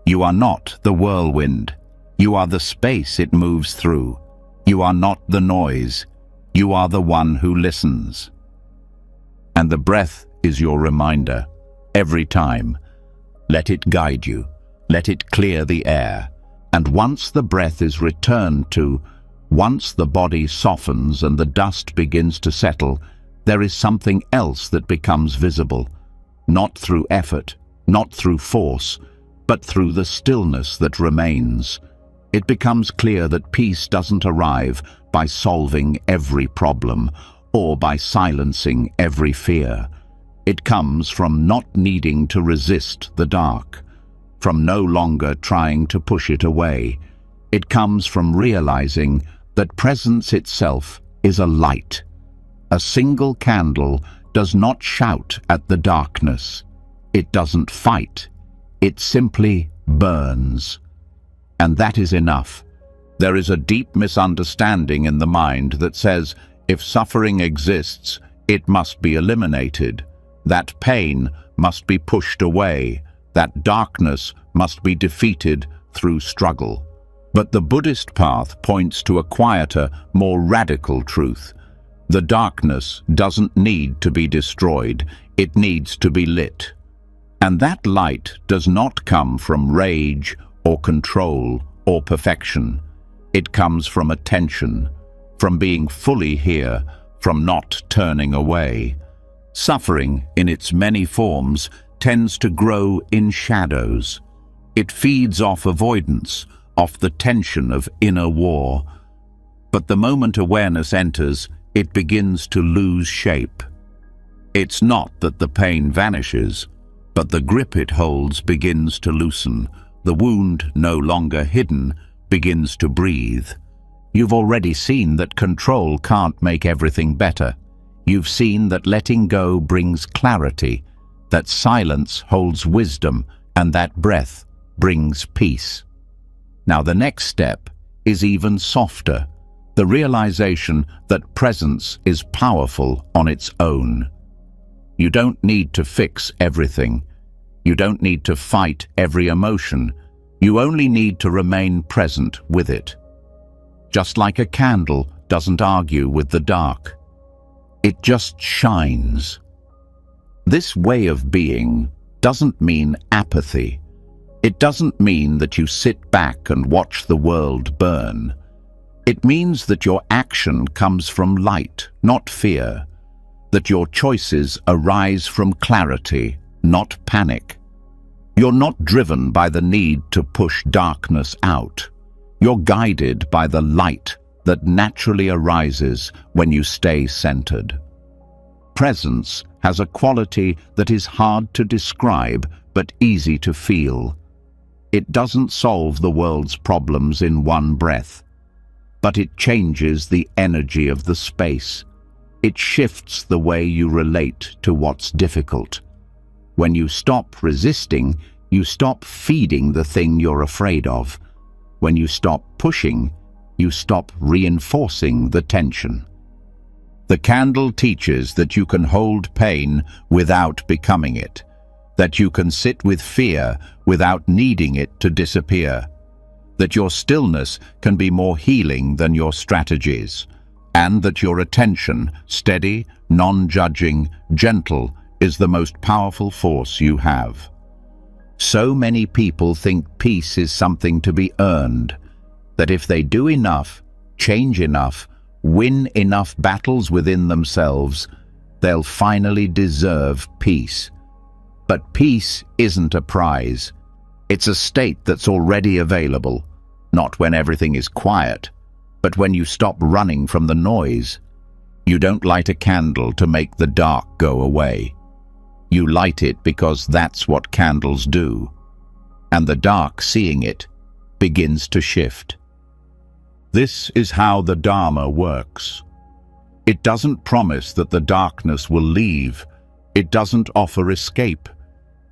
S1: You are not the whirlwind. You are the space it moves through. You are not the noise. You are the one who listens. And the breath is your reminder. Every time, let it guide you. Let it clear the air. And once the breath is returned to, once the body softens and the dust begins to settle, there is something else that becomes visible. Not through effort, not through force, but through the stillness that remains. It becomes clear that peace doesn't arrive by solving every problem or by silencing every fear. It comes from not needing to resist the dark, from no longer trying to push it away. It comes from realizing that presence itself is a light. A single candle does not shout at the darkness. It doesn't fight. It simply burns. And that is enough. There is a deep misunderstanding in the mind that says if suffering exists, it must be eliminated. That pain must be pushed away. That darkness must be defeated through struggle. But the Buddhist path points to a quieter, more radical truth. The darkness doesn't need to be destroyed. It needs to be lit. And that light does not come from rage or control or perfection. It comes from attention, from being fully here, from not turning away. Suffering, in its many forms, tends to grow in shadows. It feeds off avoidance, off the tension of inner war. But the moment awareness enters, it begins to lose shape. It's not that the pain vanishes, but the grip it holds begins to loosen. The wound, no longer hidden, begins to breathe. You've already seen that control can't make everything better. You've seen that letting go brings clarity, that silence holds wisdom, and that breath brings peace. Now the next step is even softer, the realization that presence is powerful on its own. You don't need to fix everything. You don't need to fight every emotion. You only need to remain present with it. Just like a candle doesn't argue with the dark. It just shines. This way of being doesn't mean apathy. It doesn't mean that you sit back and watch the world burn. It means that your action comes from light, not fear. That your choices arise from clarity, not panic. You're not driven by the need to push darkness out. You're guided by the light that naturally arises when you stay centered. Presence has a quality that is hard to describe but easy to feel. It doesn't solve the world's problems in one breath, but it changes the energy of the space. It shifts the way you relate to what's difficult. When you stop resisting, you stop feeding the thing you're afraid of. When you stop pushing, you stop reinforcing the tension. The candle teaches that you can hold pain without becoming it, that you can sit with fear without needing it to disappear, that your stillness can be more healing than your strategies, and that your attention, steady, non-judging, gentle, is the most powerful force you have. So many people think peace is something to be earned, that if they do enough, change enough, win enough battles within themselves, they'll finally deserve peace. But peace isn't a prize. It's a state that's already available, not when everything is quiet, but when you stop running from the noise. You don't light a candle to make the dark go away. You light it because that's what candles do. And the dark, seeing it, begins to shift. This is how the Dharma works. It doesn't promise that the darkness will leave. It doesn't offer escape.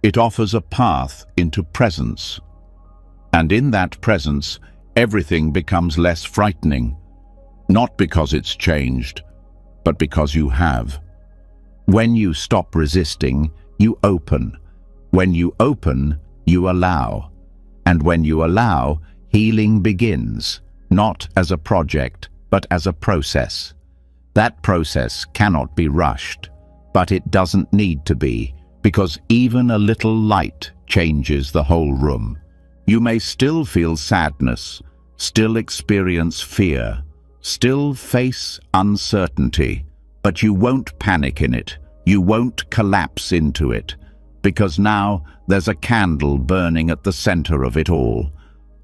S1: It offers a path into presence. And in that presence, everything becomes less frightening. Not because it's changed, but because you have. When you stop resisting, you open. When you open, you allow. And when you allow, healing begins, not as a project, but as a process. That process cannot be rushed, but it doesn't need to be, because even a little light changes the whole room. You may still feel sadness, still experience fear, still face uncertainty, but you won't panic in it. You won't collapse into it, because now there's a candle burning at the center of it all,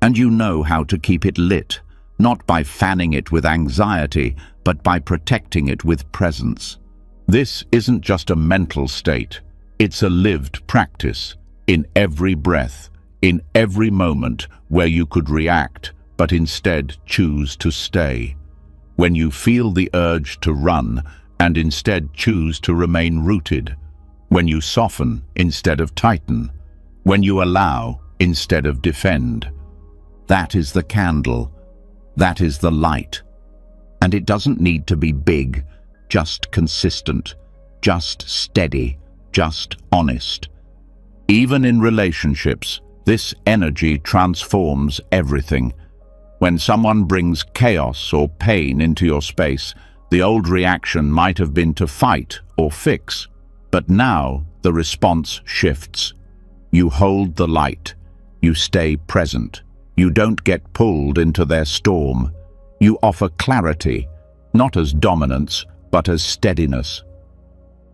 S1: and you know how to keep it lit, not by fanning it with anxiety, but by protecting it with presence. This isn't just a mental state, it's a lived practice, in every breath, in every moment where you could react, but instead choose to stay. When you feel the urge to run, and instead choose to remain rooted. When you soften instead of tighten. When you allow instead of defend. That is the candle. That is the light. And it doesn't need to be big, just consistent, just steady, just honest. Even in relationships, this energy transforms everything. When someone brings chaos or pain into your space, the old reaction might have been to fight or fix, but now the response shifts. You hold the light. You stay present. You don't get pulled into their storm. You offer clarity, not as dominance, but as steadiness.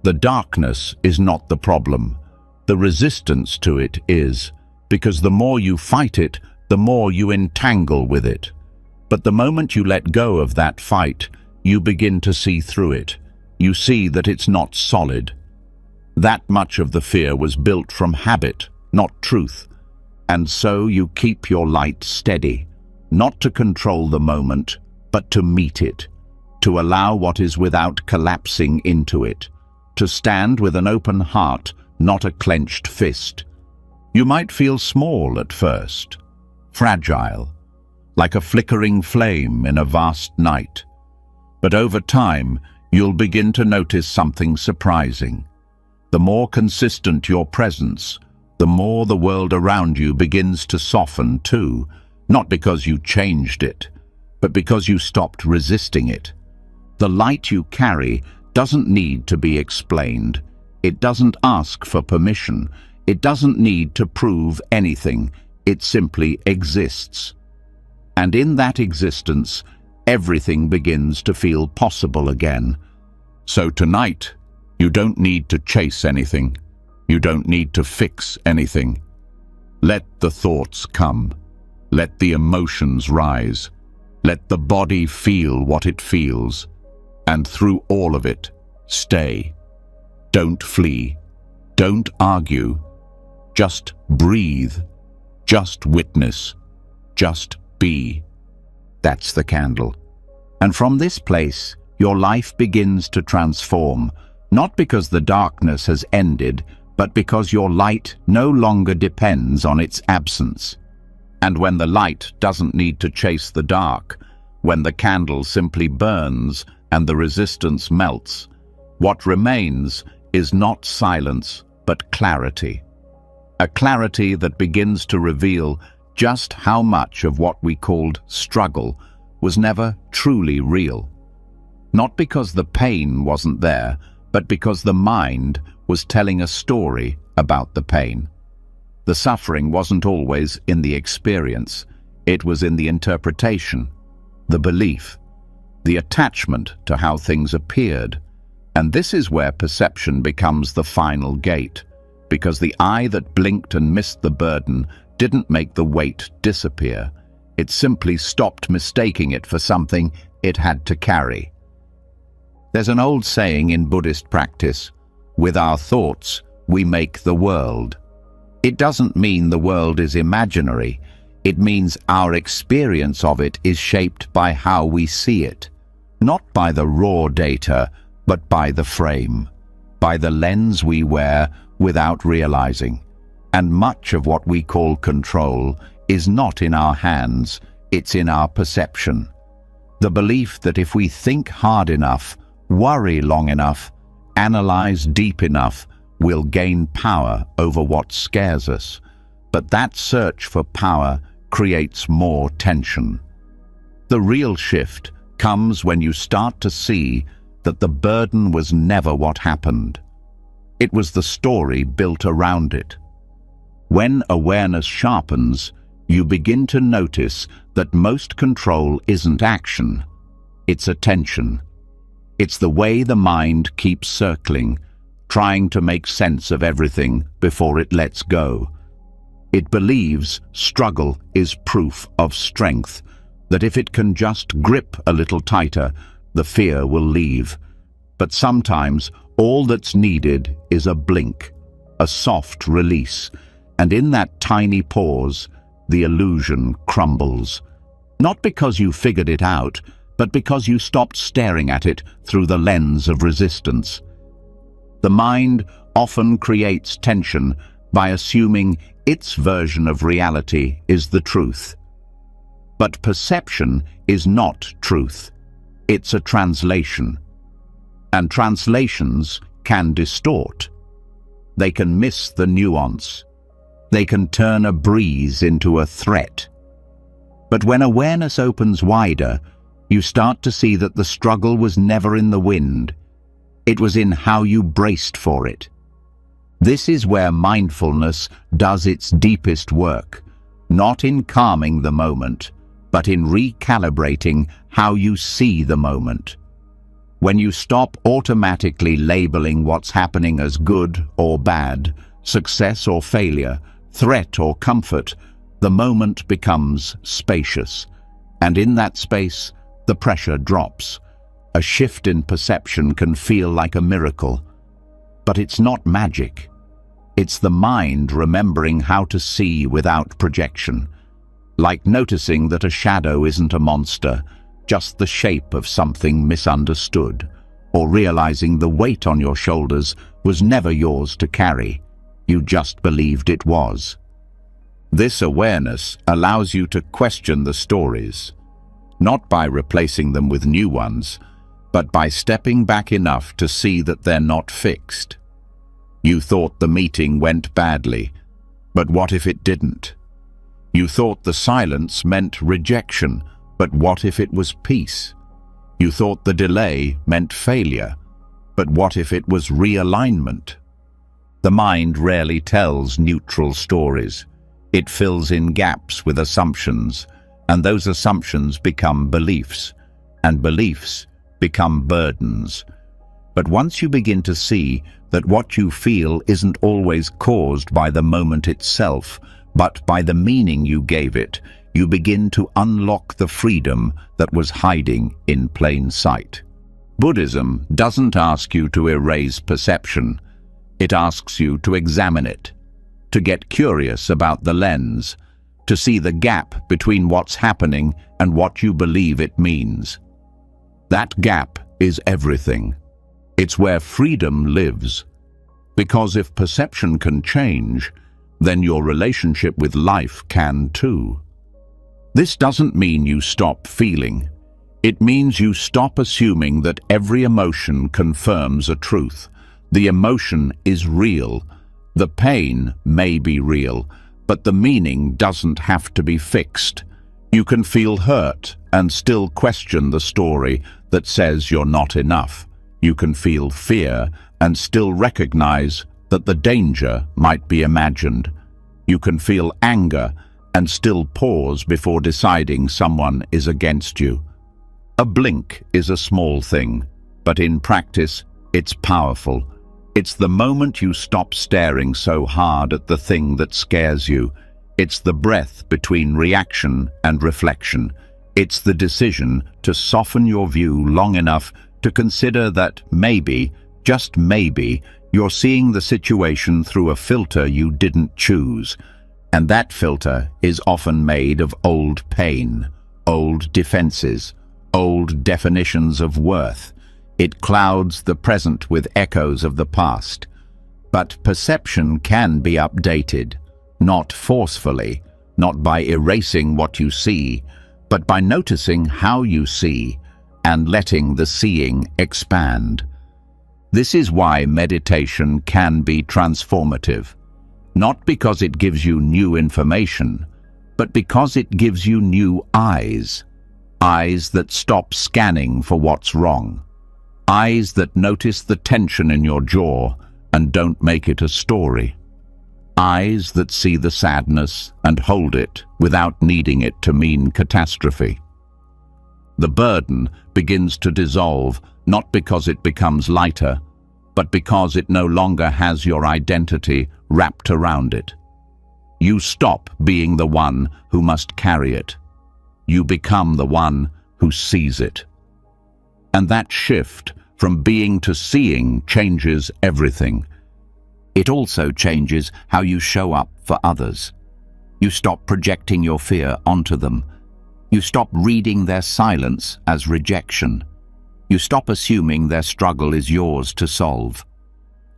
S1: The darkness is not the problem. The resistance to it is, because the more you fight it, the more you entangle with it. But the moment you let go of that fight, you begin to see through it. You see that it's not solid. That much of the fear was built from habit, not truth. And so you keep your light steady, not to control the moment, but to meet it, to allow what is without collapsing into it, to stand with an open heart, not a clenched fist. You might feel small at first, fragile, like a flickering flame in a vast night. But over time, you'll begin to notice something surprising. The more consistent your presence, the more the world around you begins to soften too, not because you changed it, but because you stopped resisting it. The light you carry doesn't need to be explained. It doesn't ask for permission. It doesn't need to prove anything. It simply exists. And in that existence, everything begins to feel possible again. So tonight, you don't need to chase anything. You don't need to fix anything. Let the thoughts come. Let the emotions rise. Let the body feel what it feels. And through all of it, stay. Don't flee. Don't argue. Just breathe. Just witness. Just be. That's the candle. And from this place, your life begins to transform, not because the darkness has ended, but because your light no longer depends on its absence. And when the light doesn't need to chase the dark, when the candle simply burns and the resistance melts, what remains is not silence, but clarity. A clarity that begins to reveal just how much of what we called struggle was never truly real. Not because the pain wasn't there, but because the mind was telling a story about the pain. The suffering wasn't always in the experience, it was in the interpretation, the belief, the attachment to how things appeared. And this is where perception becomes the final gate, because the eye that blinked and missed the burden didn't make the weight disappear. It simply stopped mistaking it for something it had to carry. There's an old saying in Buddhist practice, "With our thoughts, we make the world." It doesn't mean the world is imaginary. It means our experience of it is shaped by how we see it, not by the raw data, but by the frame, by the lens we wear without realizing. And much of what we call control is not in our hands, it's in our perception. The belief that if we think hard enough, worry long enough, analyze deep enough, we'll gain power over what scares us. But that search for power creates more tension. The real shift comes when you start to see that the burden was never what happened. It was the story built around it. When awareness sharpens, you begin to notice that most control isn't action, it's attention. It's the way the mind keeps circling, trying to make sense of everything before it lets go. It believes struggle is proof of strength, that if it can just grip a little tighter, the fear will leave. But sometimes all that's needed is a blink, a soft release, and in that tiny pause, the illusion crumbles. Not because you figured it out, but because you stopped staring at it through the lens of resistance. The mind often creates tension by assuming its version of reality is the truth. But perception is not truth. It's a translation. And translations can distort. They can miss the nuance. They can turn a breeze into a threat. But when awareness opens wider, you start to see that the struggle was never in the wind. It was in how you braced for it. This is where mindfulness does its deepest work, not in calming the moment, but in recalibrating how you see the moment. When you stop automatically labeling what's happening as good or bad, success or failure, threat or comfort, the moment becomes spacious. And in that space, the pressure drops. A shift in perception can feel like a miracle. But it's not magic. It's the mind remembering how to see without projection. Like noticing that a shadow isn't a monster, just the shape of something misunderstood. Or realizing the weight on your shoulders was never yours to carry. You just believed it was. This awareness allows you to question the stories, not by replacing them with new ones, but by stepping back enough to see that they're not fixed. You thought the meeting went badly, but what if it didn't? You thought the silence meant rejection, but what if it was peace? You thought the delay meant failure, but what if it was realignment? The mind rarely tells neutral stories. It fills in gaps with assumptions, and those assumptions become beliefs, and beliefs become burdens. But once you begin to see that what you feel isn't always caused by the moment itself, but by the meaning you gave it, you begin to unlock the freedom that was hiding in plain sight. Buddhism doesn't ask you to erase perception. It asks you to examine it, to get curious about the lens, to see the gap between what's happening and what you believe it means. That gap is everything. It's where freedom lives. Because if perception can change, then your relationship with life can too. This doesn't mean you stop feeling. It means you stop assuming that every emotion confirms a truth. The emotion is real. The pain may be real, but the meaning doesn't have to be fixed. You can feel hurt and still question the story that says you're not enough. You can feel fear and still recognize that the danger might be imagined. You can feel anger and still pause before deciding someone is against you. A blink is a small thing, but in practice, it's powerful. It's the moment you stop staring so hard at the thing that scares you. It's the breath between reaction and reflection. It's the decision to soften your view long enough to consider that maybe, just maybe, you're seeing the situation through a filter you didn't choose. And that filter is often made of old pain, old defenses, old definitions of worth. It clouds the present with echoes of the past. But perception can be updated, not forcefully, not by erasing what you see, but by noticing how you see and letting the seeing expand. This is why meditation can be transformative, not because it gives you new information, but because it gives you new eyes. Eyes that stop scanning for what's wrong. Eyes that notice the tension in your jaw and don't make it a story. Eyes that see the sadness and hold it without needing it to mean catastrophe. The burden begins to dissolve, not because it becomes lighter, but because it no longer has your identity wrapped around it. You stop being the one who must carry it. You become the one who sees it. And that shift from being to seeing changes everything. It also changes how you show up for others. You stop projecting your fear onto them. You stop reading their silence as rejection. You stop assuming their struggle is yours to solve.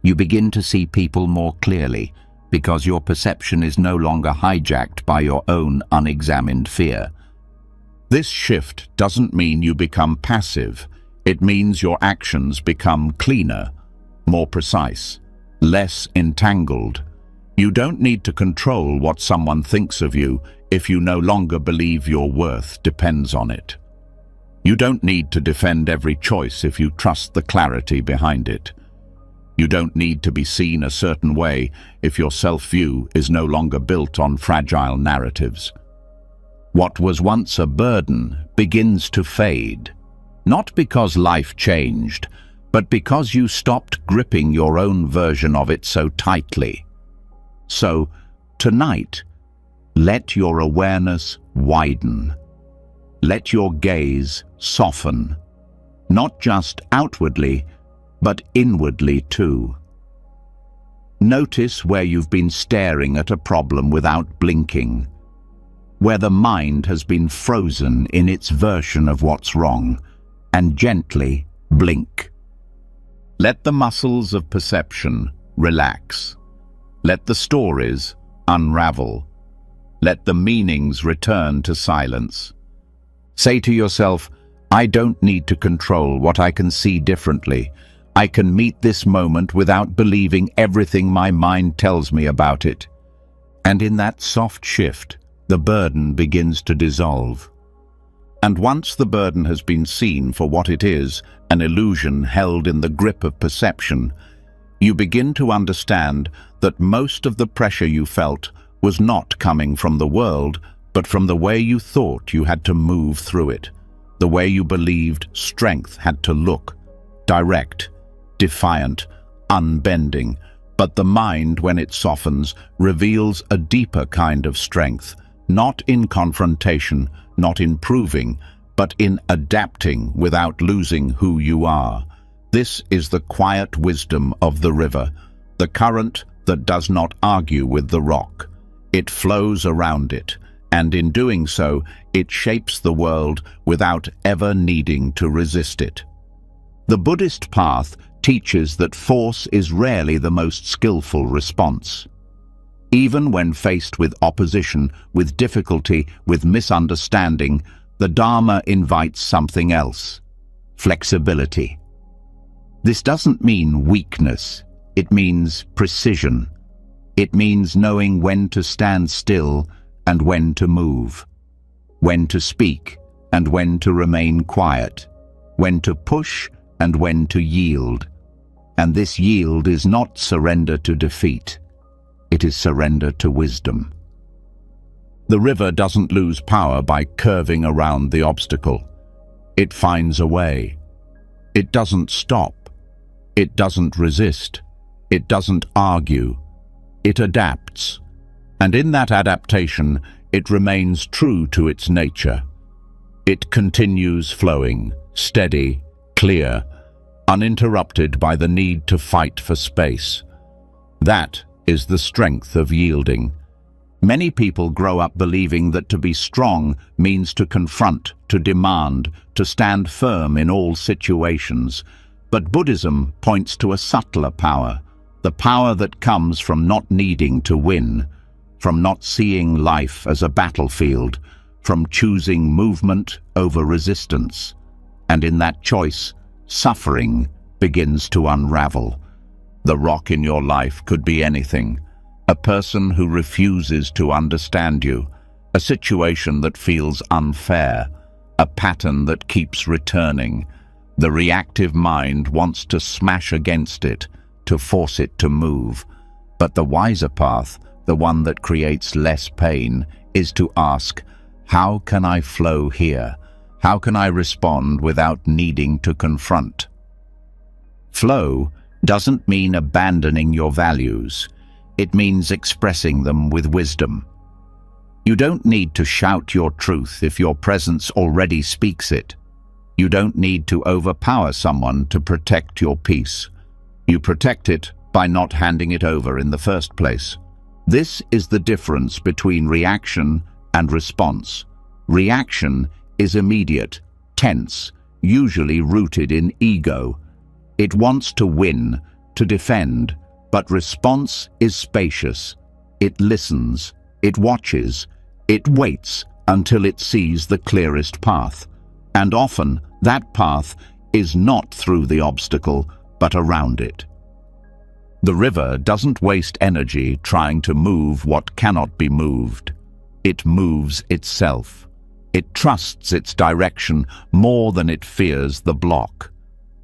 S1: You begin to see people more clearly because your perception is no longer hijacked by your own unexamined fear. This shift doesn't mean you become passive. It means your actions become cleaner, more precise, less entangled. You don't need to control what someone thinks of you if you no longer believe your worth depends on it. You don't need to defend every choice if you trust the clarity behind it. You don't need to be seen a certain way if your self-view is no longer built on fragile narratives. What was once a burden begins to fade, not because life changed, but because you stopped gripping your own version of it so tightly. So, tonight, let your awareness widen. Let your gaze soften, not just outwardly, but inwardly too. Notice where you've been staring at a problem without blinking, where the mind has been frozen in its version of what's wrong, and gently blink. Let the muscles of perception relax. Let the stories unravel. Let the meanings return to silence. Say to yourself, I don't need to control what I can see differently. I can meet this moment without believing everything my mind tells me about it. And in that soft shift, the burden begins to dissolve. And once the burden has been seen for what it is, an illusion held in the grip of perception, you begin to understand that most of the pressure you felt was not coming from the world, but from the way you thought you had to move through it, the way you believed strength had to look, direct, defiant, unbending. But the mind, when it softens, reveals a deeper kind of strength, not in confrontation, not in proving, but in adapting without losing who you are. This is the quiet wisdom of the river, the current that does not argue with the rock. It flows around it, and in doing so, it shapes the world without ever needing to resist it. The Buddhist path teaches that force is rarely the most skillful response. Even when faced with opposition, with difficulty, with misunderstanding, the Dharma invites something else: flexibility. This doesn't mean weakness, it means precision. It means knowing when to stand still and when to move, when to speak and when to remain quiet, when to push and when to yield. And this yield is not surrender to defeat. It is surrender to wisdom. The river doesn't lose power by curving around the obstacle. It finds a way. It doesn't stop. It doesn't resist. It doesn't argue. It adapts. And in that adaptation, it remains true to its nature. It continues flowing, steady, clear, uninterrupted by the need to fight for space. That is the strength of yielding. Many people grow up believing that to be strong means to confront, to demand, to stand firm in all situations. But Buddhism points to a subtler power, the power that comes from not needing to win, from not seeing life as a battlefield, from choosing movement over resistance. And in that choice, suffering begins to unravel. The rock in your life could be anything: a person who refuses to understand you, a situation that feels unfair, a pattern that keeps returning. The reactive mind wants to smash against it, to force it to move. But the wiser path, the one that creates less pain, is to ask, how can I flow here? How can I respond without needing to confront? Flow doesn't mean abandoning your values. It means expressing them with wisdom. You don't need to shout your truth if your presence already speaks it. You don't need to overpower someone to protect your peace. You protect it by not handing it over in the first place. This is the difference between reaction and response. Reaction is immediate, tense, usually rooted in ego. It wants to win, to defend, but response is spacious. It listens, it watches, it waits until it sees the clearest path. And often, that path is not through the obstacle, but around it. The river doesn't waste energy trying to move what cannot be moved. It moves itself. It trusts its direction more than it fears the block.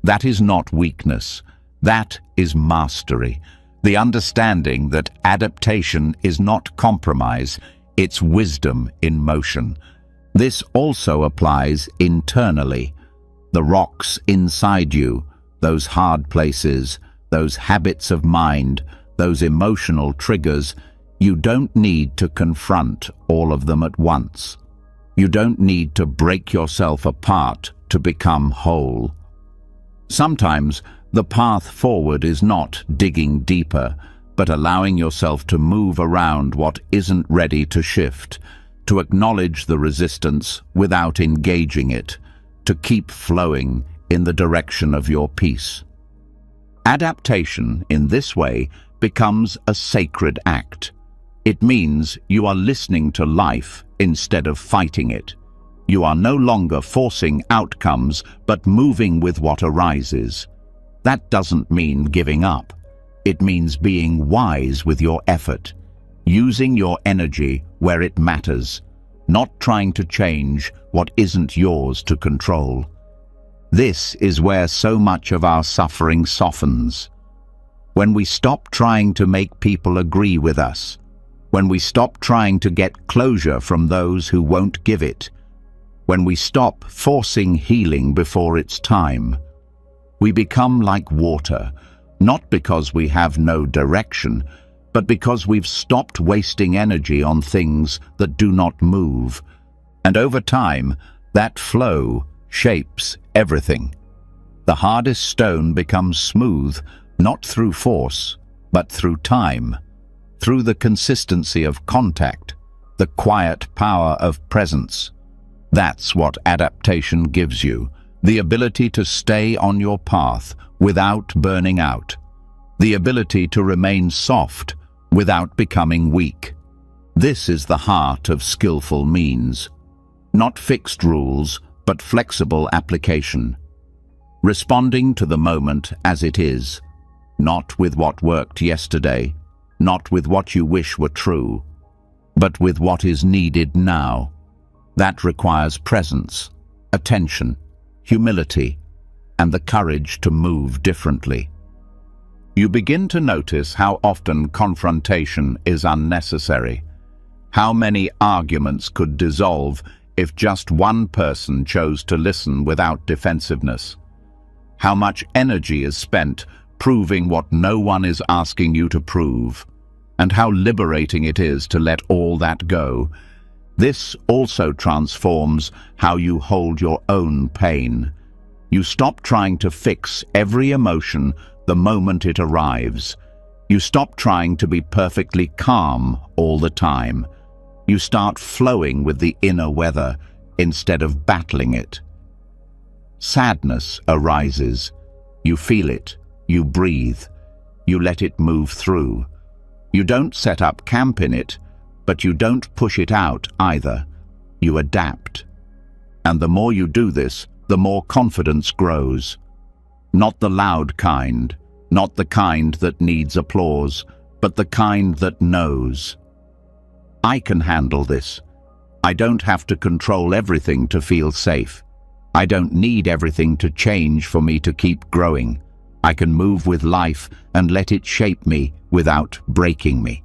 S1: That is not weakness. That is mastery. The understanding that adaptation is not compromise, it's wisdom in motion. This also applies internally. The rocks inside you, those hard places, those habits of mind, those emotional triggers, you don't need to confront all of them at once. You don't need to break yourself apart to become whole. Sometimes the path forward is not digging deeper, but allowing yourself to move around what isn't ready to shift, to acknowledge the resistance without engaging it, to keep flowing in the direction of your peace. Adaptation, in this way, becomes a sacred act. It means you are listening to life instead of fighting it. You are no longer forcing outcomes, but moving with what arises. That doesn't mean giving up. It means being wise with your effort, using your energy where it matters, not trying to change what isn't yours to control. This is where so much of our suffering softens. When we stop trying to make people agree with us, when we stop trying to get closure from those who won't give it, when we stop forcing healing before it's time, we become like water, not because we have no direction, but because we've stopped wasting energy on things that do not move. And over time, that flow shapes everything. The hardest stone becomes smooth, not through force, but through time, through the consistency of contact, the quiet power of presence. That's what adaptation gives you, the ability to stay on your path without burning out, the ability to remain soft without becoming weak. This is the heart of skillful means. Not fixed rules, but flexible application. Responding to the moment as it is, not with what worked yesterday, not with what you wish were true, but with what is needed now. That requires presence, attention, humility, and the courage to move differently. You begin to notice how often confrontation is unnecessary. How many arguments could dissolve if just one person chose to listen without defensiveness. How much energy is spent proving what no one is asking you to prove, and how liberating it is to let all that go. This also transforms how you hold your own pain. You stop trying to fix every emotion the moment it arrives. You stop trying to be perfectly calm all the time. You start flowing with the inner weather instead of battling it. Sadness arises. You feel it. You breathe. You let it move through. You don't set up camp in it, but you don't push it out either. You adapt. And the more you do this, the more confidence grows. Not the loud kind, not the kind that needs applause, but the kind that knows. I can handle this. I don't have to control everything to feel safe. I don't need everything to change for me to keep growing. I can move with life and let it shape me without breaking me.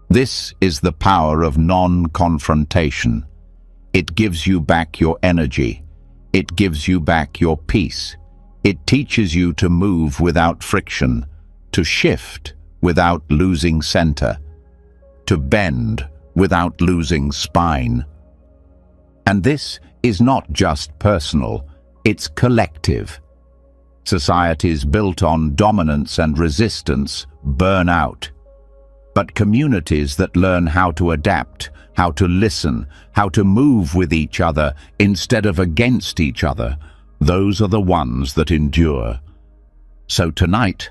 S1: This is the power of non-confrontation. It gives you back your energy. It gives you back your peace. It teaches you to move without friction, to shift without losing center, to bend without losing spine. And this is not just personal, it's collective. Societies built on dominance and resistance burn out. But communities that learn how to adapt, how to listen, how to move with each other instead of against each other, those are the ones that endure. So tonight,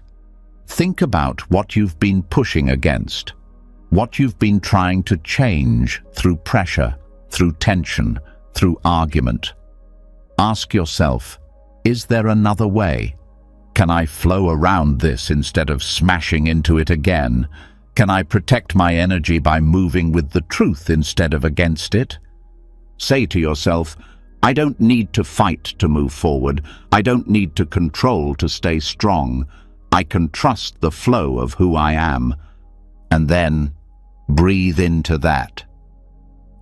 S1: think about what you've been pushing against, what you've been trying to change through pressure, through tension, through argument. Ask yourself, is there another way? Can I flow around this instead of smashing into it again? Can I protect my energy by moving with the truth instead of against it? Say to yourself, I don't need to fight to move forward. I don't need to control to stay strong. I can trust the flow of who I am. And then breathe into that.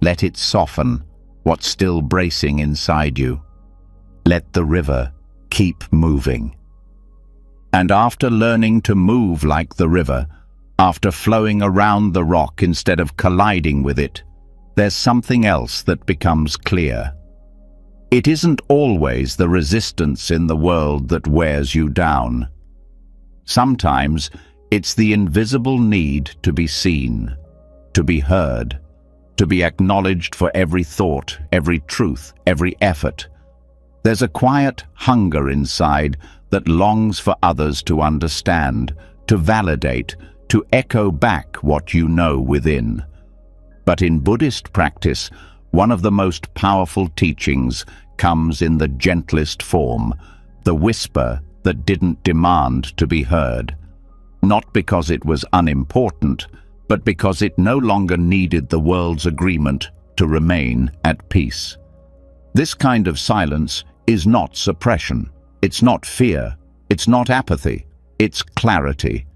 S1: Let it soften what's still bracing inside you. Let the river keep moving. And after learning to move like the river, after flowing around the rock instead of colliding with it, there's something else that becomes clear. It isn't always the resistance in the world that wears you down. Sometimes it's the invisible need to be seen, to be heard, to be acknowledged for every thought, every truth, every effort. There's a quiet hunger inside that longs for others to understand, to validate, to echo back what you know within. But in Buddhist practice, one of the most powerful teachings comes in the gentlest form, the whisper that didn't demand to be heard. Not because it was unimportant, but because it no longer needed the world's agreement to remain at peace. This kind of silence is not suppression. It's not fear. It's not apathy. It's clarity.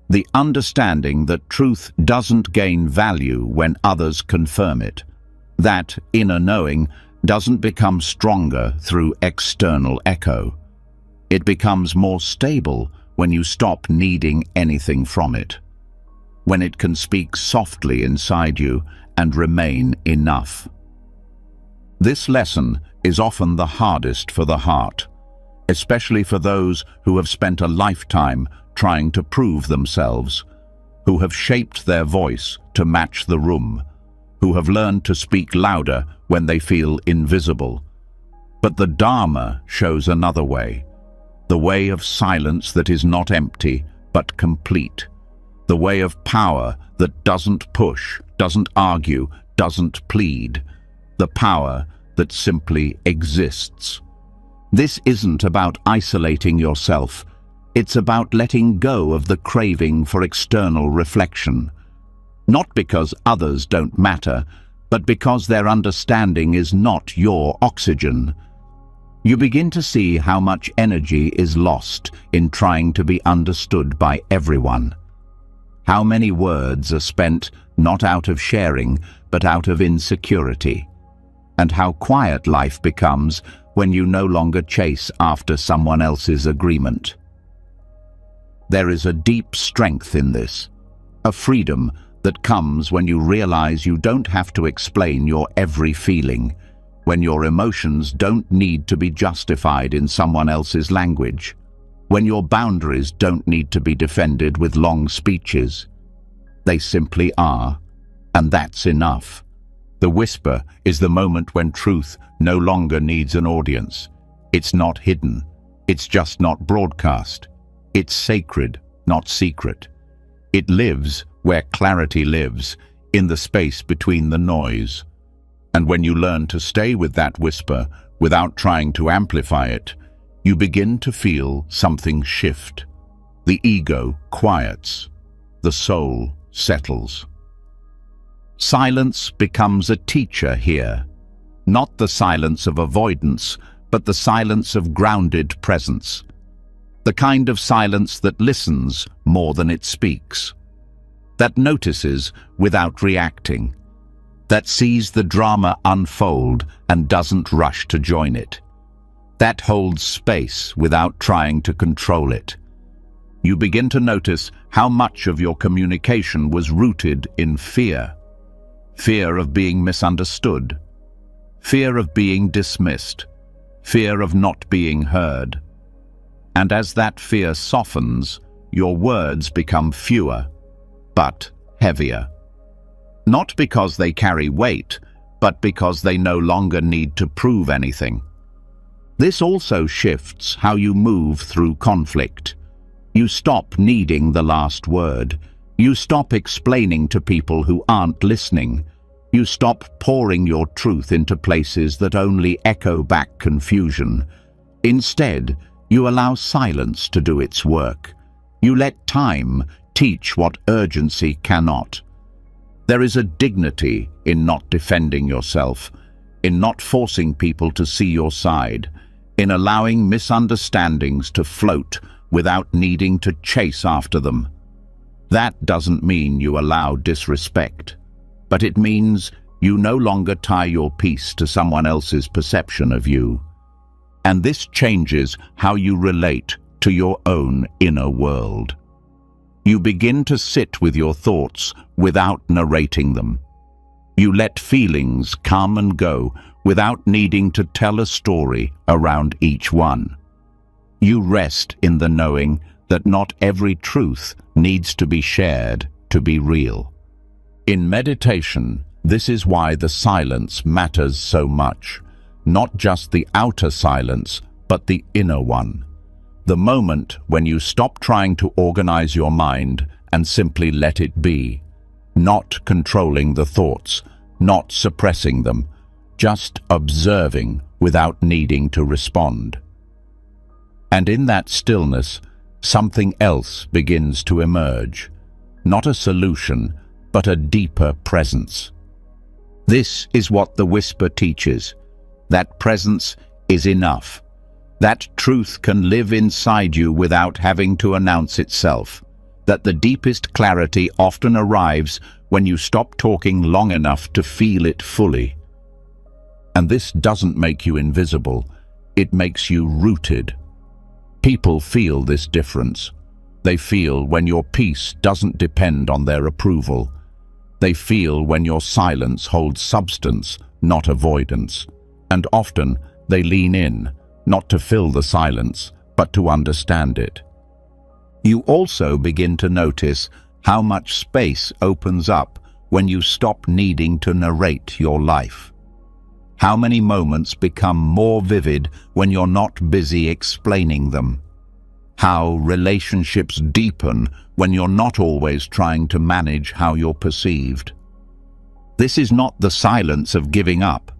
S1: The understanding that truth doesn't gain value when others confirm it. That inner knowing doesn't become stronger through external echo. It becomes more stable when you stop needing anything from it. When it can speak softly inside you and remain enough. This lesson is often the hardest for the heart, especially for those who have spent a lifetime trying to prove themselves, who have shaped their voice to match the room, who have learned to speak louder when they feel invisible. But the Dharma shows another way, the way of silence that is not empty but complete, the way of power that doesn't push, doesn't argue, doesn't plead, the power that simply exists. This isn't about isolating yourself. It's about letting go of the craving for external reflection. Not because others don't matter, but because their understanding is not your oxygen. You begin to see how much energy is lost in trying to be understood by everyone. How many words are spent not out of sharing, but out of insecurity. And how quiet life becomes when you no longer chase after someone else's agreement. There is a deep strength in this, a freedom that comes when you realize you don't have to explain your every feeling, when your emotions don't need to be justified in someone else's language, when your boundaries don't need to be defended with long speeches. They simply are, and that's enough. The whisper is the moment when truth no longer needs an audience. It's not hidden. It's just not broadcast. It's sacred, not secret. It lives where clarity lives, in the space between the noise. And when you learn to stay with that whisper without trying to amplify it, you begin to feel something shift. The ego quiets. The soul settles. Silence becomes a teacher here. Not the silence of avoidance, but the silence of grounded presence. The kind of silence that listens more than it speaks. That notices without reacting. That sees the drama unfold and doesn't rush to join it. That holds space without trying to control it. You begin to notice how much of your communication was rooted in fear. Fear of being misunderstood. Fear of being dismissed. Fear of not being heard. And as that fear softens, your words become fewer, but heavier. Not because they carry weight, but because they no longer need to prove anything. This also shifts how you move through conflict. You stop needing the last word. You stop explaining to people who aren't listening. You stop pouring your truth into places that only echo back confusion. Instead, you allow silence to do its work. You let time teach what urgency cannot. There is a dignity in not defending yourself, in not forcing people to see your side, in allowing misunderstandings to float without needing to chase after them. That doesn't mean you allow disrespect, but it means you no longer tie your peace to someone else's perception of you. And this changes how you relate to your own inner world. You begin to sit with your thoughts without narrating them. You let feelings come and go without needing to tell a story around each one. You rest in the knowing that not every truth needs to be shared to be real. In meditation, this is why the silence matters so much. Not just the outer silence, but the inner one. The moment when you stop trying to organize your mind and simply let it be. Not controlling the thoughts, not suppressing them, just observing without needing to respond. And in that stillness, something else begins to emerge. Not a solution, but a deeper presence. This is what the whisper teaches. That presence is enough. That truth can live inside you without having to announce itself. That the deepest clarity often arrives when you stop talking long enough to feel it fully. And this doesn't make you invisible. It makes you rooted. People feel this difference. They feel when your peace doesn't depend on their approval. They feel when your silence holds substance, not avoidance. And often they lean in, not to fill the silence, but to understand it. You also begin to notice how much space opens up when you stop needing to narrate your life. How many moments become more vivid when you're not busy explaining them. How relationships deepen when you're not always trying to manage how you're perceived. This is not the silence of giving up.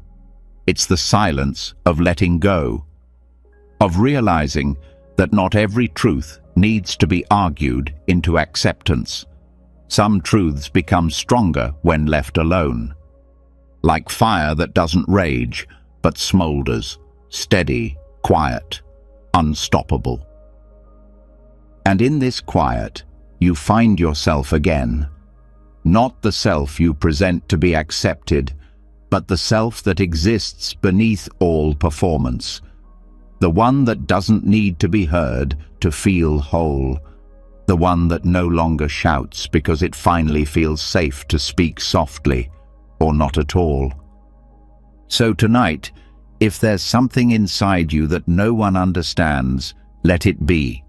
S1: It's the silence of letting go, of realizing that not every truth needs to be argued into acceptance. Some truths become stronger when left alone, like fire that doesn't rage but smolders, steady, quiet, unstoppable. And in this quiet, you find yourself again, not the self you present to be accepted, but the self that exists beneath all performance, the one that doesn't need to be heard to feel whole, the one that no longer shouts because it finally feels safe to speak softly or not at all. So tonight, if there's something inside you that no one understands, let it be.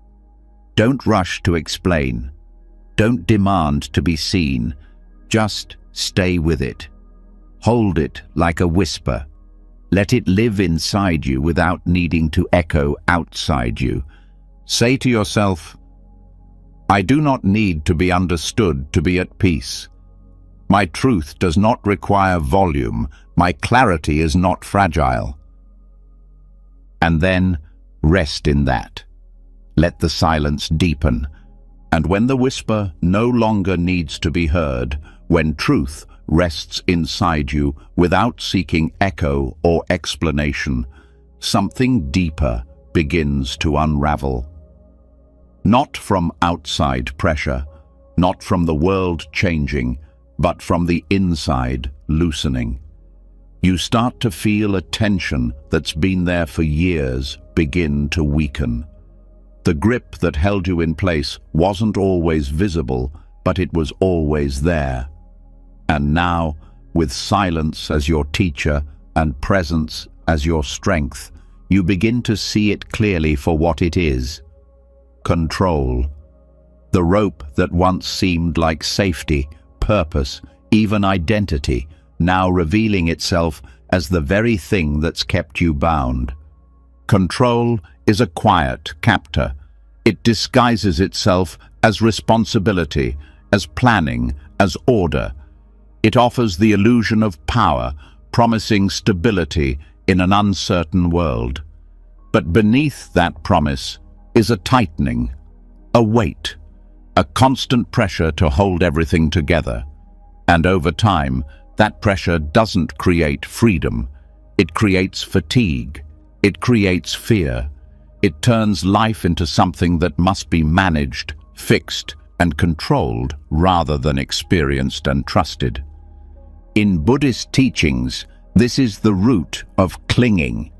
S1: Don't rush to explain. Don't demand to be seen. Just stay with it. Hold it like a whisper. Let it live inside you without needing to echo outside you. Say to yourself, I do not need to be understood to be at peace. My truth does not require volume. My clarity is not fragile. And then rest in that. Let the silence deepen. And when the whisper no longer needs to be heard, when truth rests inside you without seeking echo or explanation, something deeper begins to unravel. Not from outside pressure, not from the world changing, but from the inside loosening. You start to feel a tension that's been there for years begin to weaken. The grip that held you in place wasn't always visible, but it was always there. And now, with silence as your teacher and presence as your strength, you begin to see it clearly for what it is. Control. The rope that once seemed like safety, purpose, even identity, now revealing itself as the very thing that's kept you bound. Control is a quiet captor. It disguises itself as responsibility, as planning, as order. It offers the illusion of power, promising stability in an uncertain world. But beneath that promise is a tightening, a weight, a constant pressure to hold everything together. And over time, that pressure doesn't create freedom. It creates fatigue. It creates fear. It turns life into something that must be managed, fixed, and controlled rather than experienced and trusted. In Buddhist teachings, this is the root of clinging,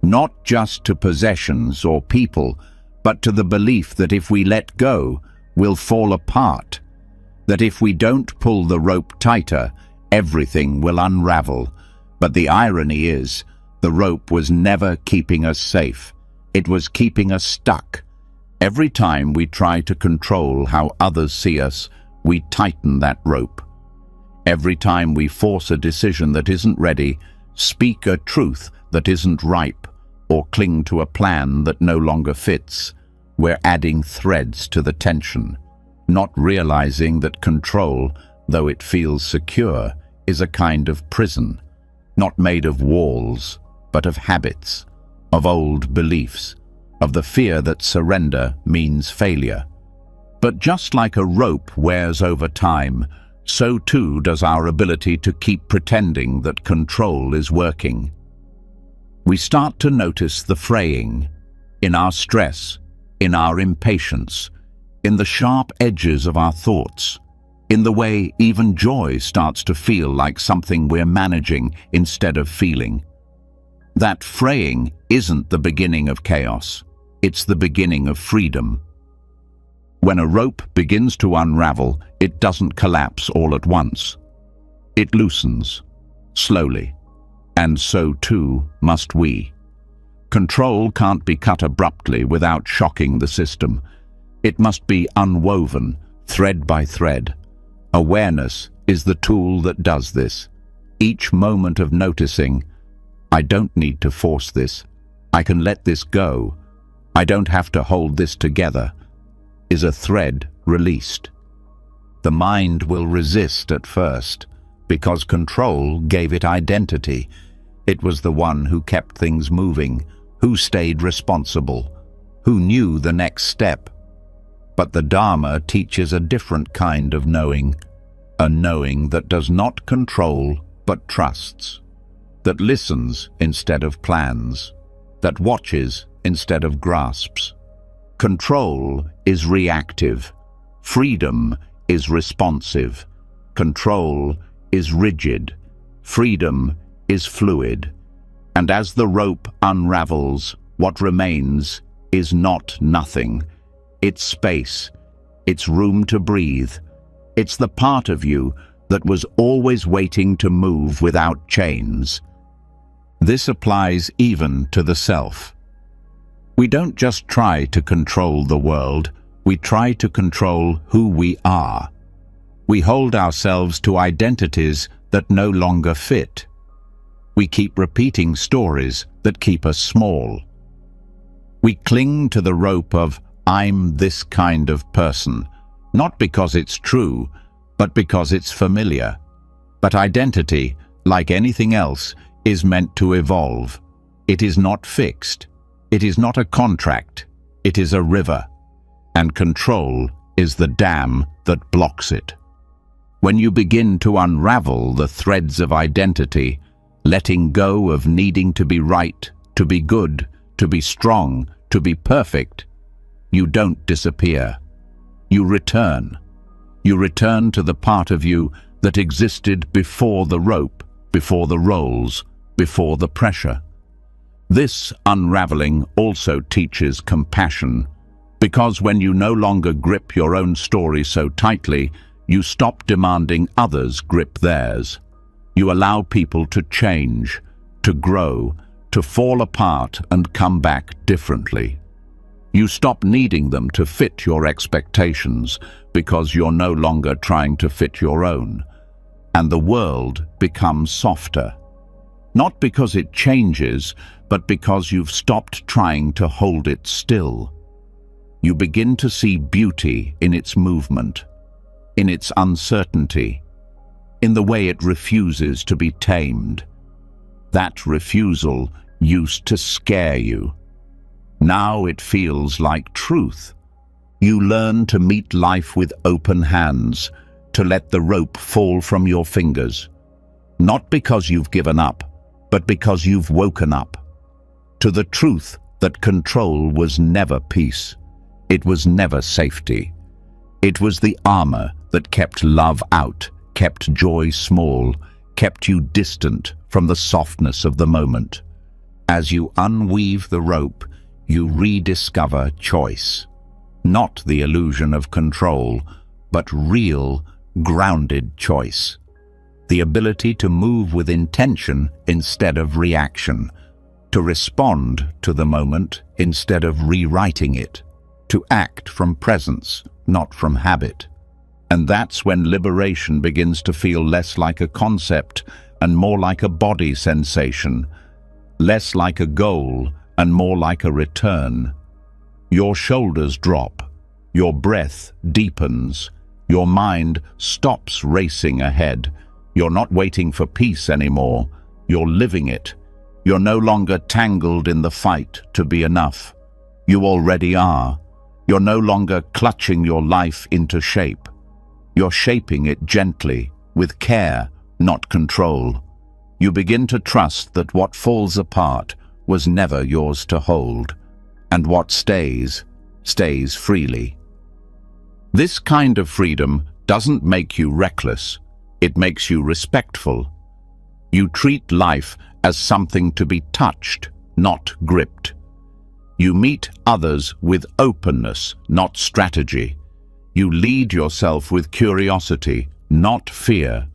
S1: not just to possessions or people, but to the belief that if we let go, we'll fall apart, that if we don't pull the rope tighter, everything will unravel. But the irony is, the rope was never keeping us safe. It was keeping us stuck. Every time we try to control how others see us, we tighten that rope. Every time we force a decision that isn't ready, speak a truth that isn't ripe, or cling to a plan that no longer fits, we're adding threads to the tension, not realizing that control, though it feels secure, is a kind of prison, not made of walls, but of habits, of old beliefs, of the fear that surrender means failure. But just like a rope wears over time, so too does our ability to keep pretending that control is working. We start to notice the fraying in our stress, in our impatience, in the sharp edges of our thoughts, in the way even joy starts to feel like something we're managing instead of feeling. That fraying isn't the beginning of chaos, it's the beginning of freedom. When a rope begins to unravel, it doesn't collapse all at once. It loosens, slowly, and so too must we. Control can't be cut abruptly without shocking the system. It must be unwoven, thread by thread. Awareness is the tool that does this. Each moment of noticing, I don't need to force this, I can let this go, I don't have to hold this together, is a thread released. The mind will resist at first, because control gave it identity. It was the one who kept things moving, who stayed responsible, who knew the next step. But the Dharma teaches a different kind of knowing, a knowing that does not control but trusts, that listens instead of plans, that watches instead of grasps. Control is reactive. Freedom is responsive. Control is rigid. Freedom is fluid. And as the rope unravels, what remains is not nothing. It's space. It's room to breathe. It's the part of you that was always waiting to move without chains. This applies even to the self. We don't just try to control the world, we try to control who we are. We hold ourselves to identities that no longer fit. We keep repeating stories that keep us small. We cling to the rope of, I'm this kind of person, not because it's true, but because it's familiar. But identity, like anything else, is meant to evolve. It is not fixed. It is not a contract. It is a river. And control is the dam that blocks it. When you begin to unravel the threads of identity, letting go of needing to be right, to be good, to be strong, to be perfect, you don't disappear. You return. You return to the part of you that existed before the rope, before the roles, before the pressure. This unraveling also teaches compassion, because when you no longer grip your own story so tightly, you stop demanding others grip theirs. You allow people to change, to grow, to fall apart and come back differently. You stop needing them to fit your expectations because you're no longer trying to fit your own. And the world becomes softer. Not because it changes, but because you've stopped trying to hold it still. You begin to see beauty in its movement, in its uncertainty, in the way it refuses to be tamed. That refusal used to scare you. Now it feels like truth. You learn to meet life with open hands, to let the rope fall from your fingers. Not because you've given up, but because you've woken up. To the truth that control was never peace. It was never safety. It was the armor that kept love out, kept joy small, kept you distant from the softness of the moment. As you unweave the rope, you rediscover choice. Not the illusion of control, but real, grounded choice. The ability to move with intention instead of reaction, to respond to the moment instead of rewriting it, to act from presence, not from habit. And that's when liberation begins to feel less like a concept and more like a body sensation, less like a goal and more like a return. Your shoulders drop, your breath deepens, your mind stops racing ahead. You're not waiting for peace anymore, you're living it. You're no longer tangled in the fight to be enough. You already are. You're no longer clutching your life into shape. You're shaping it gently, with care, not control. You begin to trust that what falls apart was never yours to hold, and what stays, stays freely. This kind of freedom doesn't make you reckless, it makes you respectful. You treat life as something to be touched, not gripped. You meet others with openness, not strategy. You lead yourself with curiosity, not fear.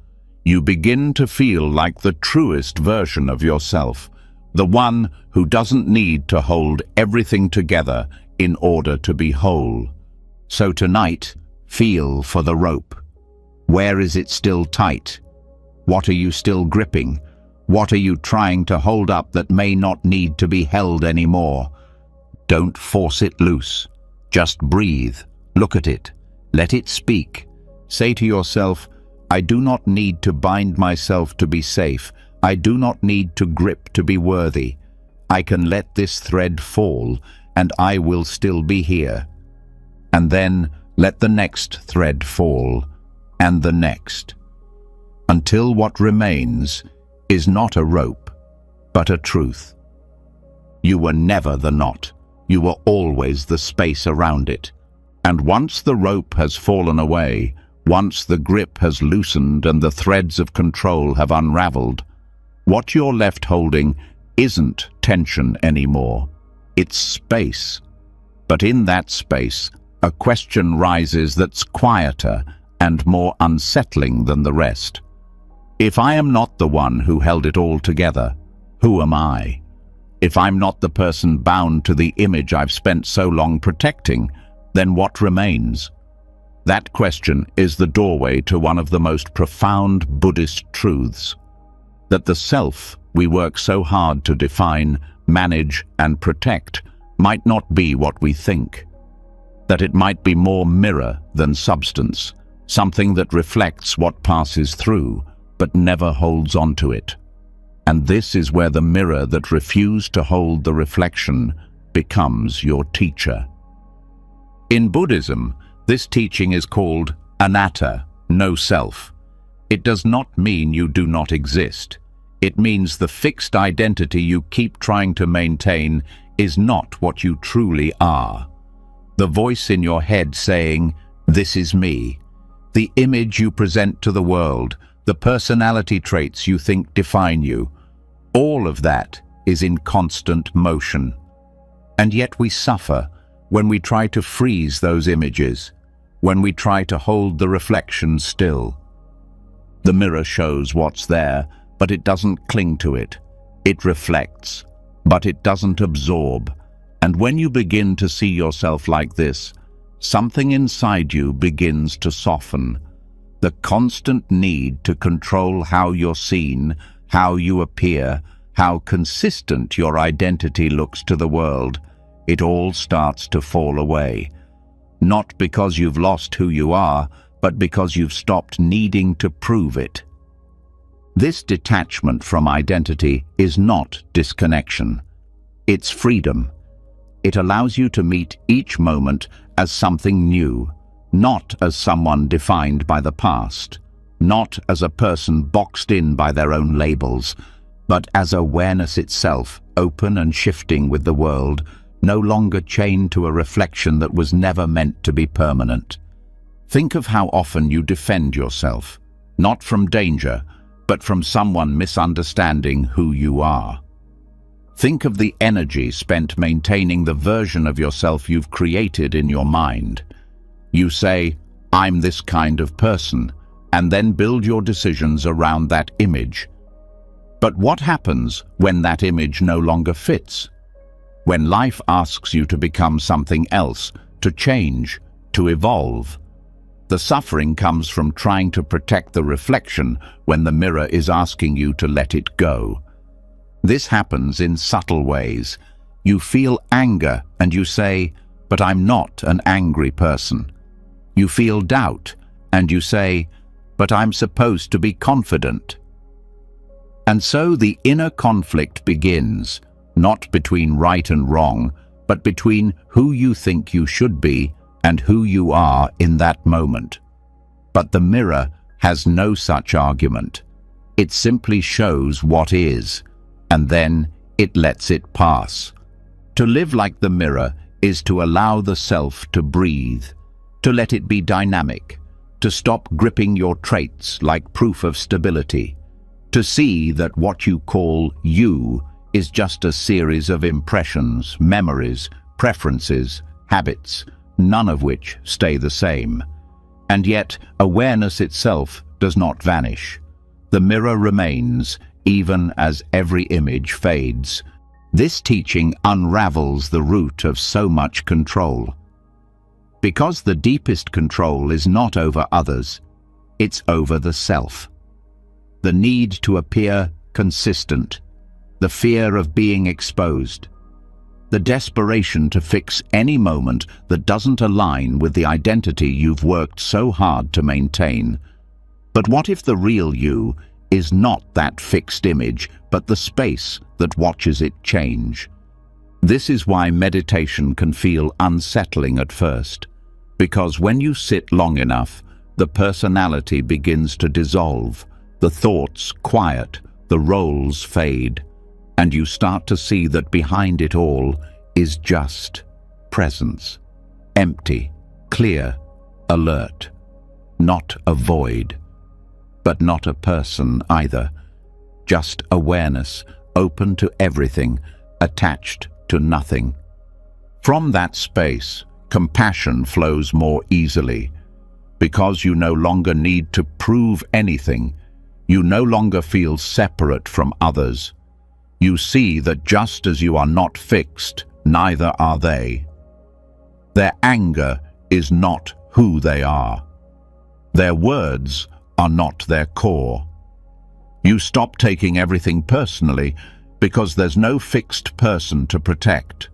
S1: You begin to feel like the truest version of yourself, the one who doesn't need to hold everything together in order to be whole. So tonight, feel for the rope. Where is it still tight? What are you still gripping? What are you trying to hold up that may not need to be held anymore? Don't force it loose. Just breathe, look at it, Let it speak. Say to yourself, I do not need to bind myself to be safe. I do not need to grip to be worthy. I can let this thread fall, and I will still be here. And then let the next thread fall, and the next, until what remains is not a rope, but a truth. You were never the knot. You were always the space around it. And once the rope has fallen away, once the grip has loosened and the threads of control have unraveled, what you're left holding isn't tension anymore. It's space. But in that space, a question rises that's quieter and more unsettling than the rest. If I am not the one who held it all together, who am I? If I'm not the person bound to the image I've spent so long protecting, then what remains? That question is the doorway to one of the most profound Buddhist truths, that the self we work so hard to define, manage, and protect might not be what we think, that it might be more mirror than substance, something that reflects what passes through, but never holds on to it. And this is where the mirror that refused to hold the reflection becomes your teacher. In Buddhism, this teaching is called anatta, no self. It does not mean you do not exist. It means the fixed identity you keep trying to maintain is not what you truly are. The voice in your head saying, "This is me," the image you present to the world, the personality traits you think define you, all of that is in constant motion. And yet we suffer when we try to freeze those images, when we try to hold the reflection still. The mirror shows what's there, but it doesn't cling to it. It reflects, but it doesn't absorb. And when you begin to see yourself like this, something inside you begins to soften. The constant need to control how you're seen, how you appear, how consistent your identity looks to the world, it all starts to fall away. Not because you've lost who you are, but because you've stopped needing to prove it. This detachment from identity is not disconnection. It's freedom. It allows you to meet each moment as something new, not as someone defined by the past, not as a person boxed in by their own labels, but as awareness itself, open and shifting with the world, no longer chained to a reflection that was never meant to be permanent. Think of how often you defend yourself, not from danger, but from someone misunderstanding who you are. Think of the energy spent maintaining the version of yourself you've created in your mind. You say, "I'm this kind of person," and then build your decisions around that image. But what happens when that image no longer fits? When life asks you to become something else, to change, to evolve? The suffering comes from trying to protect the reflection when the mirror is asking you to let it go. This happens in subtle ways. You feel anger and you say, "But I'm not an angry person." You feel doubt and you say, "But I'm supposed to be confident." And so the inner conflict begins, not between right and wrong, but between who you think you should be and who you are in that moment. But the mirror has no such argument. It simply shows what is, and then it lets it pass. To live like the mirror is to allow the self to breathe, to let it be dynamic, to stop gripping your traits like proof of stability, to see that what you call you is just a series of impressions, memories, preferences, habits, none of which stay the same. And yet, awareness itself does not vanish. The mirror remains, even as every image fades. This teaching unravels the root of so much control. Because the deepest control is not over others, it's over the self. The need to appear consistent, the fear of being exposed, the desperation to fix any moment that doesn't align with the identity you've worked so hard to maintain. But what if the real you is not that fixed image, but the space that watches it change? This is why meditation can feel unsettling at first, because when you sit long enough, the personality begins to dissolve, the thoughts quiet, the roles fade, and you start to see that behind it all is just presence, empty, clear, alert, not a void, but not a person either, just awareness, open to everything, attached to nothing. From that space, compassion flows more easily, because you no longer need to prove anything. You no longer feel separate from others. You see that just as you are not fixed, neither are they. Their anger is not who they are. Their words are not their core. You stop taking everything personally because there's no fixed person to protect.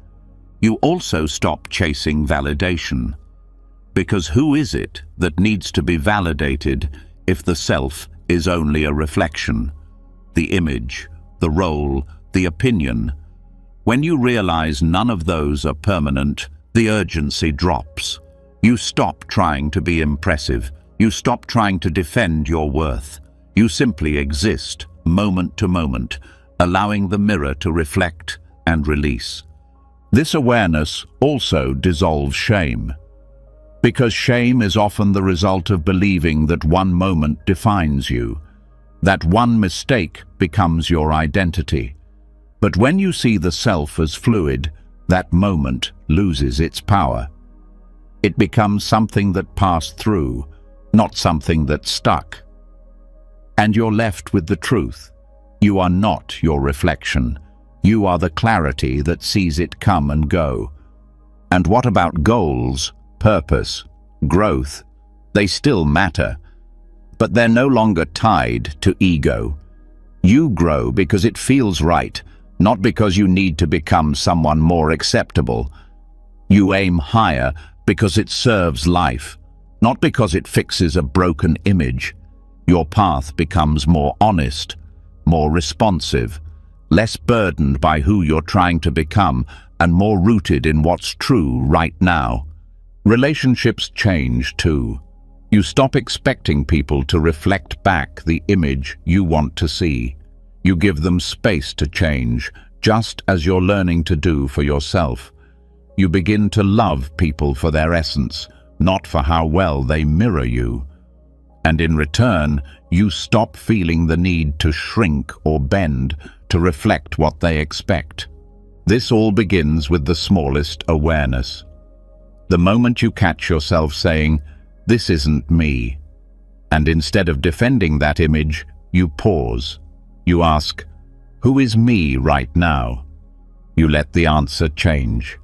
S1: You also stop chasing validation, because who is it that needs to be validated if the self is only a reflection? The image, the role, the opinion. When you realize none of those are permanent, the urgency drops. You stop trying to be impressive. You stop trying to defend your worth. You simply exist, moment to moment, allowing the mirror to reflect and release. This awareness also dissolves shame, because shame is often the result of believing that one moment defines you, that one mistake becomes your identity. But when you see the self as fluid, that moment loses its power. It becomes something that passed through, not something that stuck. And you're left with the truth. You are not your reflection. You are the clarity that sees it come and go. And what about goals, purpose, growth? They still matter, but they're no longer tied to ego. You grow because it feels right, not because you need to become someone more acceptable. You aim higher because it serves life, not because it fixes a broken image. Your path becomes more honest, more responsive, less burdened by who you're trying to become, and more rooted in what's true right now. Relationships change too. You stop expecting people to reflect back the image you want to see. You give them space to change, just as you're learning to do for yourself. You begin to love people for their essence, not for how well they mirror you. And in return, you stop feeling the need to shrink or bend to reflect what they expect. This all begins with the smallest awareness. The moment you catch yourself saying, "This isn't me," and instead of defending that image, you pause. You ask, "Who is me right now?" You let the answer change.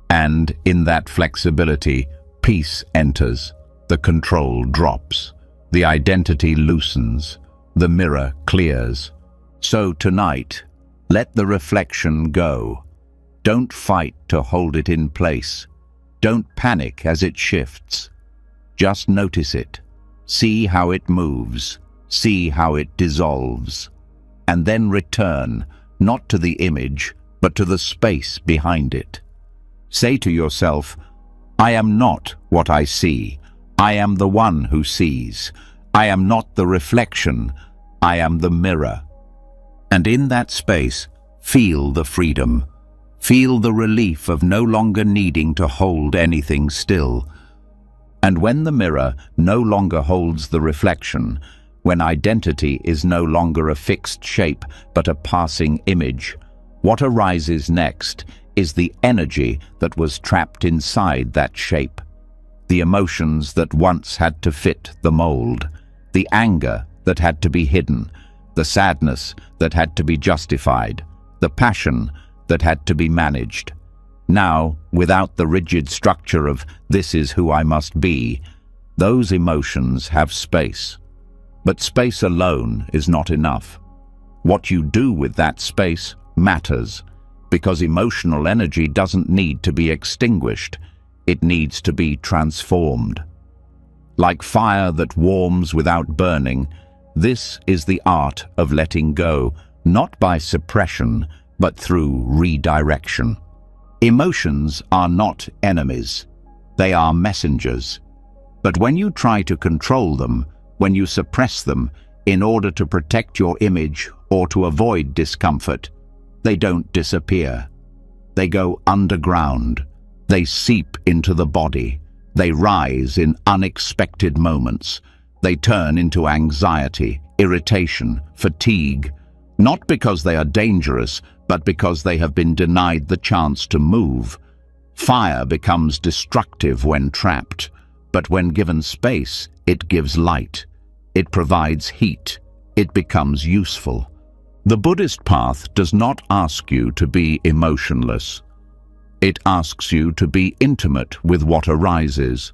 S1: And in that flexibility, peace enters. The control drops. The identity loosens. The mirror clears. So tonight, let the reflection go. Don't fight to hold it in place. Don't panic as it shifts. Just notice it. See how it moves. See how it dissolves. And then return, not to the image, but to the space behind it. Say to yourself, "I am not what I see. I am the one who sees. I am not the reflection. I am the mirror." And in that space, feel the freedom. Feel the relief of no longer needing to hold anything still. And when the mirror no longer holds the reflection, when identity is no longer a fixed shape but a passing image, what arises next is the energy that was trapped inside that shape, the emotions that once had to fit the mold, the anger that had to be hidden, the sadness that had to be justified, the passion that had to be managed. Now, without the rigid structure of "this is who I must be," those emotions have space. But space alone is not enough. What you do with that space matters, because emotional energy doesn't need to be extinguished. It needs to be transformed. Like fire that warms without burning, this is the art of letting go, not by suppression, but through redirection. Emotions are not enemies. They are messengers. But when you try to control them, when you suppress them in order to protect your image or to avoid discomfort, they don't disappear. They go underground. They seep into the body. They rise in unexpected moments. They turn into anxiety, irritation, fatigue, not because they are dangerous, but because they have been denied the chance to move. Fire becomes destructive when trapped, but when given space, it gives light. It provides heat. It becomes useful. The Buddhist path does not ask you to be emotionless. It asks you to be intimate with what arises,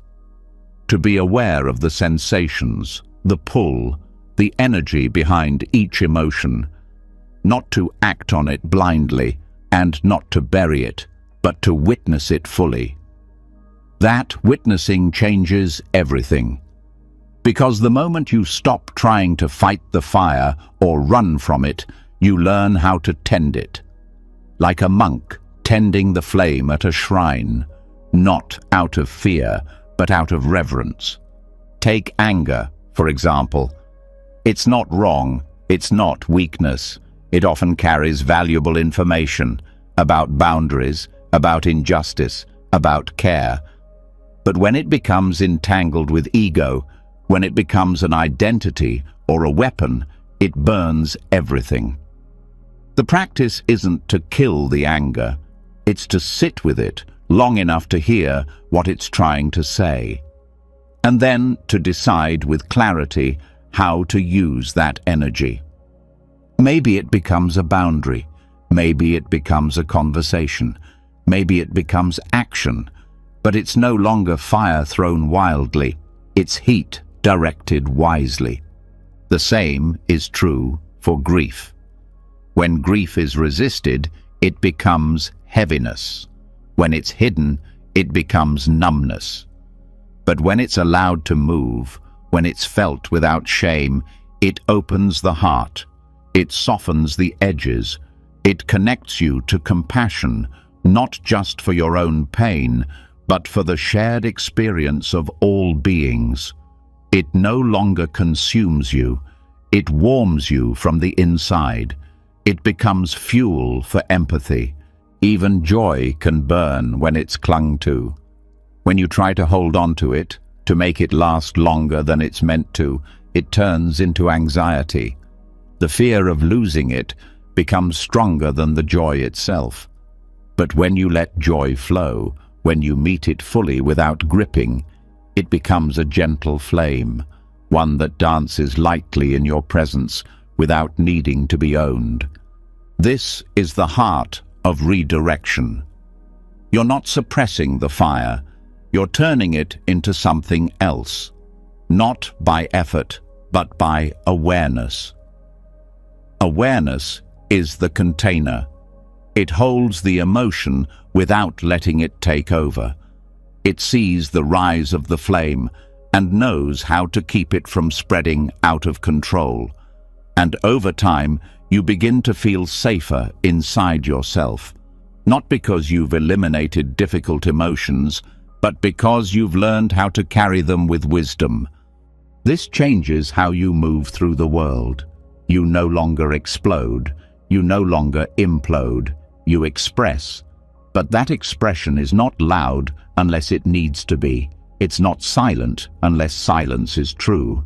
S1: to be aware of the sensations, the pull, the energy behind each emotion, not to act on it blindly and not to bury it, but to witness it fully. That witnessing changes everything. Because the moment you stop trying to fight the fire or run from it, you learn how to tend it. Like a monk tending the flame at a shrine, not out of fear, but out of reverence. Take anger, for example. It's not wrong, it's not weakness. It often carries valuable information about boundaries, about injustice, about care. But when it becomes entangled with ego, when it becomes an identity or a weapon, it burns everything. The practice isn't to kill the anger, it's to sit with it long enough to hear what it's trying to say, and then to decide with clarity how to use that energy. Maybe it becomes a boundary, maybe it becomes a conversation, maybe it becomes action, but it's no longer fire thrown wildly, it's heat directed wisely. The same is true for grief. When grief is resisted, it becomes heaviness. When it's hidden, it becomes numbness. But when it's allowed to move, when it's felt without shame, it opens the heart. It softens the edges. It connects you to compassion, not just for your own pain, but for the shared experience of all beings. It no longer consumes you. It warms you from the inside. It becomes fuel for empathy. Even joy can burn when it's clung to. When you try to hold on to it, to make it last longer than it's meant to, it turns into anxiety. The fear of losing it becomes stronger than the joy itself. But when you let joy flow, when you meet it fully without gripping, it becomes a gentle flame, one that dances lightly in your presence without needing to be owned. This is the heart of redirection. You're not suppressing the fire, you're turning it into something else, not by effort, but by awareness. Awareness is the container. It holds the emotion without letting it take over. It sees the rise of the flame and knows how to keep it from spreading out of control. And over time, you begin to feel safer inside yourself, not because you've eliminated difficult emotions, but because you've learned how to carry them with wisdom. This changes how you move through the world. You no longer explode, you no longer implode, you express. But that expression is not loud unless it needs to be. It's not silent unless silence is true.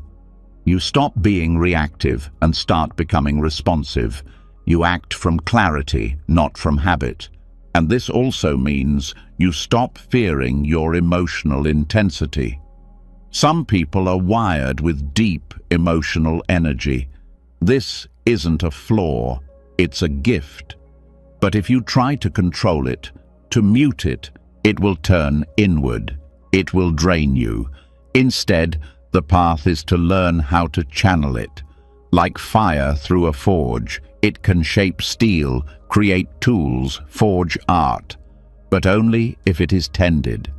S1: You stop being reactive and start becoming responsive. You act from clarity, not from habit. And this also means you stop fearing your emotional intensity. Some people are wired with deep emotional energy. This isn't a flaw, it's a gift. But if you try to control it, to mute it, it will turn inward. It will drain you. Instead, the path is to learn how to channel it. Like fire through a forge, It can shape steel, create tools, forge art, but only if it is tended.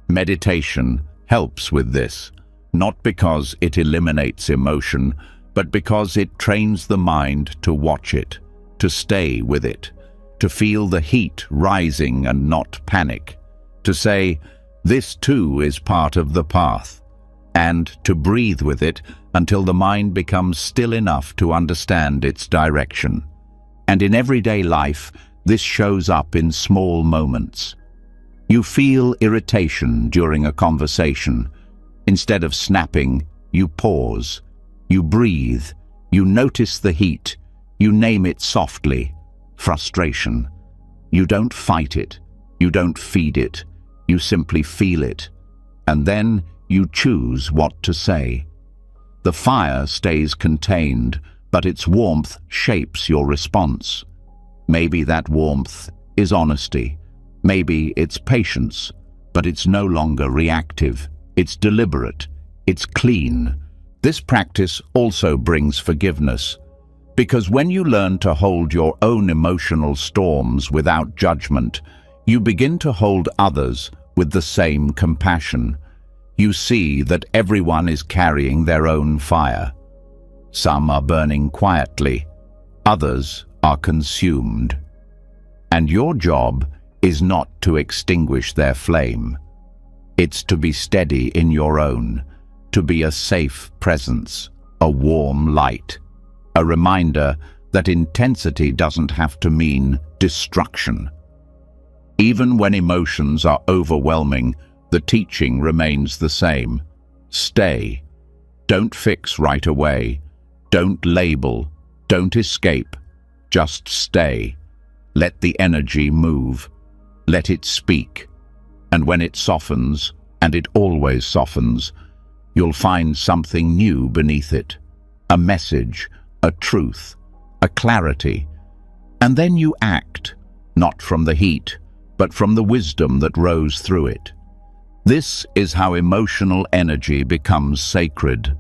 S1: Meditation helps with this, not because it eliminates emotion, but because it trains the mind to watch it, to stay with it, to feel the heat rising and not panic, to say, "This too is part of the path," and to breathe with it until the mind becomes still enough to understand its direction. And in everyday life, this shows up in small moments. You feel irritation during a conversation. Instead of snapping, you pause. You breathe. You notice the heat. You name it softly. Frustration. You don't fight it. You don't feed it. You simply feel it. And then you choose what to say. The fire stays contained, but its warmth shapes your response. Maybe that warmth is honesty. Maybe it's patience, but it's no longer reactive. It's deliberate. It's clean. This practice also brings forgiveness, because when you learn to hold your own emotional storms without judgment, you begin to hold others with the same compassion. You see that everyone is carrying their own fire. Some are burning quietly, others are consumed. And your job is not to extinguish their flame. It's to be steady in your own, to be a safe presence, a warm light, a reminder that intensity doesn't have to mean destruction. Even when emotions are overwhelming, the teaching remains the same. Stay. Don't fix right away. Don't label. Don't escape. Just stay. Let the energy move. Let it speak. And when it softens, and it always softens, you'll find something new beneath it. A message, a truth, a clarity. And then you act, not from the heat, but from the wisdom that rose through it. This is how emotional energy becomes sacred,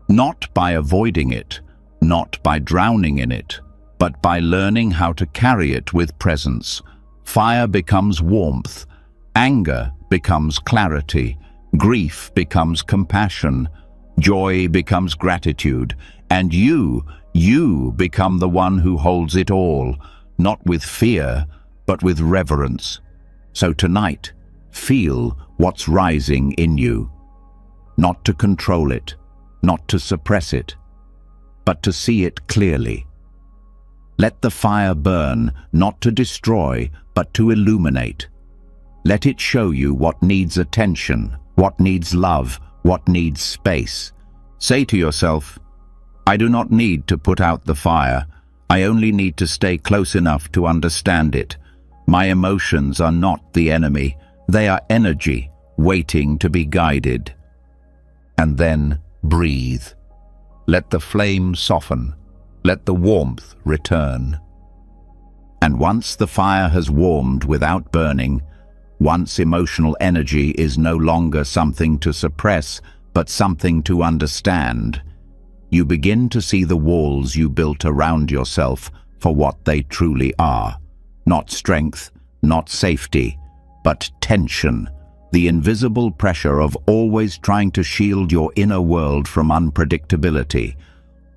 S1: not by avoiding it, not by drowning in it, but by learning how to carry it with presence. Fire becomes warmth, anger becomes clarity, grief becomes compassion, joy becomes gratitude, and you become the one who holds it all, not with fear, but with reverence. So tonight, feel what's rising in you. Not to control it, not to suppress it, but to see it clearly. Let the fire burn, not to destroy, but to illuminate. Let it show you what needs attention, what needs love, what needs space. Say to yourself, "I do not need to put out the fire. I only need to stay close enough to understand it. My emotions are not the enemy. They are energy, waiting to be guided." And then breathe. Let the flame soften. Let the warmth return. And once the fire has warmed without burning, once emotional energy is no longer something to suppress, but something to understand, you begin to see the walls you built around yourself for what they truly are. Not strength, not safety, but tension, the invisible pressure of always trying to shield your inner world from unpredictability.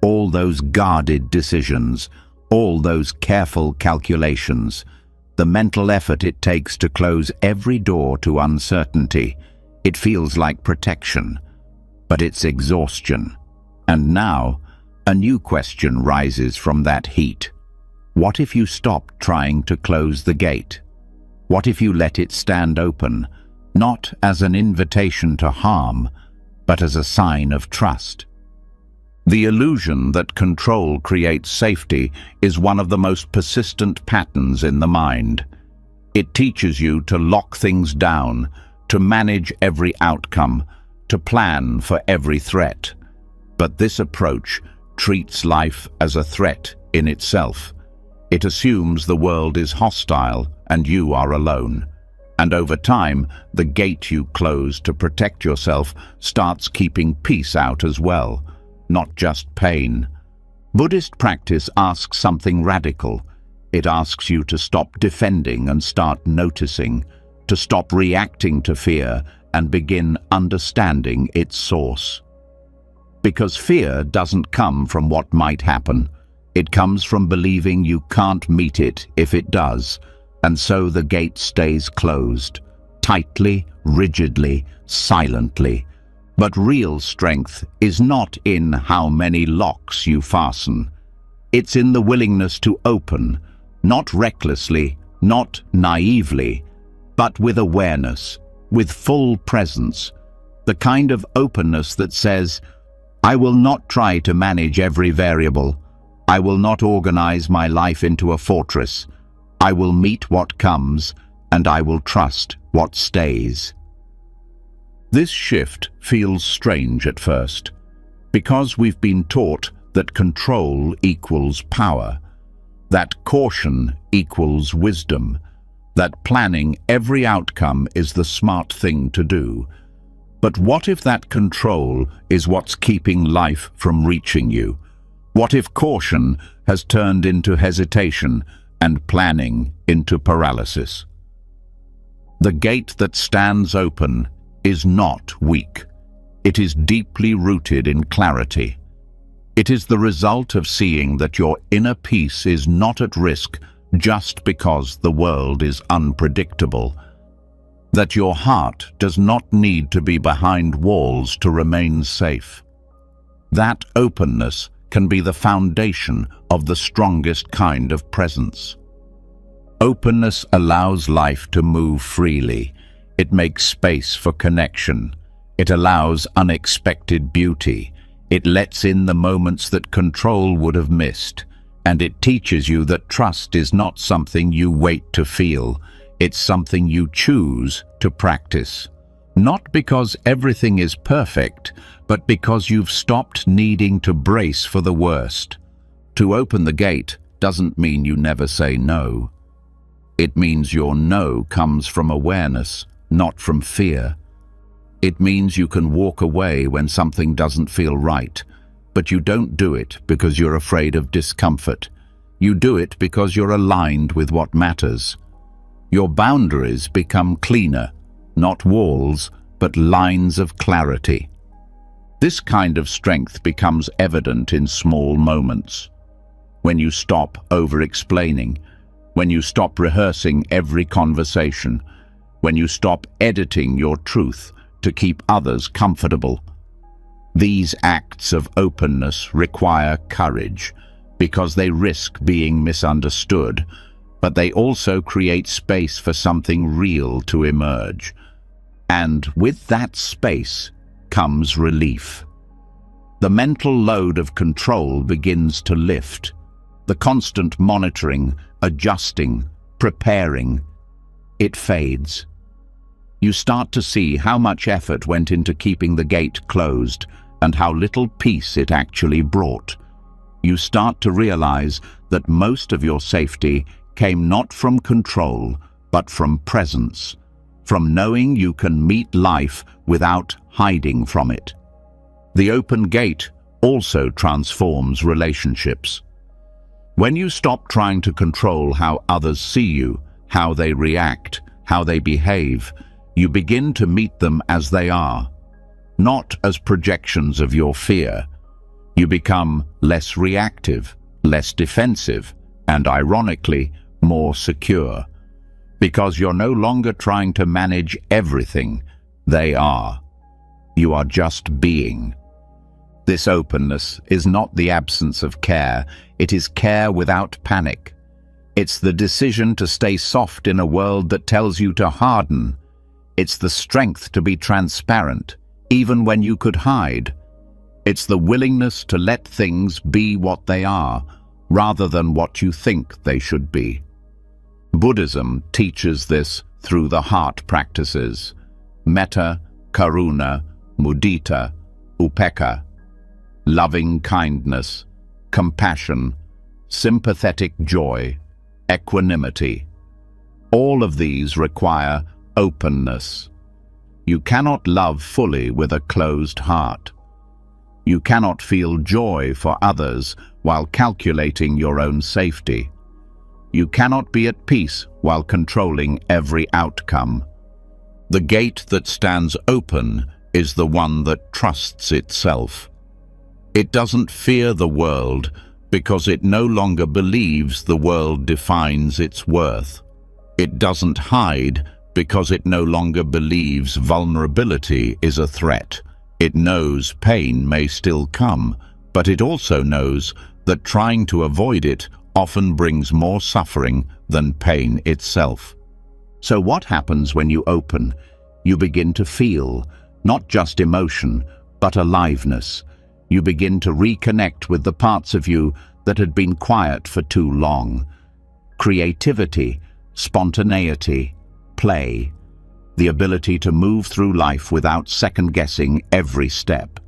S1: All those guarded decisions, all those careful calculations, the mental effort it takes to close every door to uncertainty. It feels like protection, but it's exhaustion. And now, a new question rises from that heat. What if you stopped trying to close the gate? What if you let it stand open, not as an invitation to harm, but as a sign of trust? The illusion that control creates safety is one of the most persistent patterns in the mind. It teaches you to lock things down, to manage every outcome, to plan for every threat. But this approach treats life as a threat in itself. It assumes the world is hostile and you are alone. And over time, the gate you close to protect yourself starts keeping peace out as well. Not just pain. Buddhist practice asks something radical. It asks you to stop defending and start noticing, to stop reacting to fear and begin understanding its source. Because fear doesn't come from what might happen. It comes from believing you can't meet it if it does, and so the gate stays closed, tightly, rigidly, silently. But real strength is not in how many locks you fasten. It's in the willingness to open, not recklessly, not naively, but with awareness, with full presence, the kind of openness that says, I will not try to manage every variable. I will not organize my life into a fortress. I will meet what comes, and I will trust what stays. This shift feels strange at first, because we've been taught that control equals power, that caution equals wisdom, that planning every outcome is the smart thing to do. But what if that control is what's keeping life from reaching you? What if caution has turned into hesitation and planning into paralysis? The gate that stands open is not weak. It is deeply rooted in clarity. It is the result of seeing that your inner peace is not at risk just because the world is unpredictable, that your heart does not need to be behind walls to remain safe. That openness can be the foundation of the strongest kind of presence. Openness allows life to move freely. It makes space for connection. It allows unexpected beauty. It lets in the moments that control would have missed. And it teaches you that trust is not something you wait to feel. It's something you choose to practice. Not because everything is perfect, but because you've stopped needing to brace for the worst. To open the gate doesn't mean you never say no. It means your no comes from awareness, not from fear. It means you can walk away when something doesn't feel right, but you don't do it because you're afraid of discomfort. You do it because you're aligned with what matters. Your boundaries become cleaner, not walls, but lines of clarity. This kind of strength becomes evident in small moments. When you stop over-explaining, when you stop rehearsing every conversation, when you stop editing your truth to keep others comfortable. These acts of openness require courage because they risk being misunderstood, but they also create space for something real to emerge. And with that space comes relief. The mental load of control begins to lift. The constant monitoring, adjusting, preparing, it fades. You start to see how much effort went into keeping the gate closed and how little peace it actually brought. You start to realize that most of your safety came not from control, but from presence, from knowing you can meet life without hiding from it. The open gate also transforms relationships. When you stop trying to control how others see you, how they react, how they behave, you begin to meet them as they are, not as projections of your fear. You become less reactive, less defensive, and ironically, more secure, because you're no longer trying to manage everything. They are. You are just being. This openness is not the absence of care, it is care without panic. It's the decision to stay soft in a world that tells you to harden. It's the strength to be transparent, even when you could hide. It's the willingness to let things be what they are, rather than what you think they should be. Buddhism teaches this through the heart practices: metta, karuna, mudita, upekkha, loving kindness, compassion, sympathetic joy, equanimity. All of these require openness. You cannot love fully with a closed heart. You cannot feel joy for others while calculating your own safety. You cannot be at peace while controlling every outcome. The gate that stands open is the one that trusts itself. It doesn't fear the world because it no longer believes the world defines its worth. It doesn't hide because it no longer believes vulnerability is a threat. It knows pain may still come, but it also knows that trying to avoid it often brings more suffering than pain itself. So what happens when you open? You begin to feel, not just emotion, but aliveness. You begin to reconnect with the parts of you that had been quiet for too long. Creativity, spontaneity, play, the ability to move through life without second-guessing every step.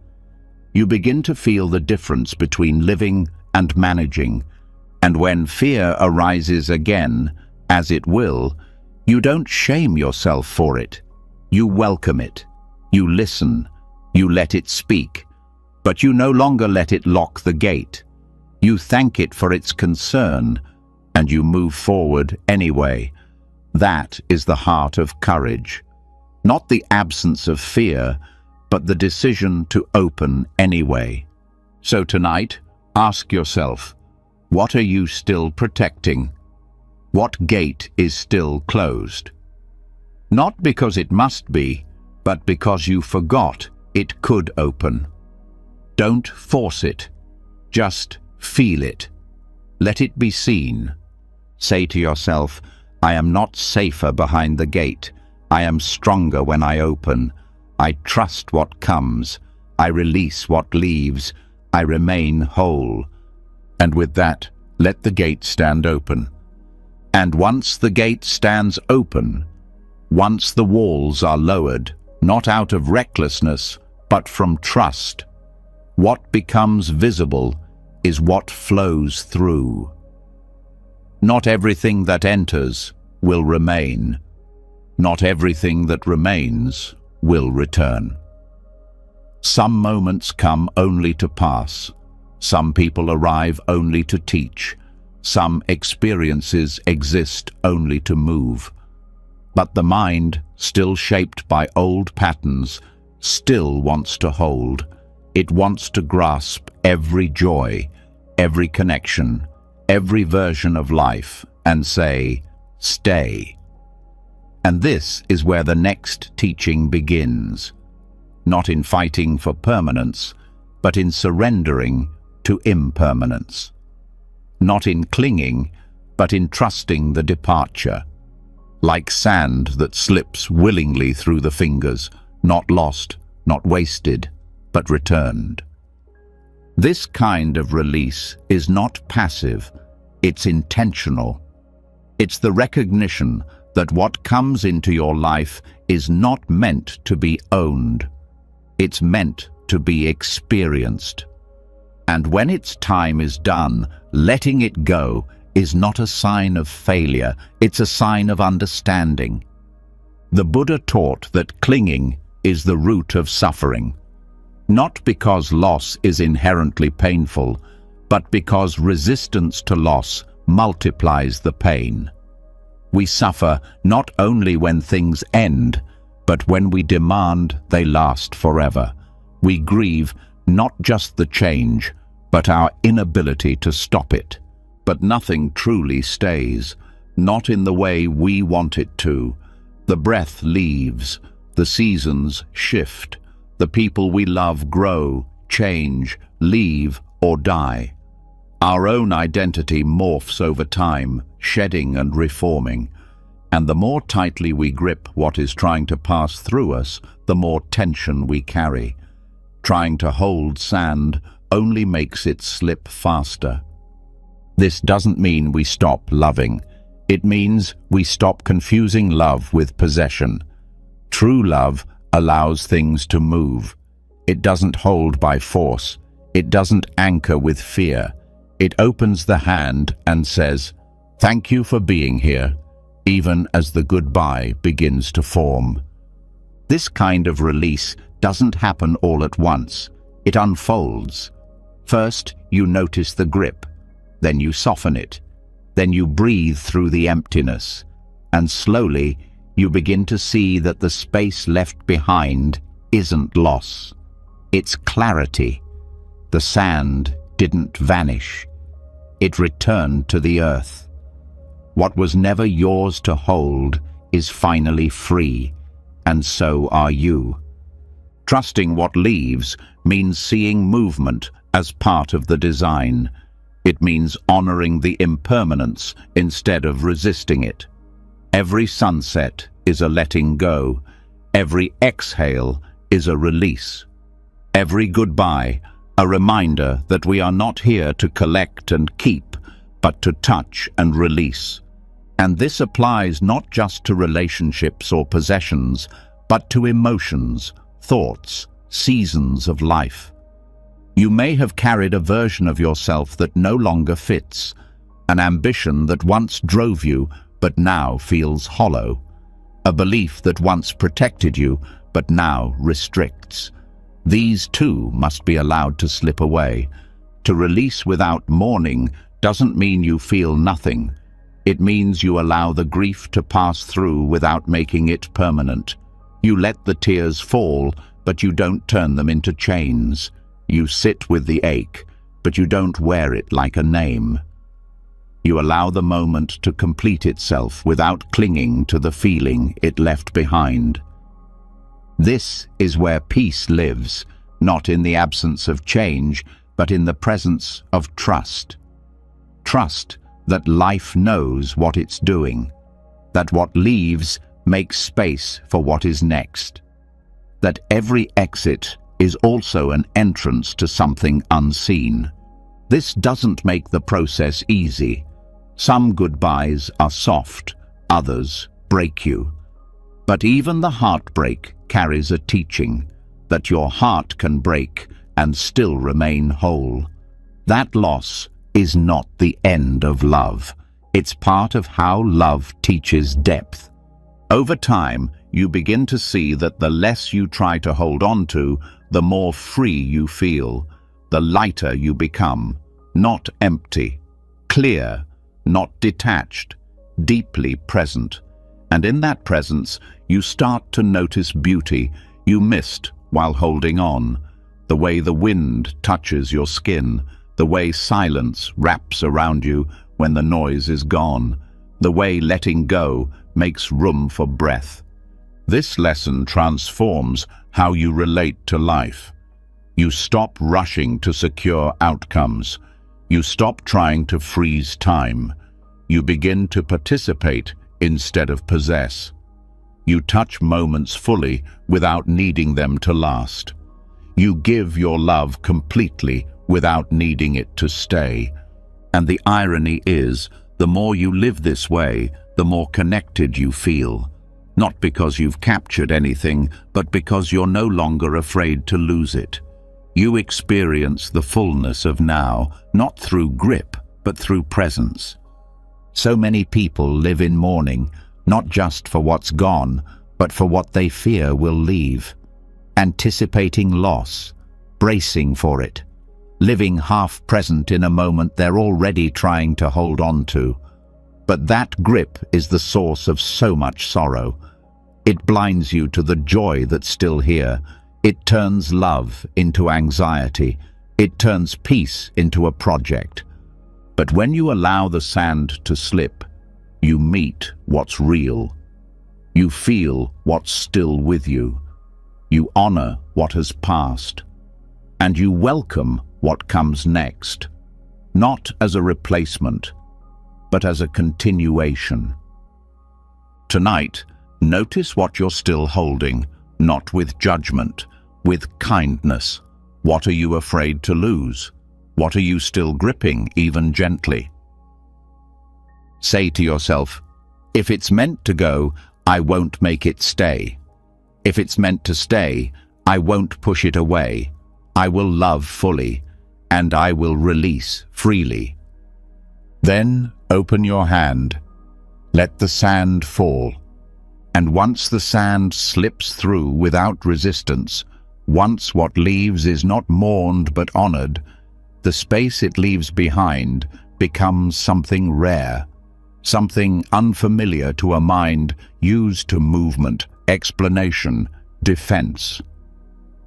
S1: You begin to feel the difference between living and managing, and when fear arises again, as it will, you don't shame yourself for it. You welcome it. You listen. You let it speak. But you no longer let it lock the gate. You thank it for its concern, and you move forward anyway. That is the heart of courage. Not the absence of fear, but the decision to open anyway. So tonight, ask yourself, what are you still protecting? What gate is still closed? Not because it must be, but because you forgot it could open. Don't force it. Just feel it. Let it be seen. Say to yourself, I am not safer behind the gate. I am stronger when I open. I trust what comes. I release what leaves. I remain whole. And with that, let the gate stand open. And once the gate stands open, once the walls are lowered, not out of recklessness, but from trust, what becomes visible is what flows through. Not everything that enters will remain. Not everything that remains will return. Some moments come only to pass. Some people arrive only to teach. Some experiences exist only to move. But the mind, still shaped by old patterns, still wants to hold. It wants to grasp every joy, every connection, every version of life, and say, stay. And this is where the next teaching begins. Not in fighting for permanence, but in surrendering to impermanence. Not in clinging, but in trusting the departure. Like sand that slips willingly through the fingers, not lost, not wasted, but returned. This kind of release is not passive, it's intentional. It's the recognition that what comes into your life is not meant to be owned. It's meant to be experienced. And when its time is done, letting it go is not a sign of failure, it's a sign of understanding. The Buddha taught that clinging is the root of suffering. Not because loss is inherently painful, but because resistance to loss multiplies the pain. We suffer not only when things end, but when we demand they last forever. We grieve not just the change, but our inability to stop it. But nothing truly stays, not in the way we want it to. The breath leaves, the seasons shift, the people we love grow, change, leave, or die. Our own identity morphs over time, shedding and reforming. And the more tightly we grip what is trying to pass through us, the more tension we carry. Trying to hold sand only makes it slip faster. This doesn't mean we stop loving. It means we stop confusing love with possession. True love allows things to move. It doesn't hold by force. It doesn't anchor with fear. It opens the hand and says, "Thank you for being here," even as the goodbye begins to form. This kind of release doesn't happen all at once. It unfolds. First, you notice the grip, then you soften it, then you breathe through the emptiness, and slowly you begin to see that the space left behind isn't loss. It's clarity. The sand didn't vanish. It returned to the earth. What was never yours to hold is finally free, and so are you. Trusting what leaves means seeing movement as part of the design. It means honoring the impermanence instead of resisting it. Every sunset is a letting go. Every exhale is a release. Every goodbye, a reminder that we are not here to collect and keep, but to touch and release. And this applies not just to relationships or possessions, but to emotions, thoughts, seasons of life. You may have carried a version of yourself that no longer fits, an ambition that once drove you but now feels hollow, a belief that once protected you but now restricts. These too must be allowed to slip away. To release without mourning doesn't mean you feel nothing. It means you allow the grief to pass through without making it permanent. You let the tears fall, but you don't turn them into chains. You sit with the ache, but you don't wear it like a name. You allow the moment to complete itself without clinging to the feeling it left behind. This is where peace lives, not in the absence of change, but in the presence of trust. Trust that life knows what it's doing, that what leaves makes space for what is next, that every exit is also an entrance to something unseen. This doesn't make the process easy. Some goodbyes are soft, others break you. But even the heartbreak carries a teaching that your heart can break and still remain whole. That loss is not the end of love. It's part of how love teaches depth. Over time, you begin to see that the less you try to hold on to, the more free you feel, the lighter you become, not empty, clear, not detached, deeply present. And in that presence, you start to notice beauty you missed while holding on, the way the wind touches your skin, the way silence wraps around you when the noise is gone, the way letting go makes room for breath. This lesson transforms how you relate to life. You stop rushing to secure outcomes. You stop trying to freeze time. You begin to participate instead of possess. You touch moments fully without needing them to last. You give your love completely without needing it to stay. And the irony is, the more you live this way, the more connected you feel. Not because you've captured anything, but because you're no longer afraid to lose it. You experience the fullness of now, not through grip, but through presence. So many people live in mourning, not just for what's gone, but for what they fear will leave. Anticipating loss, bracing for it, living half present in a moment they're already trying to hold on to. But that grip is the source of so much sorrow. It blinds you to the joy that's still here. It turns love into anxiety. It turns peace into a project. But when you allow the sand to slip, you meet what's real. You feel what's still with you. You honor what has passed. And you welcome what comes next, not as a replacement, but as a continuation. Tonight, notice what you're still holding, not with judgment, with kindness. What are you afraid to lose? What are you still gripping, even gently? Say to yourself, if it's meant to go, I won't make it stay. If it's meant to stay, I won't push it away. I will love fully, and I will release freely. Then open your hand. Let the sand fall. And once the sand slips through without resistance, once what leaves is not mourned but honored, the space it leaves behind becomes something rare, something unfamiliar to a mind used to movement, explanation, defense.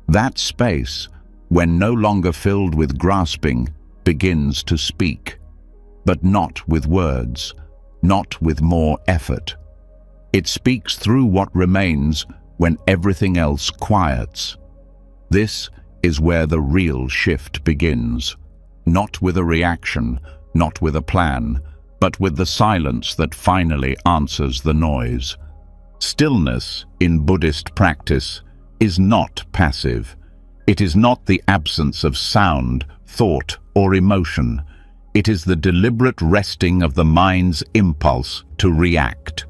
S1: That space, when no longer filled with grasping, begins to speak, but not with words, not with more effort. It speaks through what remains when everything else quiets. This is where the real shift begins, not with a reaction, not with a plan, but with the silence that finally answers the noise. Stillness in Buddhist practice is not passive. It is not the absence of sound, thought, or emotion. It is the deliberate resting of the mind's impulse to react.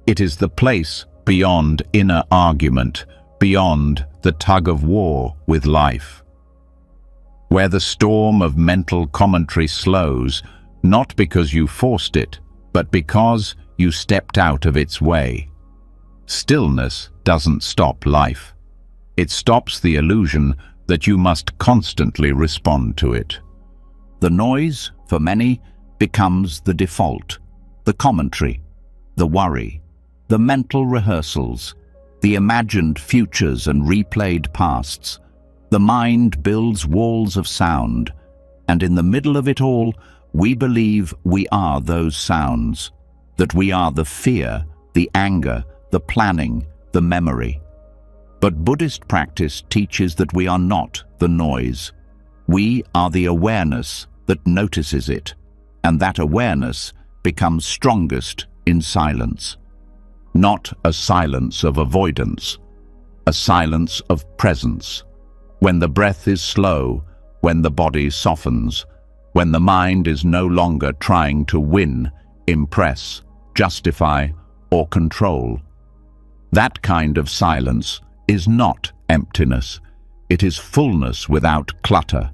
S1: It is the place beyond inner argument, beyond the tug-of-war with life, where the storm of mental commentary slows, not because you forced it, but because you stepped out of its way. Stillness doesn't stop life. It stops the illusion that you must constantly respond to it. The noise, for many, becomes the default, the commentary, the worry, the mental rehearsals, the imagined futures and replayed pasts. The mind builds walls of sound, and in the middle of it all, we believe we are those sounds, that we are the fear, the anger, the planning, the memory. But Buddhist practice teaches that we are not the noise. We are the awareness that notices it, and that awareness becomes strongest in silence. Not a silence of avoidance, a silence of presence. When the breath is slow, when the body softens, when the mind is no longer trying to win, impress, justify, or control. That kind of silence is not emptiness. It is fullness without clutter.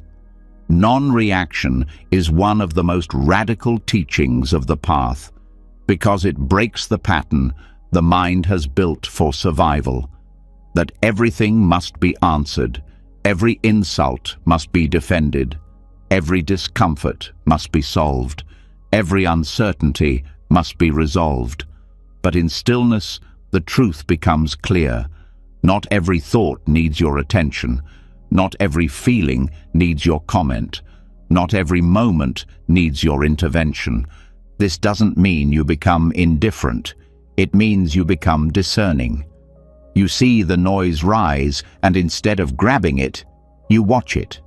S1: Non-reaction is one of the most radical teachings of the path, because it breaks the pattern the mind has built for survival, that everything must be answered, every insult must be defended, every discomfort must be solved, every uncertainty must be resolved. But in stillness, the truth becomes clear. Not every thought needs your attention. Not every feeling needs your comment. Not every moment needs your intervention. This doesn't mean you become indifferent. It means you become discerning. You see the noise rise, and instead of grabbing it, you watch it.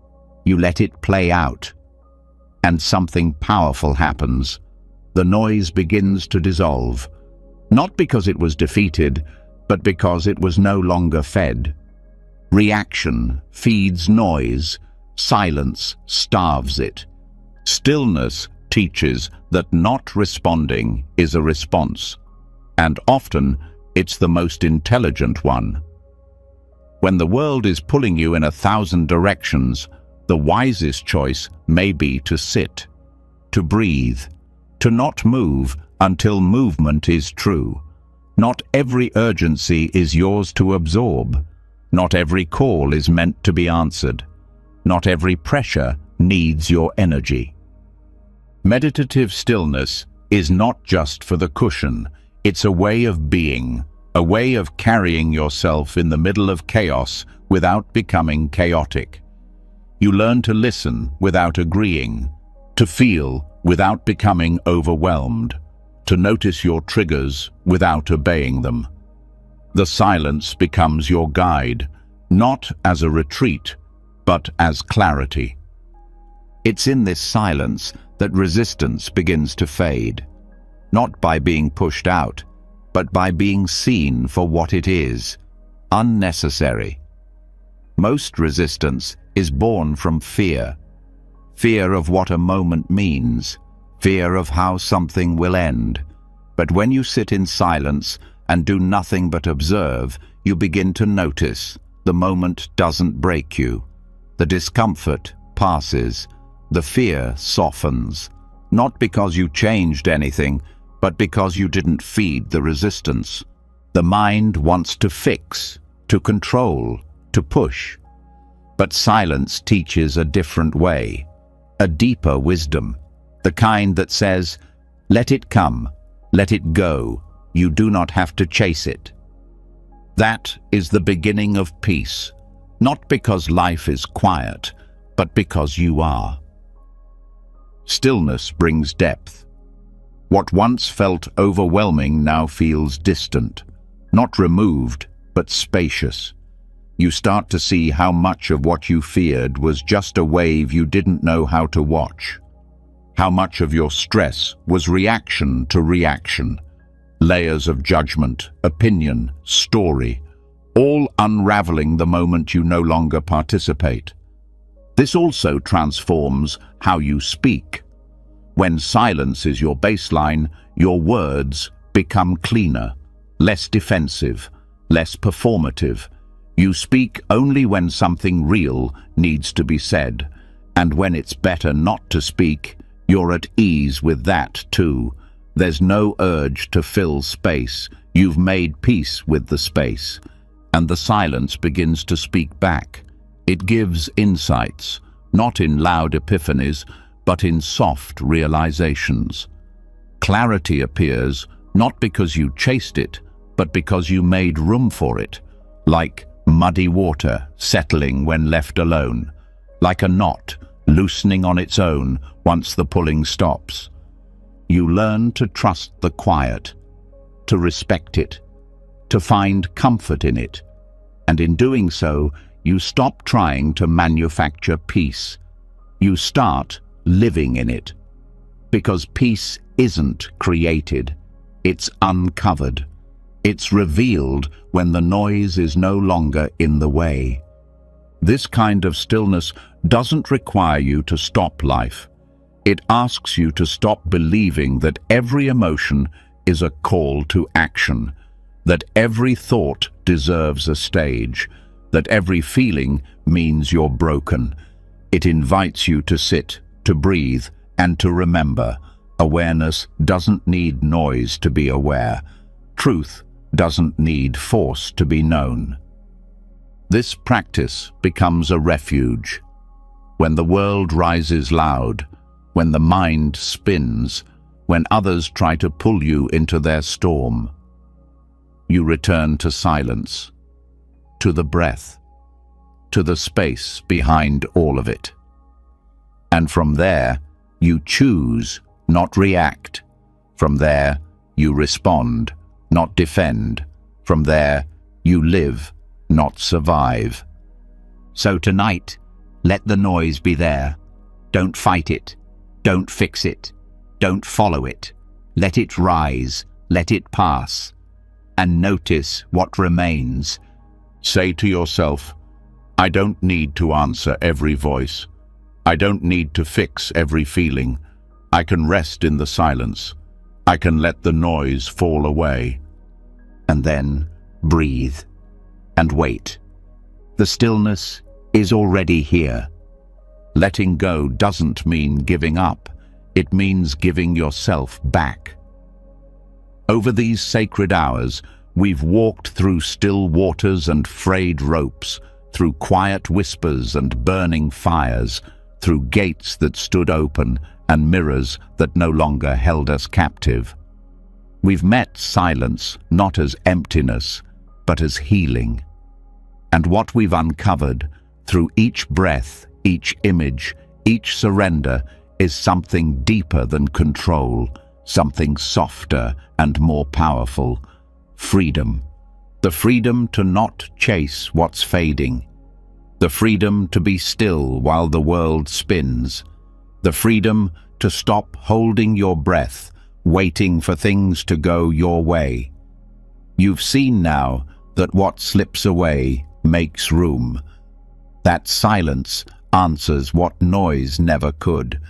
S1: You let it play out. And something powerful happens. The noise begins to dissolve. Not because it was defeated, but because it was no longer fed. Reaction feeds noise. Silence starves it. Stillness teaches that not responding is a response, and often it's the most intelligent one. When the world is pulling you in 1,000 directions, the wisest choice may be to sit, to breathe, to not move until movement is true. Not every urgency is yours to absorb. Not every call is meant to be answered. Not every pressure needs your energy. Meditative stillness is not just for the cushion. It's a way of being, a way of carrying yourself in the middle of chaos without becoming chaotic. You learn to listen without agreeing, to feel without becoming overwhelmed, to notice your triggers without obeying them. The silence becomes your guide, not as a retreat, but as clarity. It's in this silence that resistance begins to fade, not by being pushed out, but by being seen for what it is, unnecessary. Most resistance is born from fear. Fear of what a moment means, fear of how something will end. But when you sit in silence and do nothing but observe, you begin to notice. The moment doesn't break you. The discomfort passes. The fear softens. Not because you changed anything, but because you didn't feed the resistance. The mind wants to fix, to control, to push. But silence teaches a different way. a deeper wisdom, the kind that says, "Let it come, let it go, you do not have to chase it." That is the beginning of peace, not because life is quiet, but because you are. Stillness brings depth. What once felt overwhelming now feels distant, not removed, but spacious. You start to see how much of what you feared was just a wave you didn't know how to watch. How much of your stress was reaction to reaction, layers of judgment, opinion, story, all unraveling the moment you no longer participate. This also transforms how you speak. When silence is your baseline, your words become cleaner, less defensive, less performative. You speak only when something real needs to be said, and when it's better not to speak, you're at ease with that too. There's no urge to fill space. You've made peace with the space, and the silence begins to speak back. It gives insights, not in loud epiphanies, but in soft realizations. Clarity appears not because you chased it, but because you made room for it, like muddy water settling when left alone, like a knot loosening on its own once the pulling stops. You learn to trust the quiet, to respect it, to find comfort in it, and in doing so, you stop trying to manufacture peace. You start living in it, because peace isn't created, it's uncovered. It's revealed when the noise is no longer in the way. This kind of stillness doesn't require you to stop life. It asks you to stop believing that every emotion is a call to action, that every thought deserves a stage, that every feeling means you're broken. It invites you to sit, to breathe, and to remember. Awareness doesn't need noise to be aware. Truth doesn't need force to be known. This practice becomes a refuge. When the world rises loud, when the mind spins, when others try to pull you into their storm, you return to silence, to the breath, to the space behind all of it. And from there, you choose, not react. From there, you respond, not defend. From there, you live, not survive. So tonight, let the noise be there. Don't fight it. Don't fix it. Don't follow it. Let it rise. Let it pass. And notice what remains. Say to yourself, I don't need to answer every voice. I don't need to fix every feeling. I can rest in the silence. I can let the noise fall away. And then breathe and wait. The stillness is already here. Letting go doesn't mean giving up. It means giving yourself back. Over these sacred hours, we've walked through still waters and frayed ropes, through quiet whispers and burning fires, through gates that stood open and mirrors that no longer held us captive. We've met silence not as emptiness, but as healing. And what we've uncovered through each breath, each image, each surrender is something deeper than control, something softer and more powerful. Freedom. The freedom to not chase what's fading. The freedom to be still while the world spins. The freedom to stop holding your breath, waiting for things to go your way. You've seen now that what slips away makes room. That silence answers what noise never could.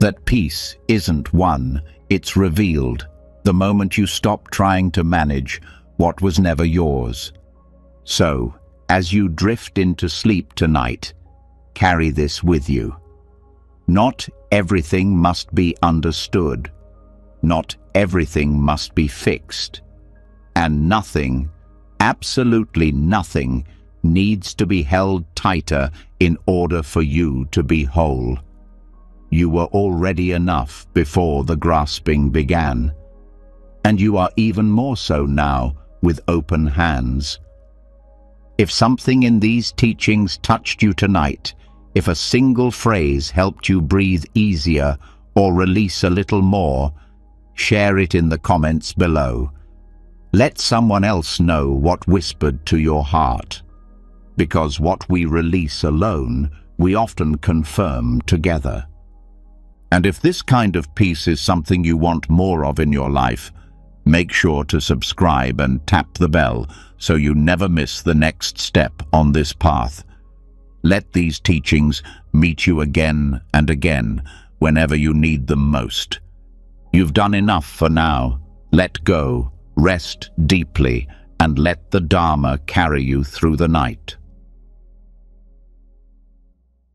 S1: That peace isn't won, it's revealed the moment you stop trying to manage what was never yours. So, as you drift into sleep tonight, carry this with you. Not everything must be understood. Not everything must be fixed. And nothing, absolutely nothing, needs to be held tighter in order for you to be whole. You were already enough before the grasping began. And you are even more so now with open hands. If something in these teachings touched you tonight, if a single phrase helped you breathe easier or release a little more, share it in the comments below. Let someone else know what whispered to your heart. Because what we release alone, we often confirm together. And if this kind of peace is something you want more of in your life, make sure to subscribe and tap the bell so you never miss the next step on this path. Let these teachings meet you again and again whenever you need them most. You've done enough for now. Let go, rest deeply, and let the Dharma carry you through the night.